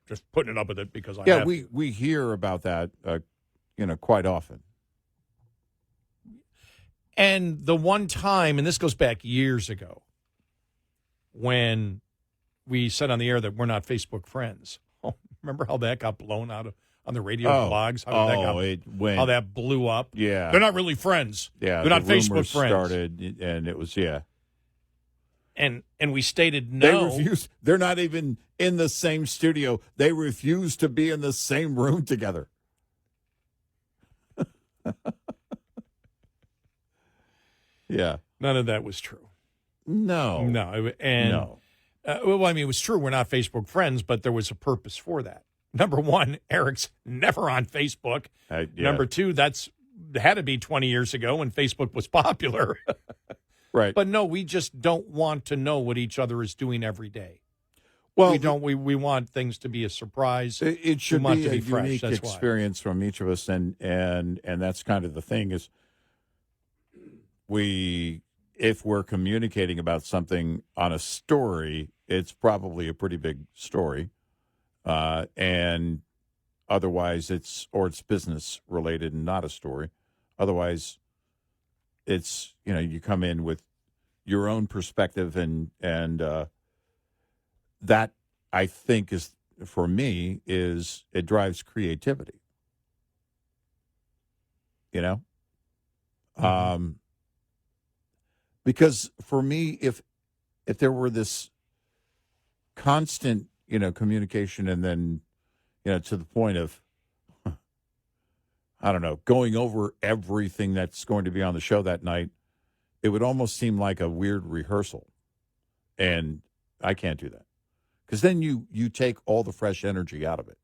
just putting it up with it because I Yeah, have to. we hear about that, quite often. And the one time, and this goes back years ago, when we said on the air that we're not Facebook friends. Oh, remember how that got blown out on the radio blogs? How that blew up? Yeah. They're not really friends. Yeah. They're not the Facebook rumors friends. started, and it was, And we stated no. They refused. They're not even in the same studio. They refuse to be in the same room together. Yeah. None of that was true. No. And no. Well, I mean, it was true. We're not Facebook friends, but there was a purpose for that. Number one, Eric's never on Facebook. Yeah. Number two, that's had to be 20 years ago when Facebook was popular. Right. But no, we just don't want to know what each other is doing every day. Well, we don't. We want things to be a surprise. It should be a fresh. unique That's experience from each of us, and that's kind of the thing is if we're communicating about something on a story, it's probably a pretty big story, and otherwise it's business related and not a story. Otherwise, it's you come in with your own perspective, and that I think is for me is it drives creativity. Because for me, if there were this constant, communication, and then, to the point of, I don't know, going over everything that's going to be on the show that night, it would almost seem like a weird rehearsal. And I can't do that. Because then you take all the fresh energy out of it.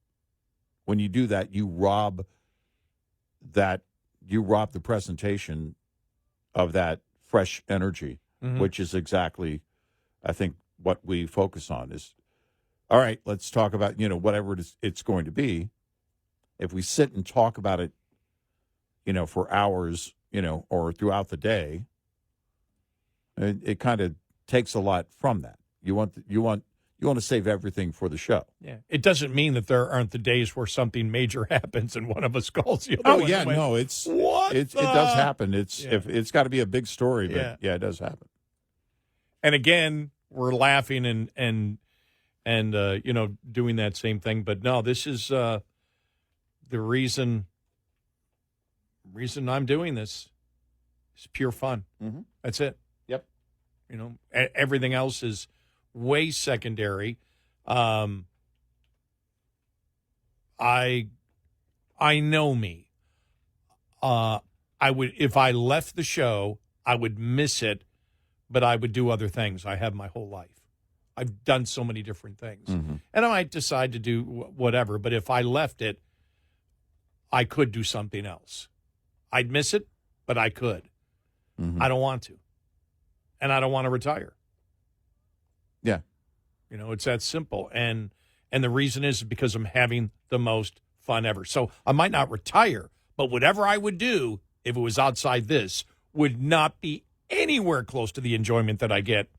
When you do that, you rob the presentation of that fresh energy, which is exactly, I think, what we focus on is, all right, let's talk about, whatever it's going to be. If we sit and talk about it, for hours, or throughout the day, it kind of takes a lot from that. You want to save everything for the show. Yeah, it doesn't mean that there aren't the days where something major happens and one of us calls the other. Oh one yeah, away. no, it does happen. It's got to be a big story, but yeah, it does happen. And again, we're laughing and doing that same thing. But no, this is the reason I'm doing this. It's pure fun. Mm-hmm. That's it. Yep. Everything else is way secondary. I know me. I would, if I left the show, I would miss it, but I would do other things. I have my whole life. I've done so many different things. Mm-hmm. And I might decide to do whatever, but if I left it, I could do something else. I'd miss it, but I could. Mm-hmm. I don't want to. And I don't want to retire. Yeah. It's that simple. And the reason is because I'm having the most fun ever. So I might not retire, but whatever I would do, if it was outside this, would not be anywhere close to the enjoyment that I get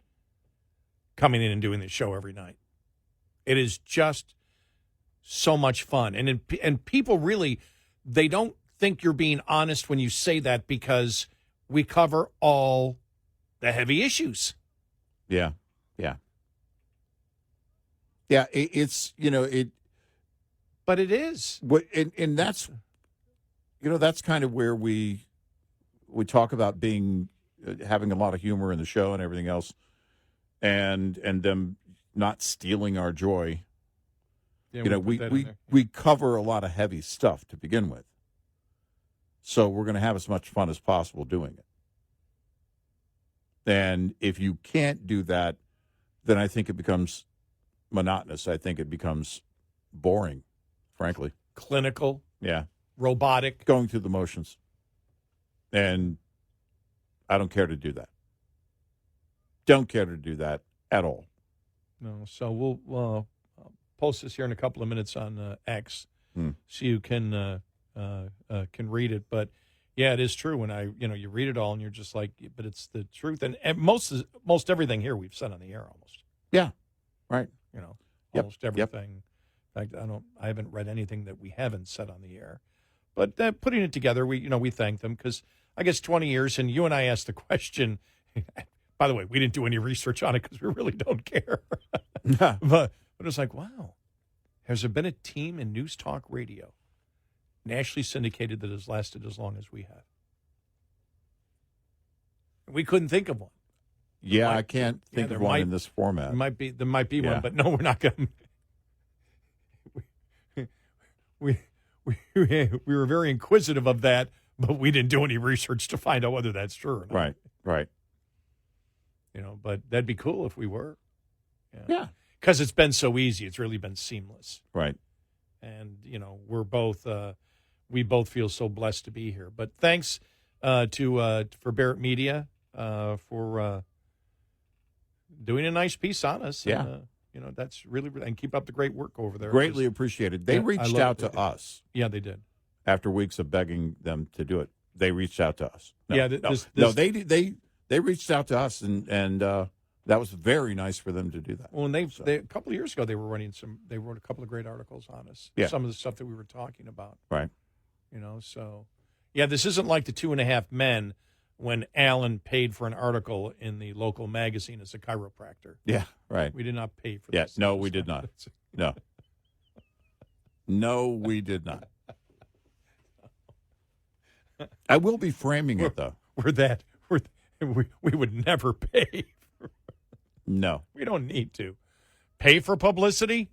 coming in and doing this show every night. It is just so much fun. And people really, they don't think you're being honest when you say that because we cover all the heavy issues. Yeah. Yeah. Yeah, it's, but it is. And that's, that's kind of where we talk about having a lot of humor in the show and everything else, and them not stealing our joy. Yeah, we cover a lot of heavy stuff to begin with. So we're going to have as much fun as possible doing it. And if you can't do that, then I think it becomes monotonous. I think it becomes boring, frankly. Clinical. Yeah. Robotic. Going through the motions. And I don't care to do that. Don't care to do that at all. No. So we'll post this here in a couple of minutes on X so you can read it. But Yeah, it is true. When you read it all and you're just like, but it's the truth. And most everything here we've said on the air almost. Yeah, right. Almost everything. In fact, I haven't read anything that we haven't said on the air. But putting it together, we thank them because I guess 20 years, and you and I asked the question. By the way, we didn't do any research on it because we really don't care. But it was like, wow, has there been a team in News Talk Radio, nationally syndicated, that has lasted as long as we have? We couldn't think of one. Yeah, I can't think of one in this format. There might be one, but no, we're not going to. We were very inquisitive of that, but we didn't do any research to find out whether that's true or not. Right. But that'd be cool if we were. Yeah. Because it's been so easy. It's really been seamless. Right. And, we're both, we both feel so blessed to be here. But thanks for Barrett Media for doing a nice piece on us. Yeah. And, that's really, and keep up the great work over there. Greatly appreciated. They reached out to us. Yeah, they did. After weeks of begging them to do it, they reached out to us. They reached out to us, and that was very nice for them to do that. Well, and a couple of years ago, they wrote a couple of great articles on us. Yeah. Some of the stuff that we were talking about. Right. So, yeah, this isn't like the 2.5 Men when Alan paid for an article in the local magazine as a chiropractor. Yeah, right. We did not pay for this. this. No, we did not. No. No, we did not. I will be framing it, though. We would never pay. No. We don't need to. Pay for publicity?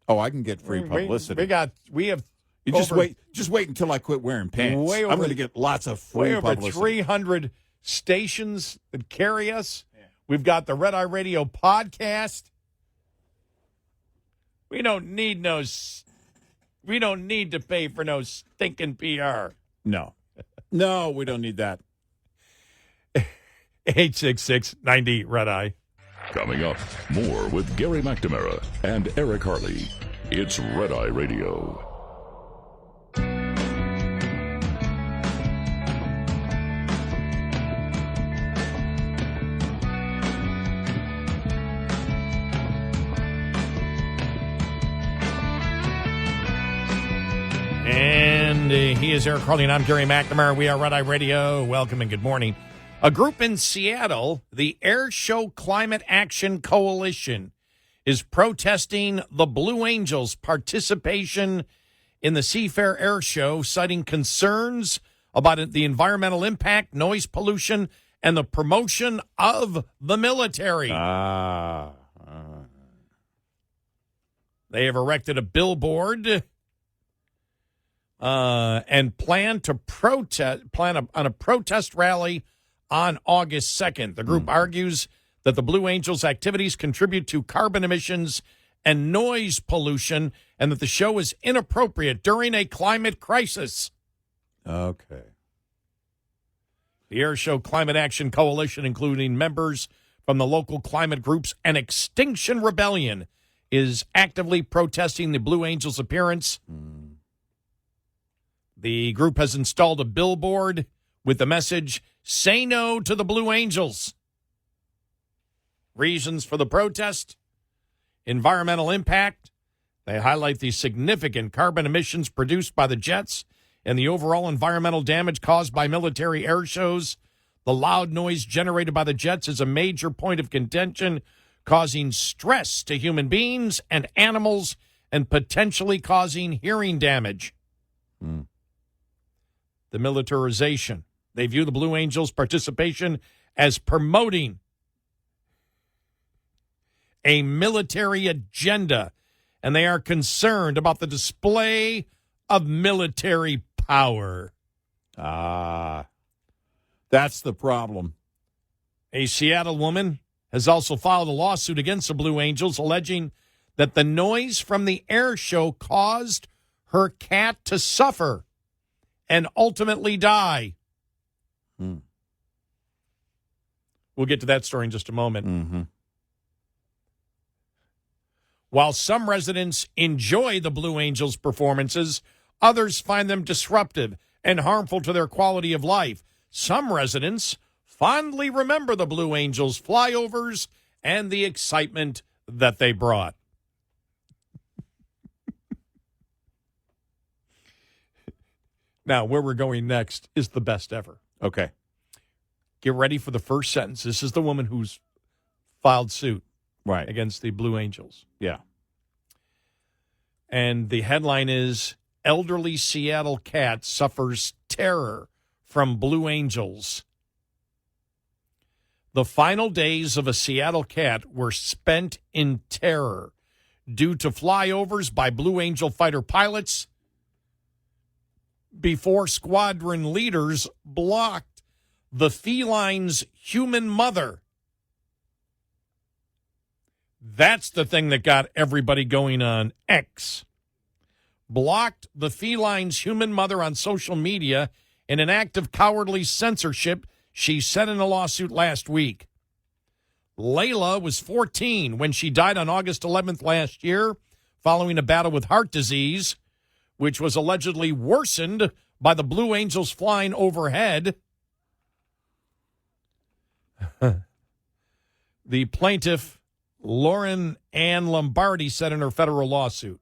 Oh, I can get free publicity. We have. Just wait until I quit wearing pants. I'm going to get lots of free publicity. Over 300 stations that carry us. Yeah. We've got the Red Eye Radio podcast. We don't need to pay for no stinking PR. No, we don't need that. 866-90 Red Eye. Coming up, more with Gary McNamara and Eric Harley. It's Red Eye Radio. And he is Eric Harley, and I'm Gary McNamara. We are Red Eye Radio. Welcome and good morning. A group in Seattle, the Air Show Climate Action Coalition, is protesting the Blue Angels' participation in the Seafair Air Show, citing concerns about the environmental impact, noise pollution, and the promotion of the military. They have erected a billboard and plan on a protest rally on August 2nd. The group argues that the Blue Angels' activities contribute to carbon emissions and noise pollution, and that the show is inappropriate during a climate crisis. Okay. The Air Show Climate Action Coalition, including members from the local climate groups and Extinction Rebellion, is actively protesting the Blue Angels' appearance. The group has installed a billboard with the message, "Say no to the Blue Angels." Reasons for the protest: environmental impact. They highlight the significant carbon emissions produced by the jets and the overall environmental damage caused by military air shows. The loud noise generated by the jets is a major point of contention, causing stress to human beings and animals and potentially causing hearing damage. The militarization. They view the Blue Angels' participation as promoting a military agenda, and they are concerned about the display of military power. That's the problem. A Seattle woman has also filed a lawsuit against the Blue Angels, alleging that the noise from the air show caused her cat to suffer and ultimately die. We'll get to that story in just a moment. While some residents enjoy the Blue Angels' performances, others find them disruptive and harmful to their quality of life. Some residents fondly remember the Blue Angels flyovers and the excitement that they brought. Now, where we're going next is the best ever. Okay. Get ready for the first sentence. This is the woman who's filed suit against the Blue Angels. Yeah. And the headline is, elderly Seattle cat suffers terror from Blue Angels. The final days of a Seattle cat were spent in terror due to flyovers by Blue Angel fighter pilots before squadron leaders blocked the feline's human mother. That's the thing that got everybody going on X. Blocked the feline's human mother on social media in an act of cowardly censorship, she said in a lawsuit last week. Layla was 14 when she died on August 11th last year following a battle with heart disease, which was allegedly worsened by the Blue Angels flying overhead. The plaintiff, Lauren Ann Lombardi, said in her federal lawsuit.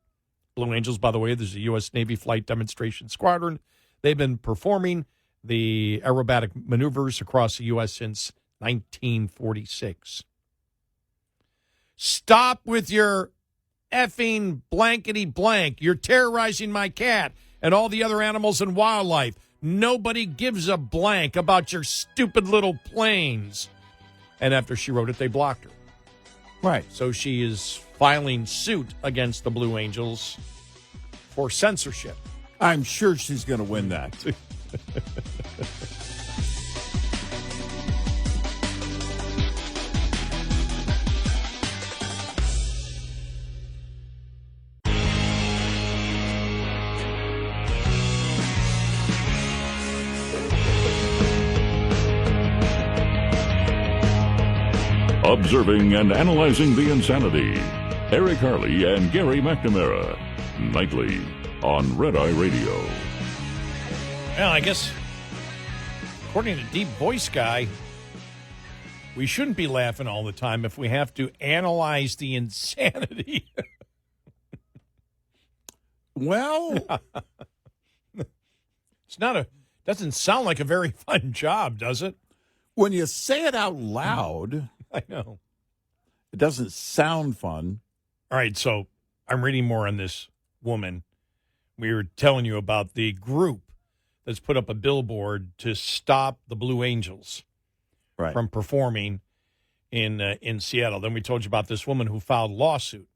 Blue Angels, by the way, there's a U.S. Navy flight demonstration squadron. They've been performing the aerobatic maneuvers across the U.S. since 1946. Stop with your effing blankety blank. You're terrorizing my cat and all the other animals and wildlife. Nobody gives a blank about your stupid little planes. And after she wrote it, they blocked her. Right. So she is filing suit against the Blue Angels for censorship. I'm sure she's going to win that. Observing and analyzing the insanity. Eric Harley and Gary McNamara. Nightly on Red Eye Radio. Well, I guess, according to Deep Voice Guy, we shouldn't be laughing all the time if we have to analyze the insanity. Well, doesn't sound like a very fun job, does it? when you say it out loud, I know. it doesn't sound fun. All right, so I'm reading more on this woman. We were telling you about the group that's put up a billboard to stop the Blue Angels from performing in Seattle. Then we told you about this woman who filed a lawsuit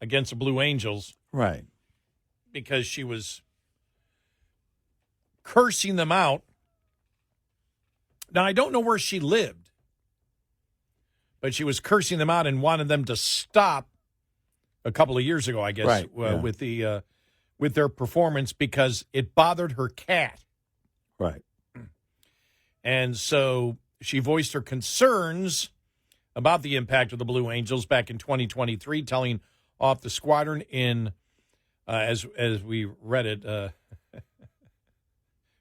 against the Blue Angels. Right. Because she was cursing them out. Now, I don't know where she lived, but she was cursing them out and wanted them to stop a couple of years ago, I guess, with their performance because it bothered her cat. Right. And so she voiced her concerns about the impact of the Blue Angels back in 2023, telling off the squadron in, as we read it, a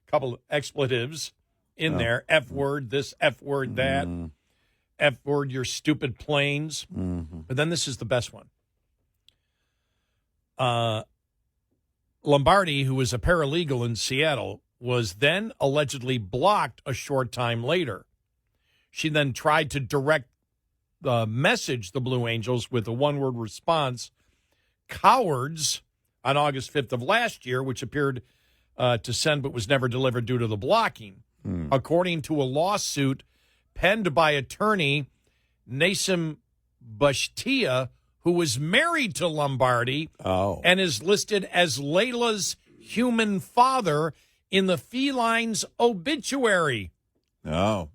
couple of expletives in there. F word, this, F word, that. F word, your stupid planes. Mm-hmm. But then this is the best one. Lombardi, who was a paralegal in Seattle, was then allegedly blocked a short time later. She then tried to direct message the Blue Angels with a one-word response, cowards, on August 5th of last year, which appeared to send but was never delivered due to the blocking. According to a lawsuit penned by attorney Nasim Bashtia, who was married to Lombardi and is listed as Layla's human father in the feline's obituary. Oh.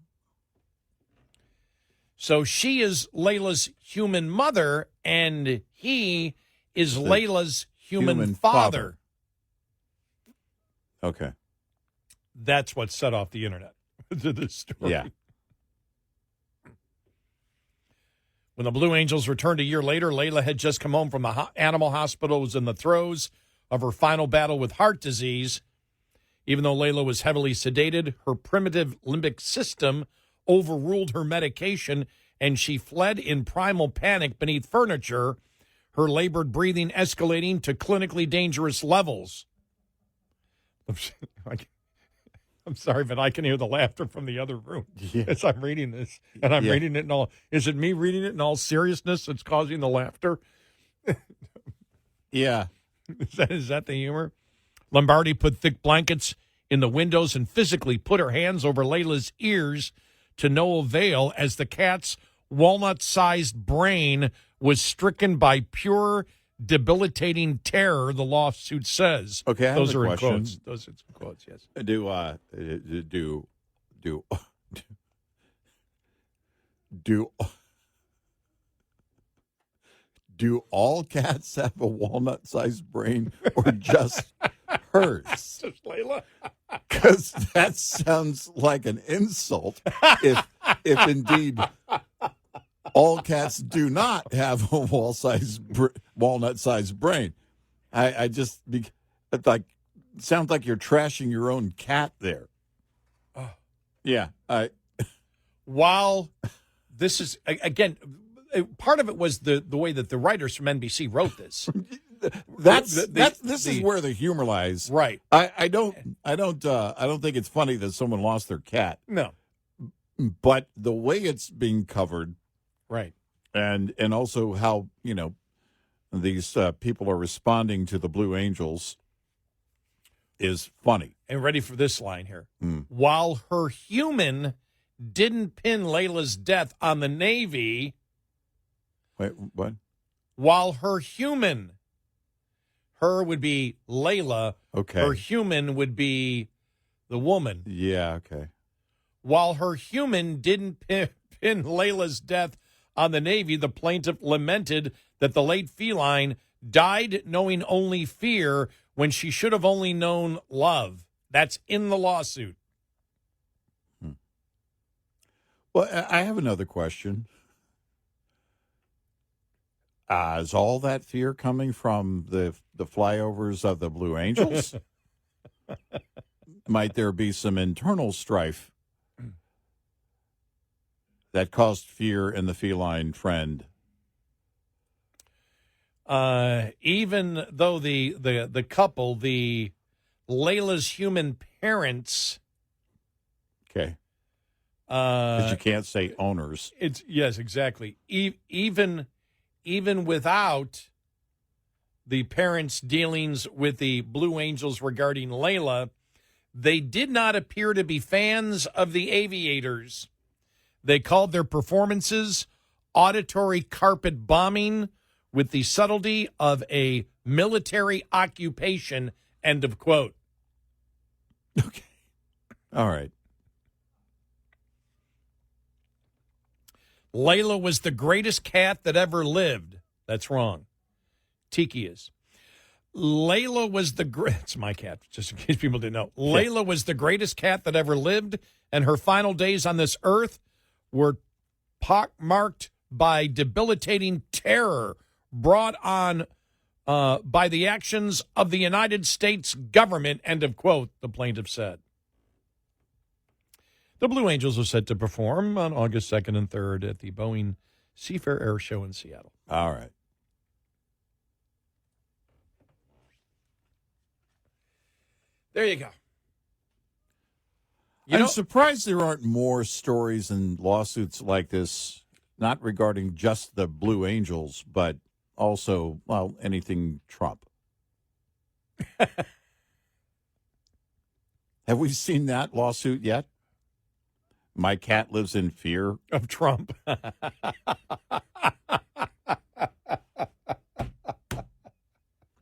So she is Layla's human mother, and he is Layla's human father. Okay. That's what set off the internet to this story. Yeah. When the Blue Angels returned a year later, Layla had just come home from the animal hospital, was in the throes of her final battle with heart disease. Even though Layla was heavily sedated, her primitive limbic system overruled her medication, and she fled in primal panic beneath furniture, her labored breathing escalating to clinically dangerous levels. I'm sorry, but I can hear the laughter from the other room as I'm reading this. And I'm reading it in all... Is it me reading it in all seriousness that's causing the laughter? Yeah. Is that the humor? Lombardi put thick blankets in the windows and physically put her hands over Layla's ears to no avail as the cat's walnut-sized brain was stricken by pure, debilitating terror, the lawsuit says. Okay, I those have are a in question. quotes. Those are in quotes, yes. Do all cats have a walnut-sized brain, or just hers? Just Layla. Because that sounds like an insult. If indeed all cats do not have a walnut-sized brain, I just it's like sounds like you're trashing your own cat there. Oh. Yeah. While this is again, part of it was the way that the writers from NBC wrote this. This is where the humor lies. Right. I don't think it's funny that someone lost their cat. No. But the way it's being covered, right, and also how these people are responding to the Blue Angels is funny. And ready for this line here. While her human didn't pin Layla's death on the Navy. Wait, what? While her human, her would be Layla. Okay. Her human would be the woman. Yeah, okay. While her human didn't pin Layla's death on the Navy, the plaintiff lamented that the late feline died knowing only fear when she should have only known love. That's in the lawsuit. Well, I have another question. Is all that fear coming from the flyovers of the Blue Angels? Might there be some internal strife that caused fear in the feline friend? Even though the couple, the Layla's human parents, okay, because you can't say owners. Yes, exactly. Even without the parents' dealings with the Blue Angels regarding Layla, they did not appear to be fans of the aviators. They called their performances auditory carpet bombing with the subtlety of a military occupation, end of quote. Okay. All right. Layla was the greatest cat that ever lived. That's wrong. Tiki is. Layla was it's my cat, just in case people didn't know. Layla was the greatest cat that ever lived, and her final days on this earth were pockmarked by debilitating terror brought on by the actions of the United States government, end of quote, the plaintiff said. The Blue Angels are set to perform on August 2nd and 3rd at the Boeing Seafair Air Show in Seattle. All right. There you go. I'm surprised there aren't more stories and lawsuits like this, not regarding just the Blue Angels, but also, well, anything Trump. Have we seen that lawsuit yet? My cat lives in fear of Trump.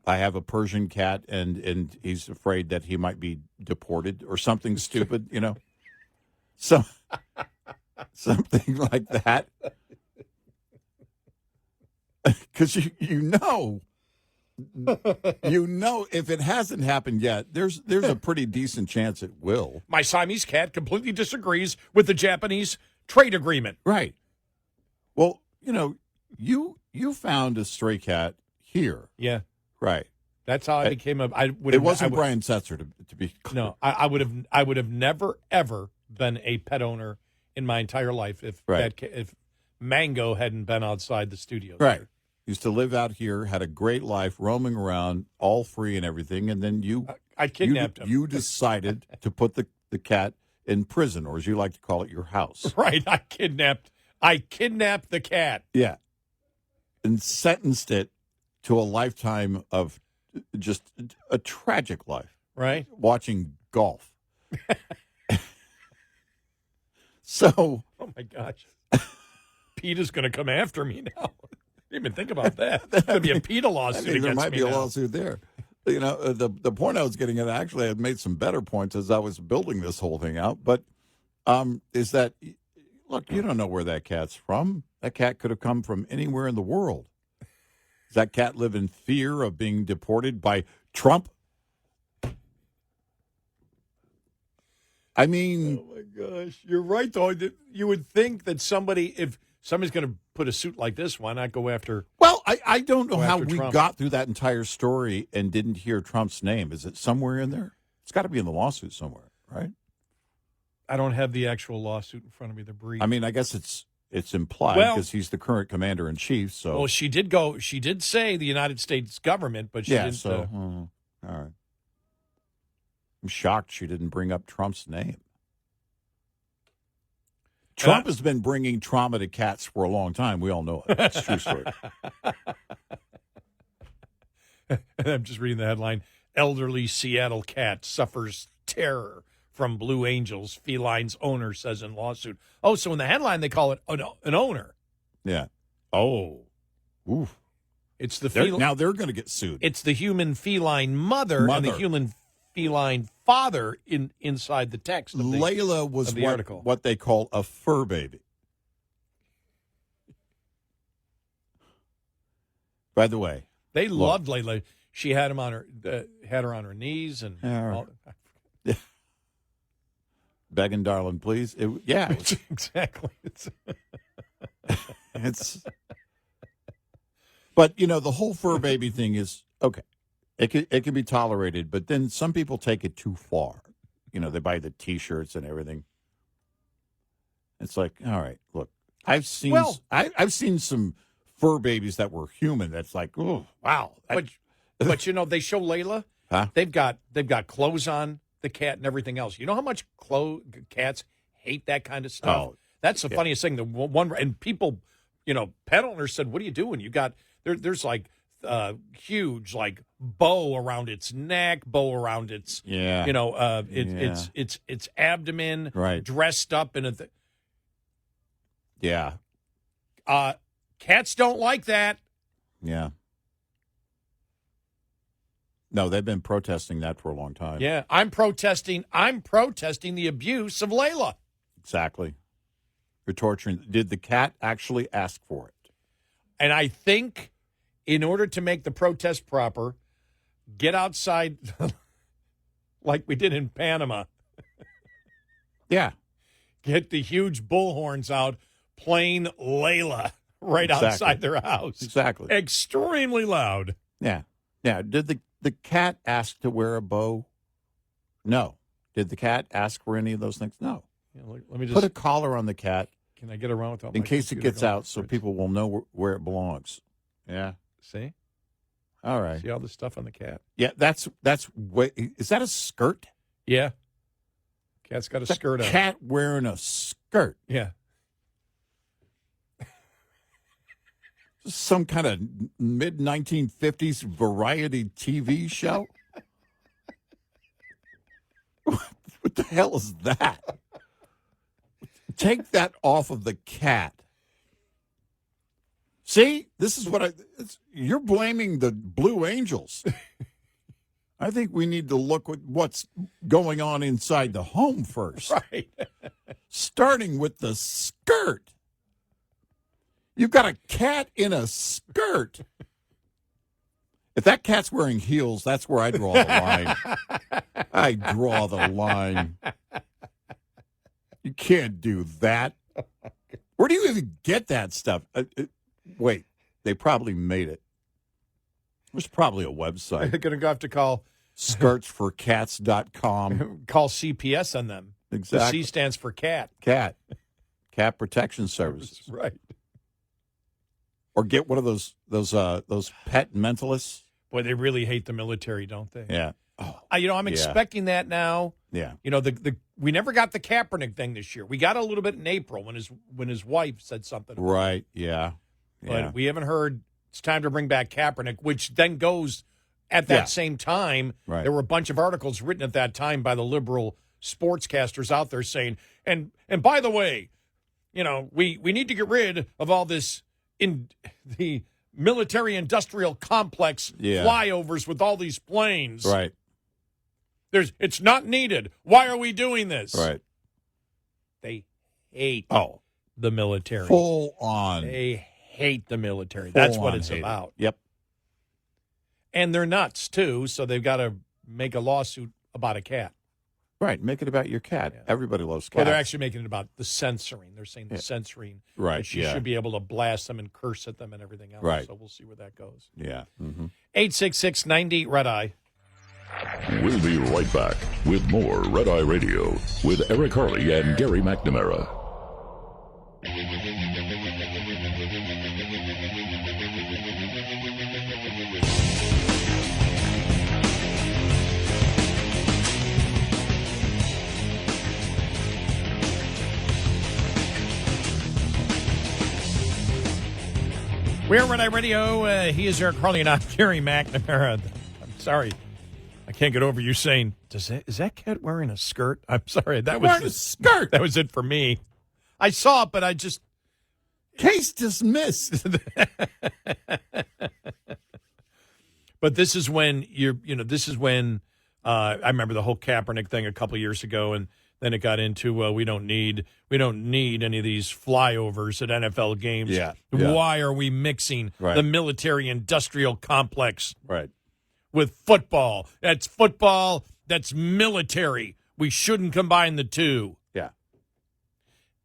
I have a Persian cat, and he's afraid that he might be deported or something stupid, something like that. Because you know, if it hasn't happened yet, there's a pretty decent chance it will. My Siamese cat completely disagrees with the Japanese trade agreement. Right. Well, you found a stray cat here. Yeah. Right. That's how I became a. It wasn't Brian Setzer to be clear. No, I would have never ever been a pet owner in my entire life if if Mango hadn't been outside the studio. Right. Used to live out here, had a great life, roaming around, all free and everything, and then I kidnapped him. You decided to put the cat in prison, or as you like to call it, your house. Right. I kidnapped the cat. Yeah. And sentenced it to a lifetime of just a tragic life. Right. Watching golf. So. Oh, my gosh. PETA's going to come after me now. I didn't even think about that. There's going to be a PETA lawsuit against me. There might be a now. lawsuit there. You know, the point I was getting at, actually, I had made some better points as I was building this whole thing out, but is that, look, you don't know where that cat's from. That cat could have come from anywhere in the world. Does that cat live in fear of being deported by Trump? I mean... Oh, my gosh. You're right, though. You would think that if somebody's going to put a suit like this, why not go after... Well, I don't know how we Trump. got through that entire story and didn't hear Trump's name. Is it somewhere in there? It's got to be in the lawsuit somewhere, right? I don't have the actual lawsuit in front of me, the brief. I mean, I guess it's implied because he's the current commander-in-chief. So, well, she did say the United States government, but she didn't. All right. I'm shocked she didn't bring up Trump's name. Trump has been bringing trauma to cats for a long time. We all know it. It's a true story. I'm just reading the headline. Elderly Seattle cat suffers terror from Blue Angels. Feline's owner says in lawsuit. Oh, so in the headline they call it an owner. Yeah. Oh. Oof. It's the now they're going to get sued. It's the human feline mother and the human feline father inside the text. Of Layla was the article. What they call a fur baby. By the way, they loved Layla. She had her on her knees and all. Yeah. Begging, darling, please. Exactly. It's. But the whole fur baby thing is okay. It can be tolerated, but then some people take it too far. They buy the T-shirts and everything. It's like, all right, look, I've seen some fur babies that were human. That's like, oh wow. But they show Layla. Huh? They've got clothes on the cat and everything else. You know how much cats hate that kind of stuff. Oh, that's the funniest thing. The one and people, pet owners said, "What are you doing? You got there's like." Huge like bow around its neck, bow around its its abdomen, right? Dressed up in yeah. Cats don't like that. Yeah. No, they've been protesting that for a long time. Yeah, I'm protesting the abuse of Layla. Exactly. You're torturing. Did the cat actually ask for it? And I think, in order to make the protest proper, get outside like we did in Panama. Yeah. Get the huge bullhorns out, playing Layla outside their house. Exactly. Extremely loud. Yeah. Yeah. Did the cat ask to wear a bow? No. Did the cat ask for any of those things? No. Yeah, let me just put a collar on the cat. Can I get around without in case it gets out so people will know where it belongs? Yeah. See? All right. See all the stuff on the cat? Yeah, that's is that a skirt? Yeah. Cat's got a skirt on. Cat wearing a skirt. Yeah. Some kind of mid-1950s variety TV show? What the hell is that? Take that off of the cat. See, this is what you're blaming the Blue Angels. I think we need to look at what's going on inside the home first. Right. Starting with the skirt. You've got a cat in a skirt. If that cat's wearing heels, that's where I draw the line. I draw the line. You can't do that. Where do you even get that stuff? Wait, they probably made it. There's probably a website. They're going to have to call skirtsforcats.com. call CPS on them. Exactly. The C stands for cat. Cat Protection Services. Right. Or get one of those pet mentalists. Boy, they really hate the military, don't they? Yeah. Oh, I'm expecting that now. yeah. We never got the Kaepernick thing this year. We got a little bit in April when his wife said something. Right. Yeah. But we haven't heard it's time to bring back Kaepernick, which then goes at that same time. Right. There were a bunch of articles written at that time by the liberal sportscasters out there saying, and by the way, we need to get rid of all this in the military-industrial complex flyovers with all these planes. Right. It's not needed. Why are we doing this? Right. They hate the military. Full on. They hate the military. That's what it's about. Yep. And they're nuts, too, so they've got to make a lawsuit about a cat. Right. Make it about your cat. Yeah. Everybody loves cats. Well, they're actually making it about the censoring. They're saying the censoring. Right. That she should be able to blast them and curse at them and everything else. Right. So we'll see where that goes. Yeah. Mm-hmm. 866-90-RED-EYE. We'll be right back with more Red Eye Radio with Eric Harley and Gary McNamara. We're Red Eye Radio. He is Eric Harley and I'm Gary McNamara. I'm sorry. I can't get over you saying, is that cat wearing a skirt? I'm sorry. That was a skirt. That was it for me. I saw it, but I just... Case dismissed. But this is when I remember the whole Kaepernick thing a couple years ago, and then it got into we don't need any of these flyovers at NFL games. Yeah. Why are we mixing the military-industrial complex with football? That's football. That's military. We shouldn't combine the two. Yeah.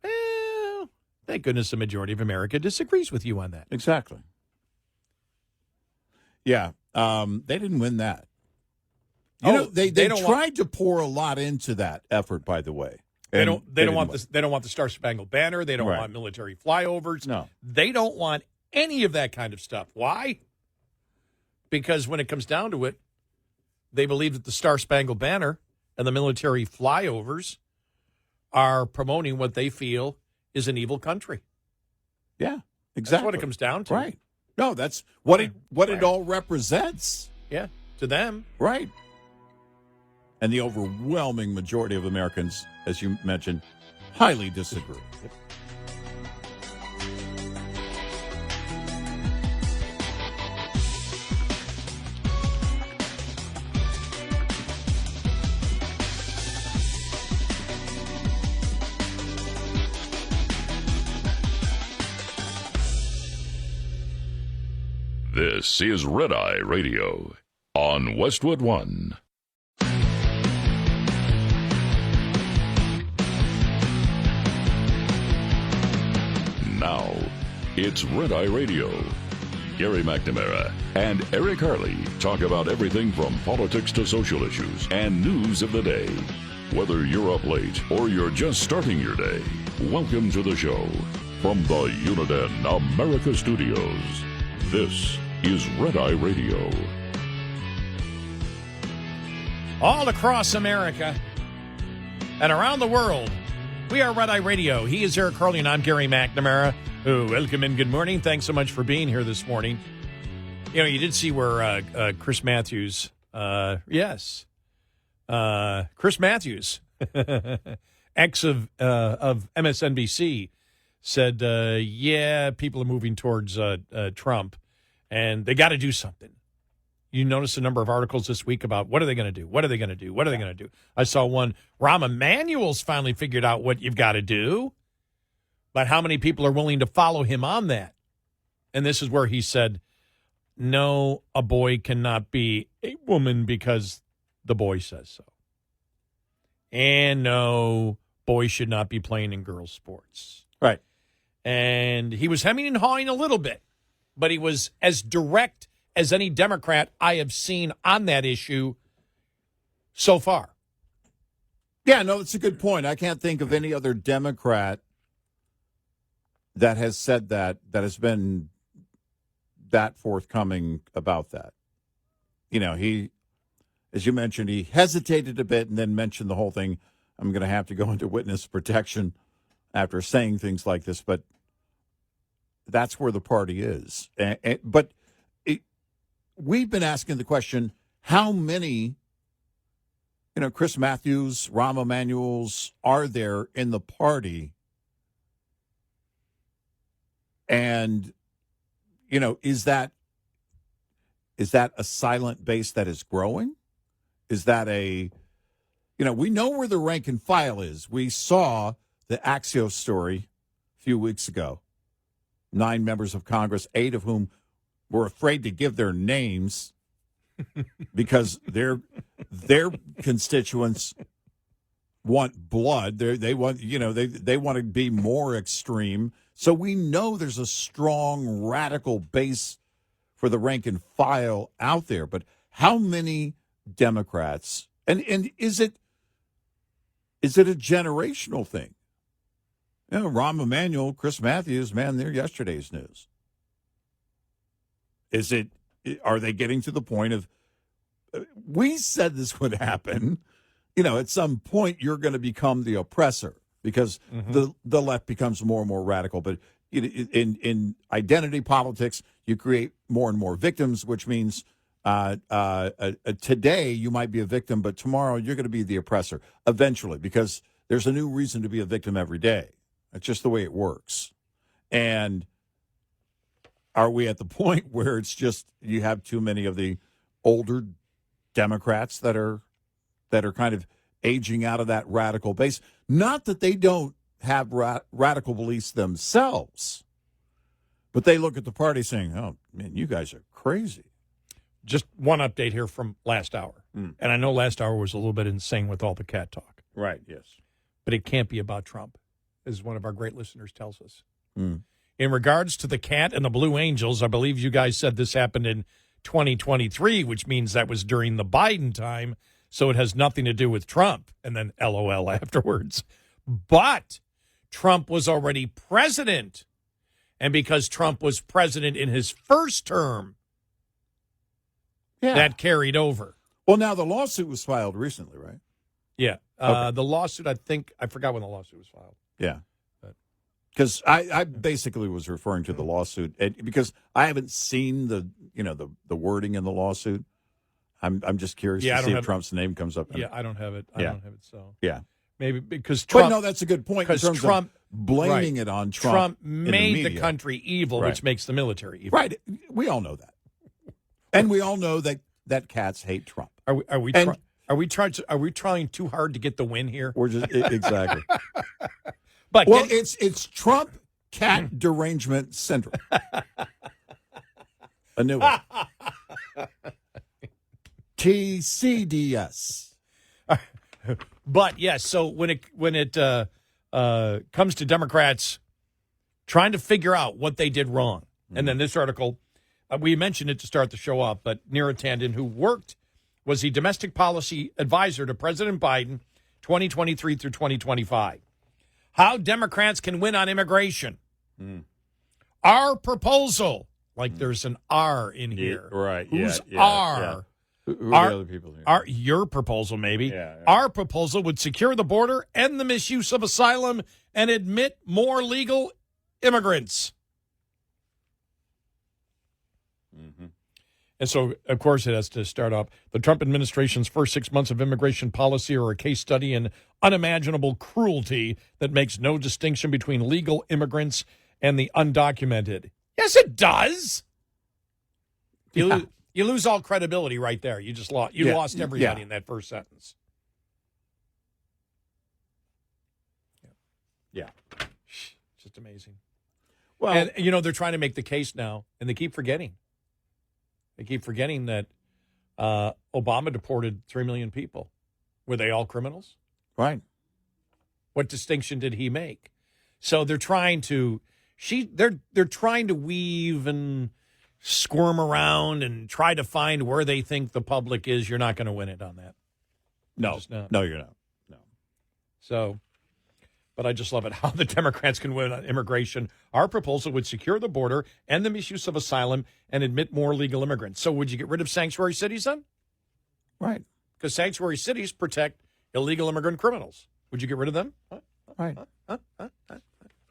Well, thank goodness the majority of America disagrees with you on that. Exactly. Yeah. They didn't win that. They tried to pour a lot into that effort, by the way. They don't want the Star Spangled Banner. They don't want military flyovers. No. They don't want any of that kind of stuff. Why? Because when it comes down to it, they believe that the Star Spangled Banner and the military flyovers are promoting what they feel is an evil country. Yeah, exactly. That's what it comes down to. Right. No, that's what it all represents. Yeah, to them. Right. And the overwhelming majority of Americans, as you mentioned, highly disagree. This is Red Eye Radio on Westwood One. Now, it's Red Eye Radio. Gary McNamara and Eric Harley talk about everything from politics to social issues and news of the day. Whether you're up late or you're just starting your day, welcome to the show. From the Uniden America Studios, this is Red Eye Radio. All across America and around the world, we are Red Eye Radio. He is Eric Harley and I'm Gary McNamara. Welcome and good morning. Thanks so much for being here this morning. You did see where Chris Matthews, Chris Matthews, ex of MSNBC, said, people are moving towards Trump, and they got to do something. You notice a number of articles this week about what are they going to do? What are they going to do? What are they going to do? I saw one, Rahm Emanuel's finally figured out what you've got to do, but how many people are willing to follow him on that? And this is where he said, no, a boy cannot be a woman because the boy says so. And no, boys should not be playing in girls' sports. Right. And he was hemming and hawing a little bit, but he was as direct as any Democrat I have seen on that issue so far. Yeah, no, it's a good point. I can't think of any other Democrat that has said that has been that forthcoming about that. You know, he, as you mentioned, he hesitated a bit and then mentioned the whole thing. I'm going to have to go into witness protection after saying things like this, but that's where the party is. But we've been asking the question, how many, Chris Matthews, Rahm Emanuel's are there in the party? And, is that a silent base that is growing? Is that we know where the rank and file is. We saw the Axios story a few weeks ago. 9 members of Congress, 8 of whom were afraid to give their names because their constituents want blood. They want, they want to be more extreme. So we know there's a strong radical base for the rank and file out there. But how many Democrats, and is it a generational thing? Rahm Emanuel, Chris Matthews, man, they're yesterday's news. Are they getting to the point of, we said this would happen, at some point you're going to become the oppressor because the left becomes more and more radical. But in identity politics, you create more and more victims, which means today you might be a victim, but tomorrow you're going to be the oppressor eventually because there's a new reason to be a victim every day. That's just the way it works. And are we at the point where it's just you have too many of the older Democrats that are kind of aging out of that radical base? Not that they don't have radical beliefs themselves, but they look at the party saying, oh, man, you guys are crazy. Just one update here from last hour. And I know last hour was a little bit insane with all the cat talk. Right, yes. But it can't be about Trump, as one of our great listeners tells us. In regards to the cat and the Blue Angels, I believe you guys said this happened in 2023, which means that was during the Biden time, so it has nothing to do with Trump. And then LOL afterwards. But Trump was already president. And because Trump was president in his first term, that carried over. Well, now the lawsuit was filed recently, right? Yeah. Okay. The lawsuit, I forgot when the lawsuit was filed. Yeah. Because I basically was referring to the lawsuit because I haven't seen the wording in the lawsuit. I'm just curious to see if Trump's name comes up. I don't have it. I don't have it. So maybe because Trump. But no, that's a good point. Because Trump blaming it on Trump. Trump made the country evil, which makes the military evil. Right. We all know that, and we all know that cats hate Trump. Are we trying too hard to get the win here? We're just exactly. But it's Trump cat derangement syndrome. A new one. TCDS. But yes, so when it comes to Democrats trying to figure out what they did wrong, and then this article, we mentioned it to start the show off, but Neera Tanden, who was the domestic policy advisor to President Biden, 2023 through 2025. How Democrats can win on immigration. Our proposal, like there's an R in here. Right. Who's yeah, R? Yeah. Who are the other people here? Your proposal, maybe. Yeah. Our proposal would secure the border, end the misuse of asylum, and admit more legal immigrants. And so, of course, it has to start off. The Trump administration's first 6 months of immigration policy are a case study in unimaginable cruelty that makes no distinction between legal immigrants and the undocumented. Yes, it does. You lose all credibility right there. You just lost. You lost everybody in that first sentence. Yeah. Just amazing. Well, and they're trying to make the case now, and they keep forgetting. They keep forgetting that Obama deported 3 million people. Were they all criminals? Right. What distinction did he make? So they're trying to they're trying to weave and squirm around and try to find where they think the public is, you're not going to win it on that. No, no, you're not. No. So, but I just love it how the Democrats can win on immigration. Our proposal would secure the border, end the misuse of asylum, and admit more legal immigrants. So would you get rid of sanctuary cities then? Right. Because sanctuary cities protect illegal immigrant criminals. Would you get rid of them? Right.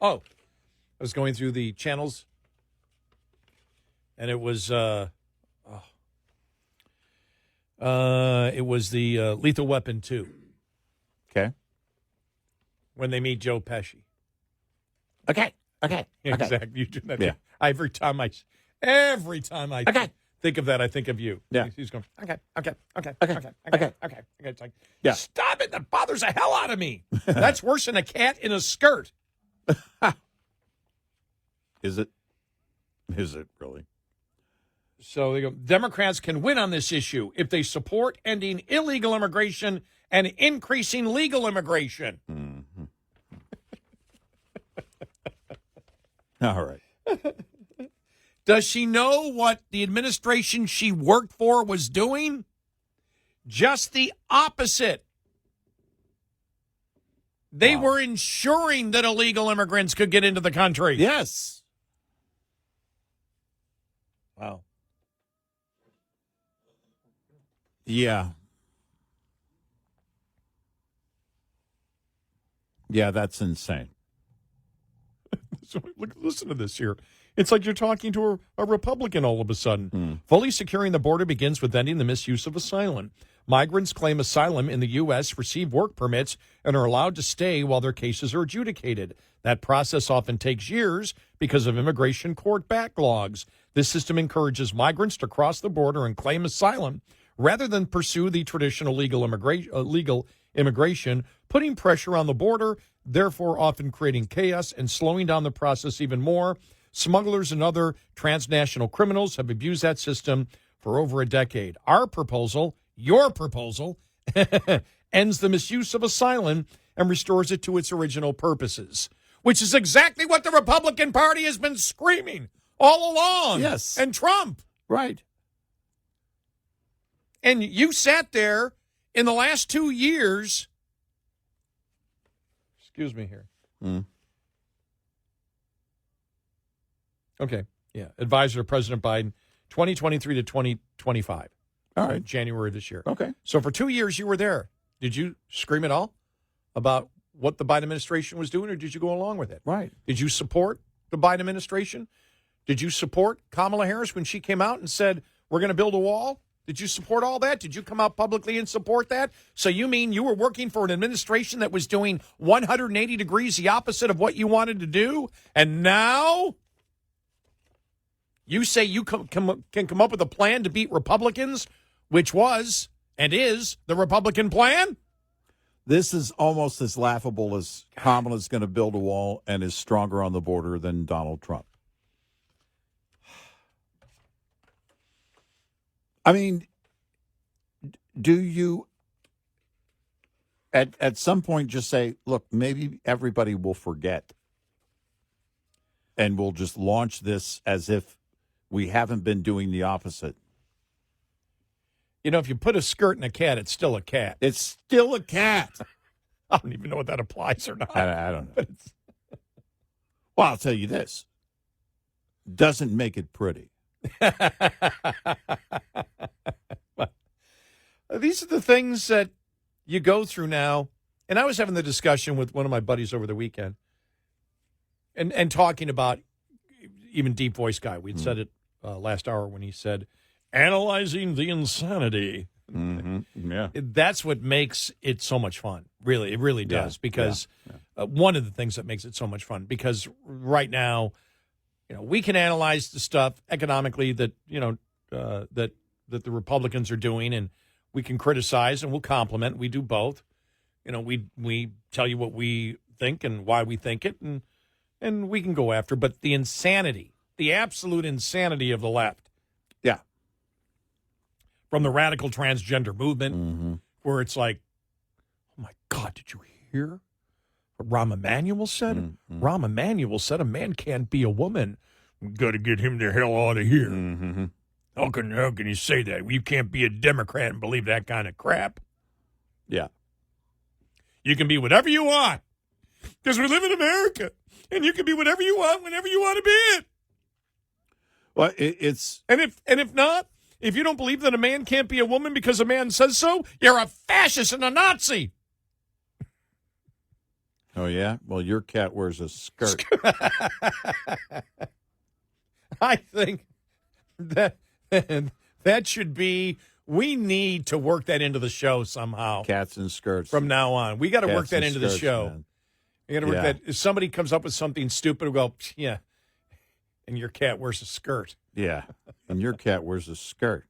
Oh, I was going through the channels, and it was the Lethal Weapon 2. Okay. When they meet Joe Pesci. Okay. Exactly. You do that. Yeah. Every time I think of that, I think of you. Yeah. He's going, okay. It's like, Yeah. stop it. That bothers the hell out of me. That's worse than a cat in a skirt. Is it? Is it really? So they go, Democrats can win on this issue if they support ending illegal immigration and increasing legal immigration. Mm-hmm. All right. Does she know what the administration she worked for was doing? Just the opposite. They were ensuring that illegal immigrants could get into the country. Yes. Wow. Yeah. Yeah, that's insane. So listen to this here. It's like you're talking to a Republican all of a sudden. Fully securing the border begins with ending the misuse of asylum. Migrants claim asylum in the U.S., receive work permits, and are allowed to stay while their cases are adjudicated. That process often takes years because of immigration court backlogs. This system encourages migrants to cross the border and claim asylum rather than pursue the traditional legal immigration, putting pressure on the border, therefore often creating chaos and slowing down the process even more. Smugglers and other transnational criminals have abused that system for over a decade. Our proposal, your proposal, ends the misuse of asylum and restores it to its original purposes, which is exactly what the Republican Party has been screaming all along. Yes. And Trump. Right. And you sat there in the last 2 years. Excuse me here. Okay. Yeah. Advisor to President Biden, 2023 to 2025. All right. January this year. Okay. So for 2 years you were there. Did you scream at all about what the Biden administration was doing, or did you go along with it? Right. Did you support the Biden administration? Did you support Kamala Harris when she came out and said, we're going to build a wall? Did you support all that? Did you come out publicly and support that? So you mean you were working for an administration that was doing 180 degrees the opposite of what you wanted to do? And now you say you can come up with a plan to beat Republicans, which was and is the Republican plan? This is almost as laughable as Kamala's going to build a wall and is stronger on the border than Donald Trump. I mean, do you at some point just say, look, maybe everybody will forget and we'll just launch this as if we haven't been doing the opposite? You know, if you put a skirt in a cat, it's still a cat. It's still a cat. I don't even know if that applies or not. I don't know. Well, I'll tell you this. Doesn't make it pretty. These are the things that you go through now. And I was having the discussion with one of my buddies over the weekend and talking about even Deep Voice Guy. We'd said it last hour when he said, analyzing the insanity. Mm-hmm. Yeah. That's what makes it so much fun. Really, it really does. Because one of the things that makes it so much fun, because right now, we can analyze the stuff economically that, that the Republicans are doing, and we can criticize and we'll compliment. We do both. We tell you what we think and why we think it, and we can go after. But the insanity, the absolute insanity of the left. Yeah. From the radical transgender movement, where it's like, oh, my God, did you hear what Rahm Emanuel said? Rahm Emanuel said a man can't be a woman. Got to get him the hell out of here. Mm-hmm. How can you say that? You can't be a Democrat and believe that kind of crap. Yeah. You can be whatever you want because we live in America, and you can be whatever you want whenever you want to be it. Well, it's And if not, if you don't believe that a man can't be a woman because a man says so, you're a fascist and a Nazi. oh yeah. Well, your cat wears a skirt. I think that should be. We need to work that into the show somehow. Cats and skirts From now on, we got to work Cats that and into the skirts, show. man. We got to work Yeah. that. If somebody comes up with something stupid, we'll go, yeah. And your cat wears a skirt. Yeah, and your cat wears a skirt.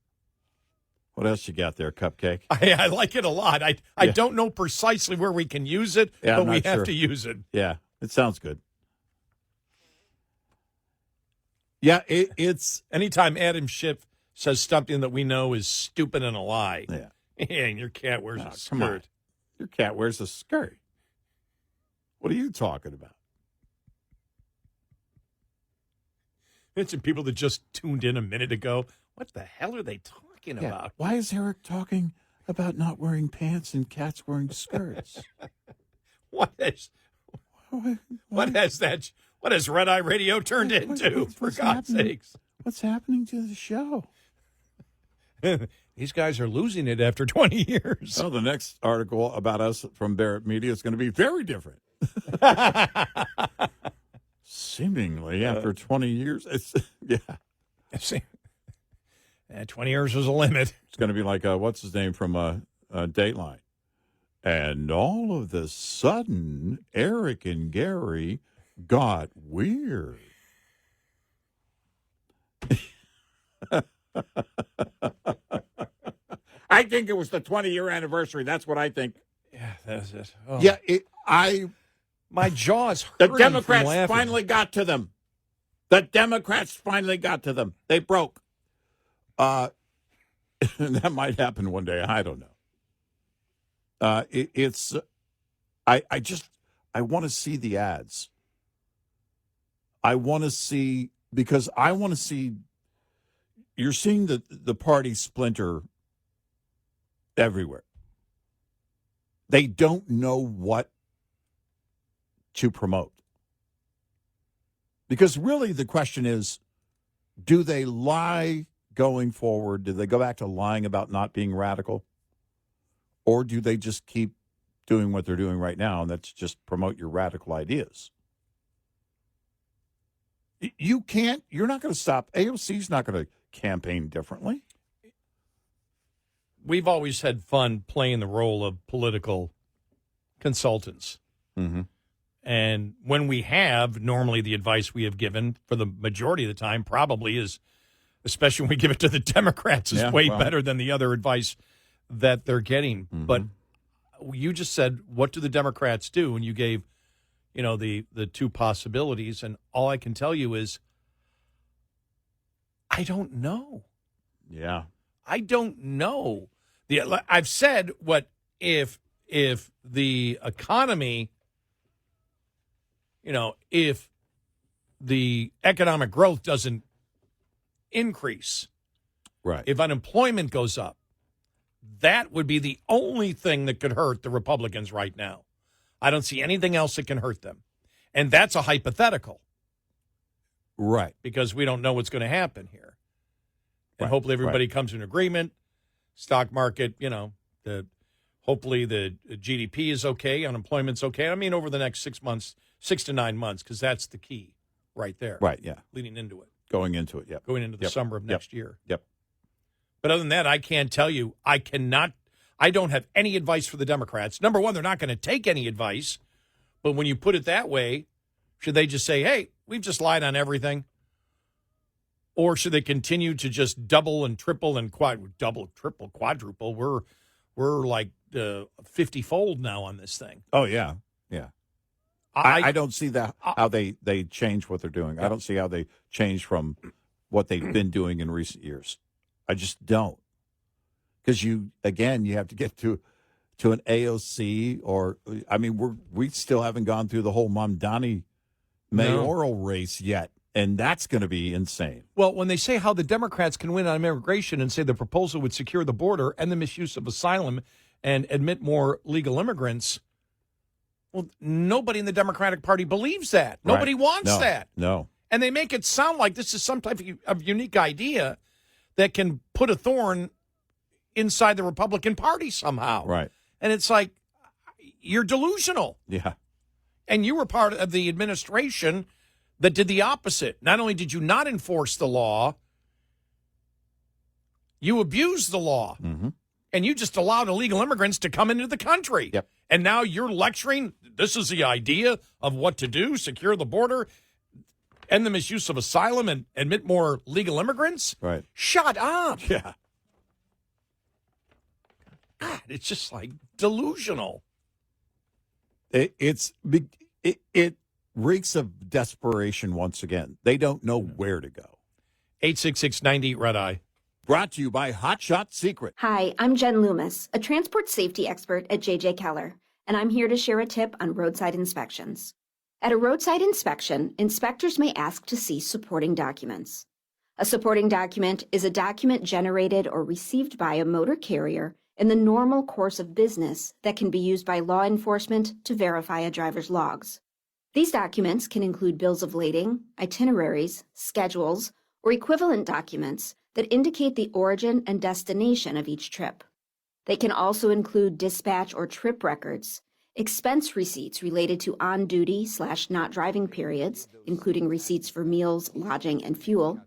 What else you got there, Cupcake? I like it a lot. I Yeah. don't know precisely where we can use it, Yeah, but I'm we not have sure. to use it. Yeah, it sounds good. Yeah, it's Anytime Adam Schiff says something that we know is stupid and a lie, yeah. and your cat wears Oh, a come on. skirt. Your cat wears a skirt. What are you talking about? It's some people that just tuned in a minute ago. What the hell are they talking about? Why is Eric talking about not wearing pants and cats wearing skirts? What has Red Eye Radio turned into? For what's God's happening? sakes, What's happening to the show? these guys are losing it after 20 years. Oh, the next article about us from Barrett Media is going to be very different. Seemingly, after 20 years, it's yeah. See, 20 years was a limit. It's going to be like what's his name from Dateline, and all of the sudden, Eric and Gary got weird. I think it was the 20-year anniversary. That's what I think. Yeah, that's it. Oh. Yeah, My jaw's the hurting Democrats from laughing. finally got to them. The Democrats finally got to them. They broke. That might happen one day. I don't know. I want to see the ads. I want to see, because I want to see, you're seeing the party splinter everywhere. They don't know what to promote. Because really the question is, do they lie going forward? Do they go back to lying about not being radical? Or do they just keep doing what they're doing right now, and that's just promote your radical ideas? You're not going to stop. AOC's not going to campaign differently. We've always had fun playing the role of political consultants. Mm-hmm. And when we have, normally the advice we have given for the majority of the time probably is, especially when we give it to the Democrats, is way better than the other advice that they're getting. Mm-hmm. But you just said, what do the Democrats do? And you gave, the two possibilities. And all I can tell you is, I don't know. Yeah. I don't know. I've said what if the economy, if the economic growth doesn't increase, Right. if unemployment goes up, that would be the only thing that could hurt the Republicans right now. I don't see anything else that can hurt them. And that's a hypothetical. Right. Because we don't know what's going to happen here. And Right, hopefully everybody comes to an agreement. Stock market, hopefully the GDP is okay, unemployment's okay. I mean, over the next 6 to 9 months, because that's the key right there. Right, yeah. Leading into it. Going into it, Going into the summer of next year. Yep. But other than that, I can't tell you. I don't have any advice for the Democrats. Number one, they're not going to take any advice. But when you put it that way, should they just say, hey, we've just lied on everything? Or should they continue to just double and triple and quadruple? We're like 50-fold now on this thing. Oh, yeah. Yeah. I don't see how they change what they're doing. I don't see how they change from what they've been doing in recent years. I just don't. Because you have to get to an AOC, or, I mean, we still haven't gone through the whole Mamdani mayoral race yet. And that's going to be insane. Well, when they say how the Democrats can win on immigration and say the proposal would secure the border and the misuse of asylum and admit more legal immigrants, well, nobody in the Democratic Party believes that. Right. Nobody wants that. No. And they make it sound like this is some type of unique idea that can put a thorn inside the Republican Party somehow. Right. And it's like, you're delusional. Yeah. And you were part of the administration that did the opposite. Not only did you not enforce the law, you abused the law. Mm-hmm. And you just allowed illegal immigrants to come into the country. Yep. And now you're lecturing, this is the idea of what to do, secure the border, end the misuse of asylum, and admit more legal immigrants? Right. Shut up. Yeah. God, it's just like delusional. It reeks of desperation once again. They don't know where to go. 866-90 Red Eye. Brought to you by Hot Shot Secret. Hi, I'm Jen Loomis, a transport safety expert at JJ Keller, and I'm here to share a tip on roadside inspections. At a roadside inspection, inspectors may ask to see supporting documents. A supporting document is a document generated or received by a motor carrier in the normal course of business that can be used by law enforcement to verify a driver's logs. These documents can include bills of lading, itineraries, schedules, or equivalent documents that indicate the origin and destination of each trip. They can also include dispatch or trip records, expense receipts related to on-duty/not driving periods, including receipts for meals, lodging, and fuel,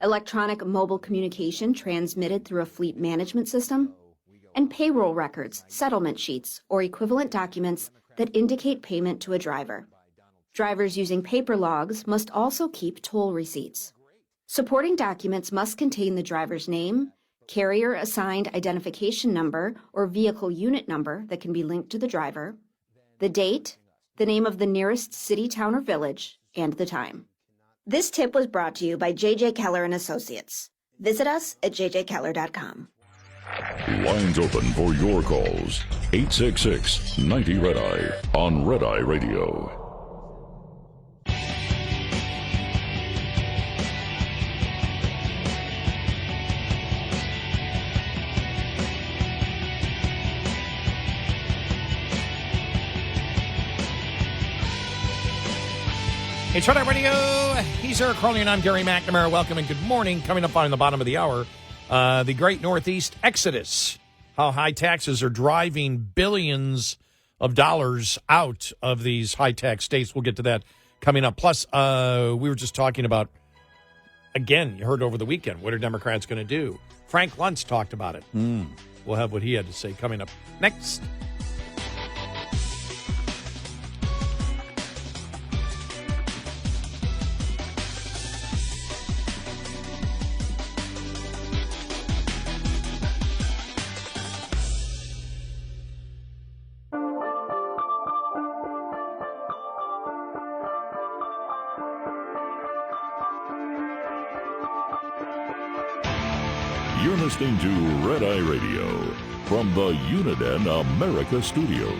electronic mobile communication transmitted through a fleet management system, and payroll records, settlement sheets, or equivalent documents that indicate payment to a driver. Drivers using paper logs must also keep toll receipts. Supporting documents must contain the driver's name, carrier-assigned identification number or vehicle unit number that can be linked to the driver, the date, the name of the nearest city, town, or village, and the time. This tip was brought to you by JJ Keller and Associates. Visit us at jjkeller.com. Lines open for your calls. 866-90 Red Eye on Red Eye Radio. It's Red Eye Radio. He's Eric Harley, and I'm Gary McNamara. Welcome and good morning. Coming up on the bottom of the hour, the great Northeast exodus. How high taxes are driving billions of dollars out of these high-tax states. We'll get to that coming up. Plus, we were just talking about, again, you heard over the weekend, what are Democrats going to do? Frank Luntz talked about it. We'll have what he had to say coming up next. You're listening to Red Eye Radio from the Uniden America Studios.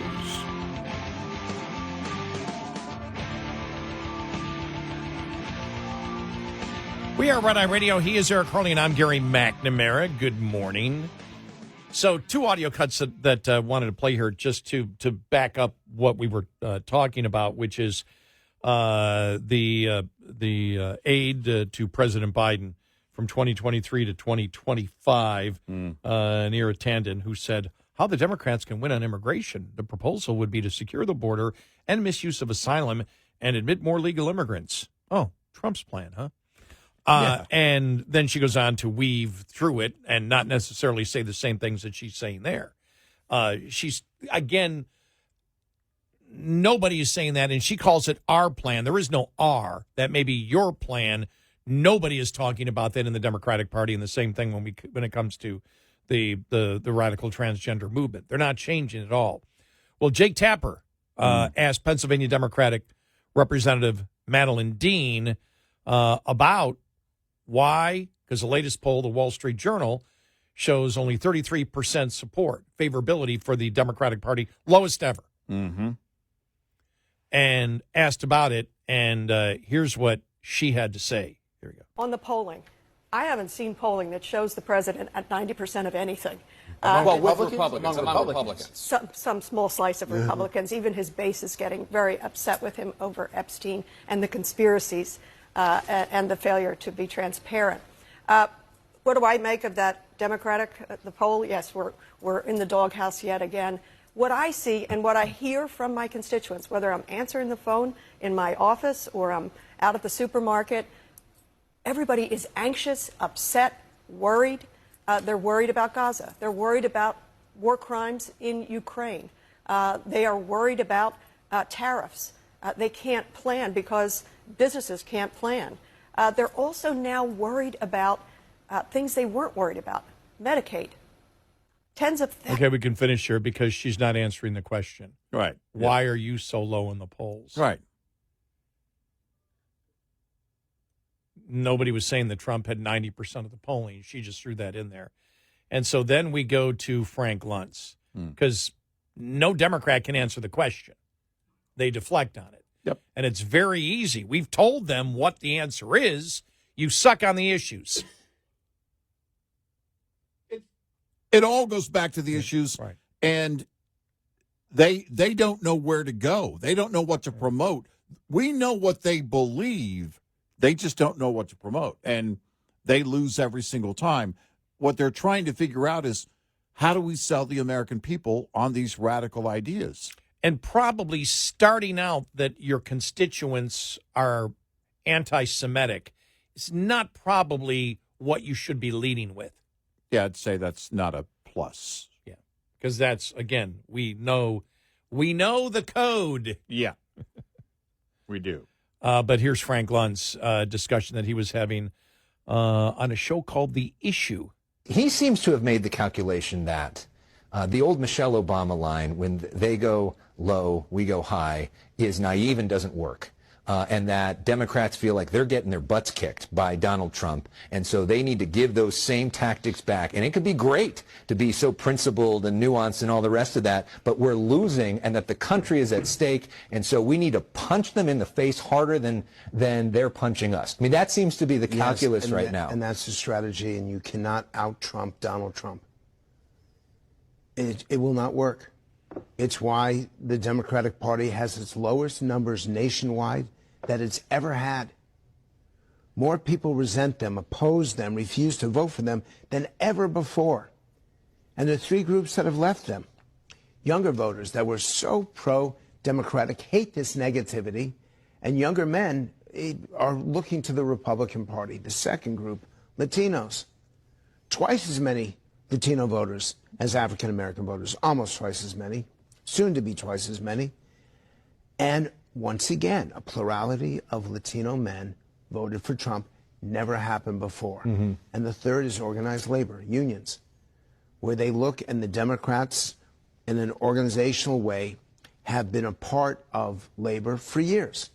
We are Red Eye Radio. He is Eric Harley, and I'm Gary McNamara. Good morning. So, two audio cuts that wanted to play here just to back up what we were talking about, which is the aid to President Biden from 2023 to 2025, Neera Tanden, who said how the Democrats can win on immigration. The proposal would be to secure the border and misuse of asylum and admit more legal immigrants. Oh, Trump's plan, huh? Yeah. And then she goes on to weave through it and not necessarily say the same things that she's saying there. She's, again, nobody is saying that, and she calls it our plan. There is no R. That may be your plan. Nobody is talking about that in the Democratic Party, and the same thing when it comes to the radical transgender movement. They're not changing at all. Well, Jake Tapper asked Pennsylvania Democratic Representative Madeline Dean about why, because the latest poll, the Wall Street Journal, shows only 33% support, favorability for the Democratic Party, lowest ever. Mm-hmm. And asked about it, and here's what she had to say. Here we go. On the polling, I haven't seen polling that shows the president at 90% of anything. Well, with Republicans, among Republicans. Some small slice of Republicans. Even his base is getting very upset with him over Epstein and the conspiracies and the failure to be transparent. What do I make of that Democratic, the poll? Yes, we're in the doghouse yet again. What I see and what I hear from my constituents, whether I'm answering the phone in my office or I'm out at the supermarket, everybody is anxious, upset, worried. They're worried about Gaza. They're worried about war crimes in Ukraine. They are worried about tariffs. They can't plan because businesses can't plan. They're also now worried about things they weren't worried about. Medicaid. Tens of thousands. Okay, we can finish here because she's not answering the question. Right. Why are you so low in the polls? Right. Nobody was saying that Trump had 90% of the polling. She just threw that in there. And so then we go to Frank Luntz because no Democrat can answer the question. They deflect on it. Yep. And it's very easy. We've told them what the answer is. You suck on the issues. It all goes back to the issues, right. And they don't know where to go. They don't know what to promote. We know what they believe. They just don't know what to promote, and they lose every single time. What they're trying to figure out is how do we sell the American people on these radical ideas? And probably starting out that your constituents are anti-Semitic is not probably what you should be leading with. Yeah, I'd say that's not a plus. Yeah, because that's, again, we know the code. Yeah, we do. But here's Frank Lunt's discussion that he was having on a show called The Issue. He seems to have made the calculation that the old Michelle Obama line, when they go low, we go high, is naive and doesn't work. And that Democrats feel like they're getting their butts kicked by Donald Trump, and so they need to give those same tactics back. And it could be great to be so principled and nuanced and all the rest of that, but we're losing, and that the country is at stake, and so we need to punch them in the face harder than they're punching us. I mean, that seems to be the calculus right now. And that's the strategy, and you cannot out-Trump Donald Trump. It will not work. It's why the Democratic Party has its lowest numbers nationwide that it's ever had. More people resent them, oppose them, refuse to vote for them than ever before. And there are three groups that have left them. Younger voters that were so pro-Democratic hate this negativity, and younger men are looking to the Republican Party. The second group, Latinos. Twice as many Latino voters as African-American voters, almost twice as many, soon to be twice as many. And once again, a plurality of Latino men voted for Trump. Never happened before. And the third is organized labor, unions, where they look, and the Democrats, in an organizational way, have been a part of labor for years.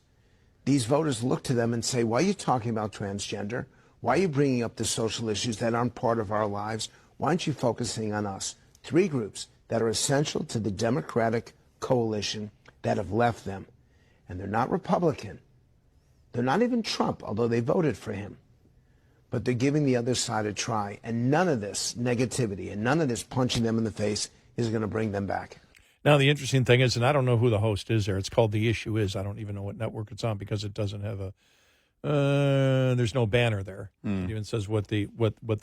These voters look to them and say, why are you talking about transgender? Why are you bringing up the social issues that aren't part of our lives? Why aren't you focusing on us? Three groups that are essential to the Democratic coalition that have left them. And they're not Republican. They're not even Trump, although they voted for him. But they're giving the other side a try. And none of this negativity and none of this punching them in the face is going to bring them back. Now, the interesting thing is, and I don't know who the host is there. It's called The Issue Is. I don't even know what network it's on because it doesn't have a there's no banner there. It even says what the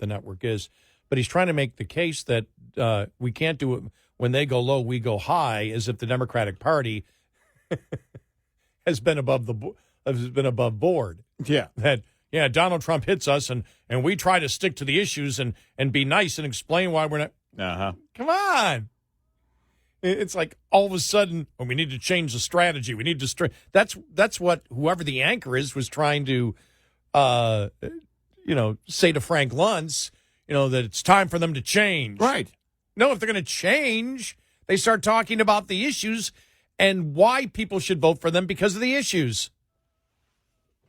network is. But he's trying to make the case that we can't do it when they go low, we go high, as if the Democratic Party has been above board. Yeah. That Donald Trump hits us and we try to stick to the issues and be nice and explain why we're not. Come on. It's like all of a sudden, we need to change the strategy. We need to that's what whoever the anchor is was trying to say to Frank Luntz, that it's time for them to change. Right. No, if they're going to change, they start talking about the issues and why people should vote for them because of the issues.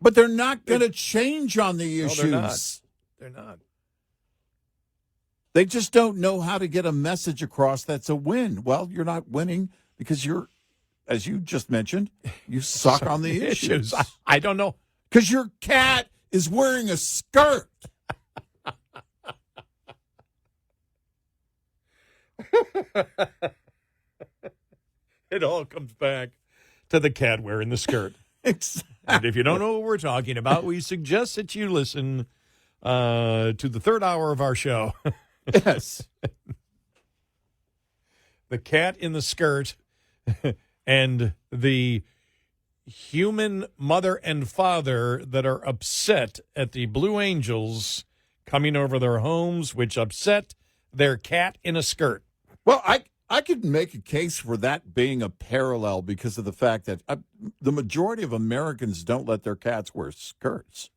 But they're not going to change on the issues. No, they're not. They just don't know how to get a message across that's a win. Well, you're not winning because you're, as you just mentioned, you suck on the issues. I don't know. Because your cat is wearing a skirt. It all comes back to the cat wearing the skirt. Exactly. And if you don't know what we're talking about, we suggest that you listen to the third hour of our show. Yes. The cat in the skirt and the human mother and father that are upset at the Blue Angels coming over their homes, which upset their cat in a skirt. Well, I could make a case for that being a parallel because of the fact that the majority of Americans don't let their cats wear skirts.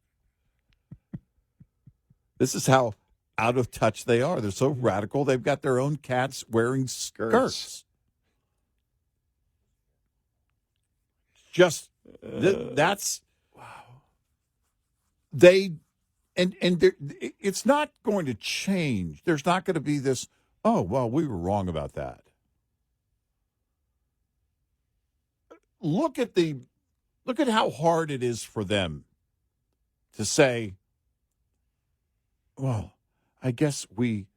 This is how out of touch they are. They're so radical. They've got their own cats wearing skirts. Just that's wow. It's not going to change. There's not going to be this. Oh well, we were wrong about that. Look at how hard it is for them to say, well, I guess we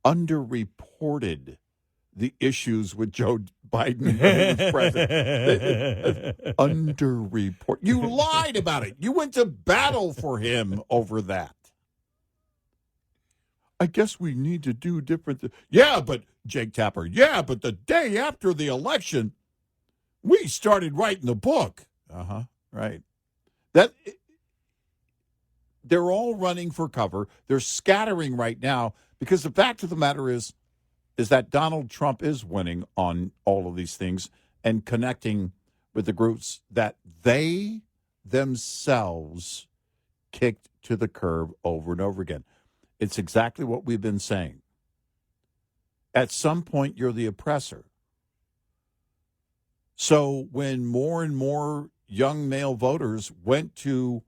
underreported the issues with Joe Biden when he was president. Underreport. You lied about it. You went to battle for him over that. I guess we need to do different. Yeah, but Jake Tapper. Yeah, but the day after the election, we started writing the book. Right. They're all running for cover. They're scattering right now because the fact of the matter is that Donald Trump is winning on all of these things and connecting with the groups that they themselves kicked to the curb over and over again. It's exactly what we've been saying. At some point, you're the oppressor. So when more and more young male voters went to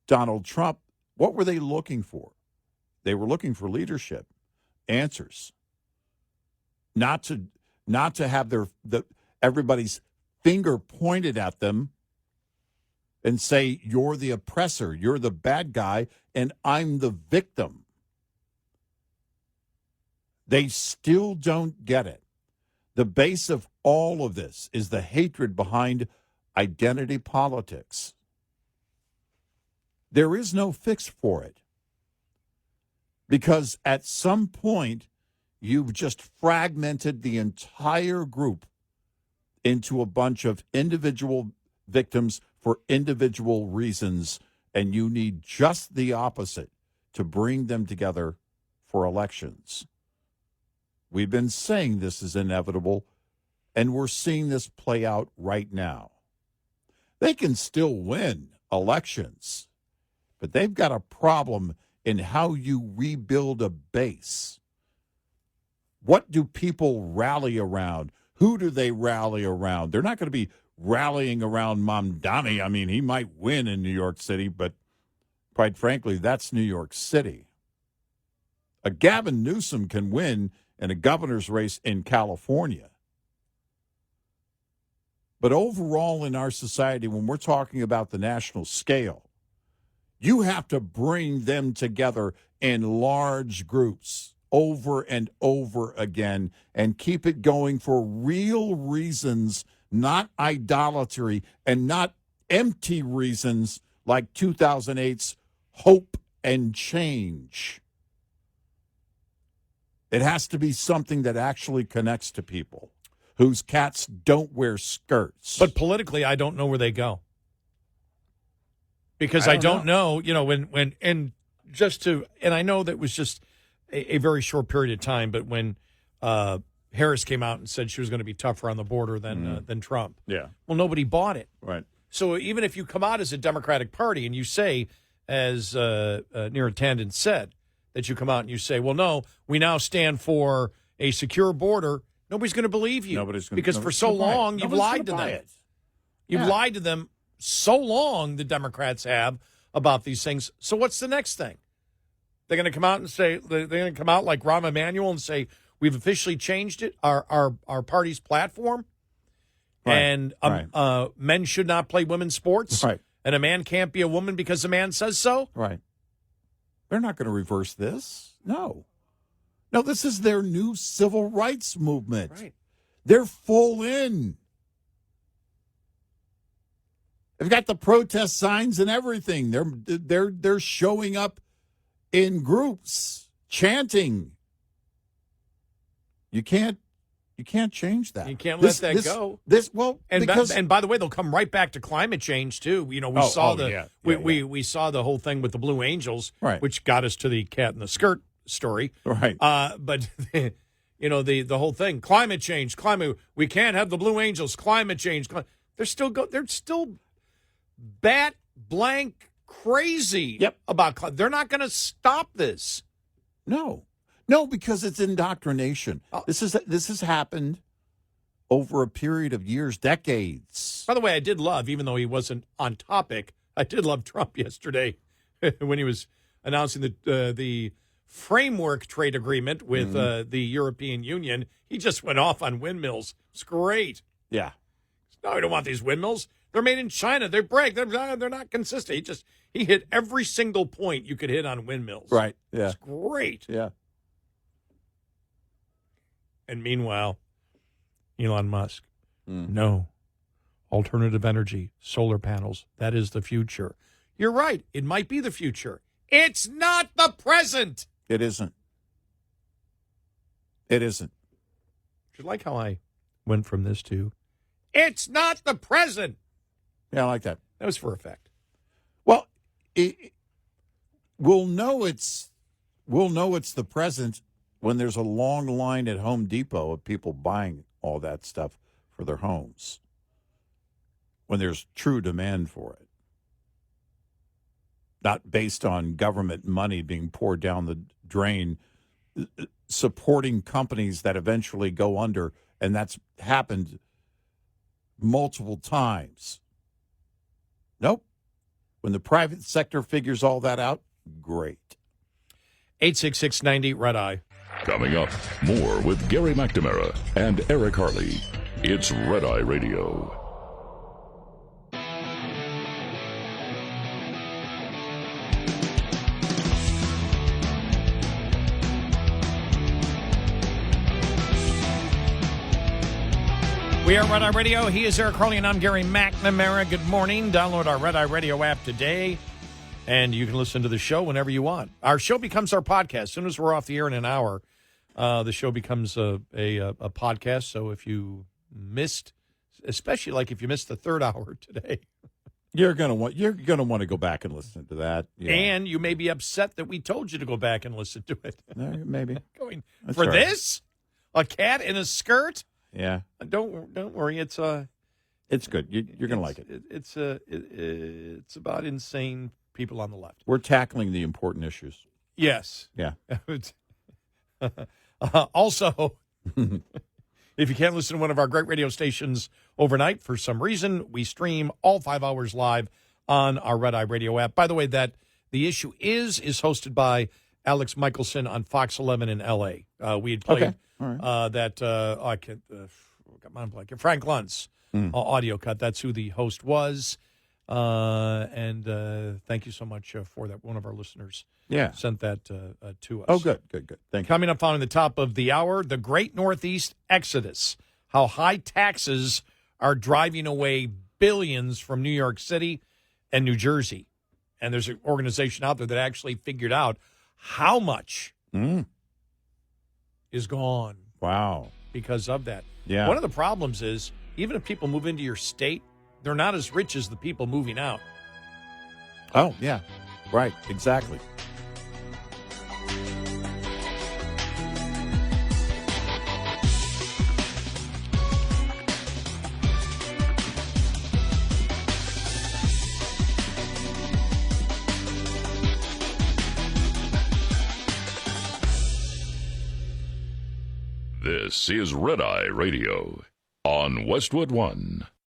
Donald Trump, what were they looking for? They were looking for leadership, answers, not to have everybody's finger pointed at them and say, you're the oppressor, you're the bad guy, and I'm the victim. They still don't get it. The base of all of this is the hatred behind identity politics. There is no fix for it because at some point you've just fragmented the entire group into a bunch of individual victims for individual reasons, and you need just the opposite to bring them together for elections. We've been saying this is inevitable, and we're seeing this play out right now. They can still win elections, but they've got a problem in how you rebuild a base. What do people rally around? Who do they rally around? They're not going to be rallying around Mamdani. I mean, he might win in New York City, but quite frankly, that's New York City. A Gavin Newsom can win in a governor's race in California. But overall in our society, when we're talking about the national scale, you have to bring them together in large groups over and over again and keep it going for real reasons, not idolatry and not empty reasons like 2008's hope and change. It has to be something that actually connects to people whose cats don't wear skirts. But politically, I don't know where they go. Because I don't know, and I know that was just a very short period of time, but when Harris came out and said she was going to be tougher on the border than Trump. Yeah. Well, nobody bought it. Right. So even if you come out as a Democratic Party and you say, as Neera Tanden said, that you come out and you say, well, no, we now stand for a secure border, nobody's going to believe you. Because for so long, you've lied to them. You've lied to them so long, the Democrats have, about these things. So what's the next thing? They're going to come out and say, they're going to come out like Rahm Emanuel and say, we've officially changed it, our party's platform, and men should not play women's sports. Right. and a man can't be a woman because a man says so? Right. They're not going to reverse this. No. No, this is their new civil rights movement. Right. They're full in. They've got the protest signs and everything. They're showing up in groups, chanting. You can't change that. You can't let that go. And by the way, they'll come right back to climate change too. You know, we saw the whole thing with the Blue Angels, right, which got us to the cat in the skirt story. Right. But you know, the whole thing, climate change, we can't have the Blue Angels, climate change. They're still bat blank crazy about they're not going to stop this. No, because it's indoctrination. This has happened over a period of years, decades. By the way, I did love, even though he wasn't on topic, I did love Trump yesterday when he was announcing the framework trade agreement with the European Union. He just went off on windmills. It's great. Yeah. No, we don't want these windmills. They're made in China. They break. They're not consistent. He hit every single point you could hit on windmills. Right. Yeah. It's great. Yeah. And meanwhile, Elon Musk, no, alternative energy, solar panels, that is the future. You're right. It might be the future. It's not the present. It isn't. It isn't. Do you like how I went from this to, it's not the present? Yeah, I like that. That was for effect. Well, we'll know it's the present when there's a long line at Home Depot of people buying all that stuff for their homes, when there's true demand for it, not based on government money being poured down the drain, supporting companies that eventually go under, and that's happened multiple times. Nope. When the private sector figures all that out, great. 866-90 Red Eye. Coming up, more with Gary McNamara and Eric Harley. It's Red Eye Radio. We are Red Eye Radio. He is Eric Harley, and I'm Gary McNamara. Good morning. Download our Red Eye Radio app today, and you can listen to the show whenever you want. Our show becomes our podcast. As soon as we're off the air in an hour, the show becomes a podcast. So if you missed, especially like if you missed the third hour today, you're gonna want to go back and listen to that. Yeah. And you may be upset that we told you to go back and listen to it. Maybe That's for right. This, a cat in a skirt. Yeah. Don't worry. It's good. You're gonna like it. It's about insane people on the left. We're tackling the important issues. Yes. Yeah. Also, if you can't listen to one of our great radio stations overnight for some reason, we stream all 5 hours live on our Red Eye Radio app. By the way, that the issue is hosted by Alex Michelson on Fox 11 in L.A. We had played I can't. Got my blank. Frank Luntz audio cut. That's who the host was. And thank you so much for that. One of our listeners sent that to us. Oh, good. Thank you. Coming up on the top of the hour, the Great Northeast Exodus, how high taxes are driving away billions from New York City and New Jersey. And there's an organization out there that actually figured out how much is gone. Wow. Because of that. Yeah. One of the problems is, even if people move into your state, they're not as rich as the people moving out. Oh, yeah. Right. Exactly. This is Red Eye Radio on Westwood One.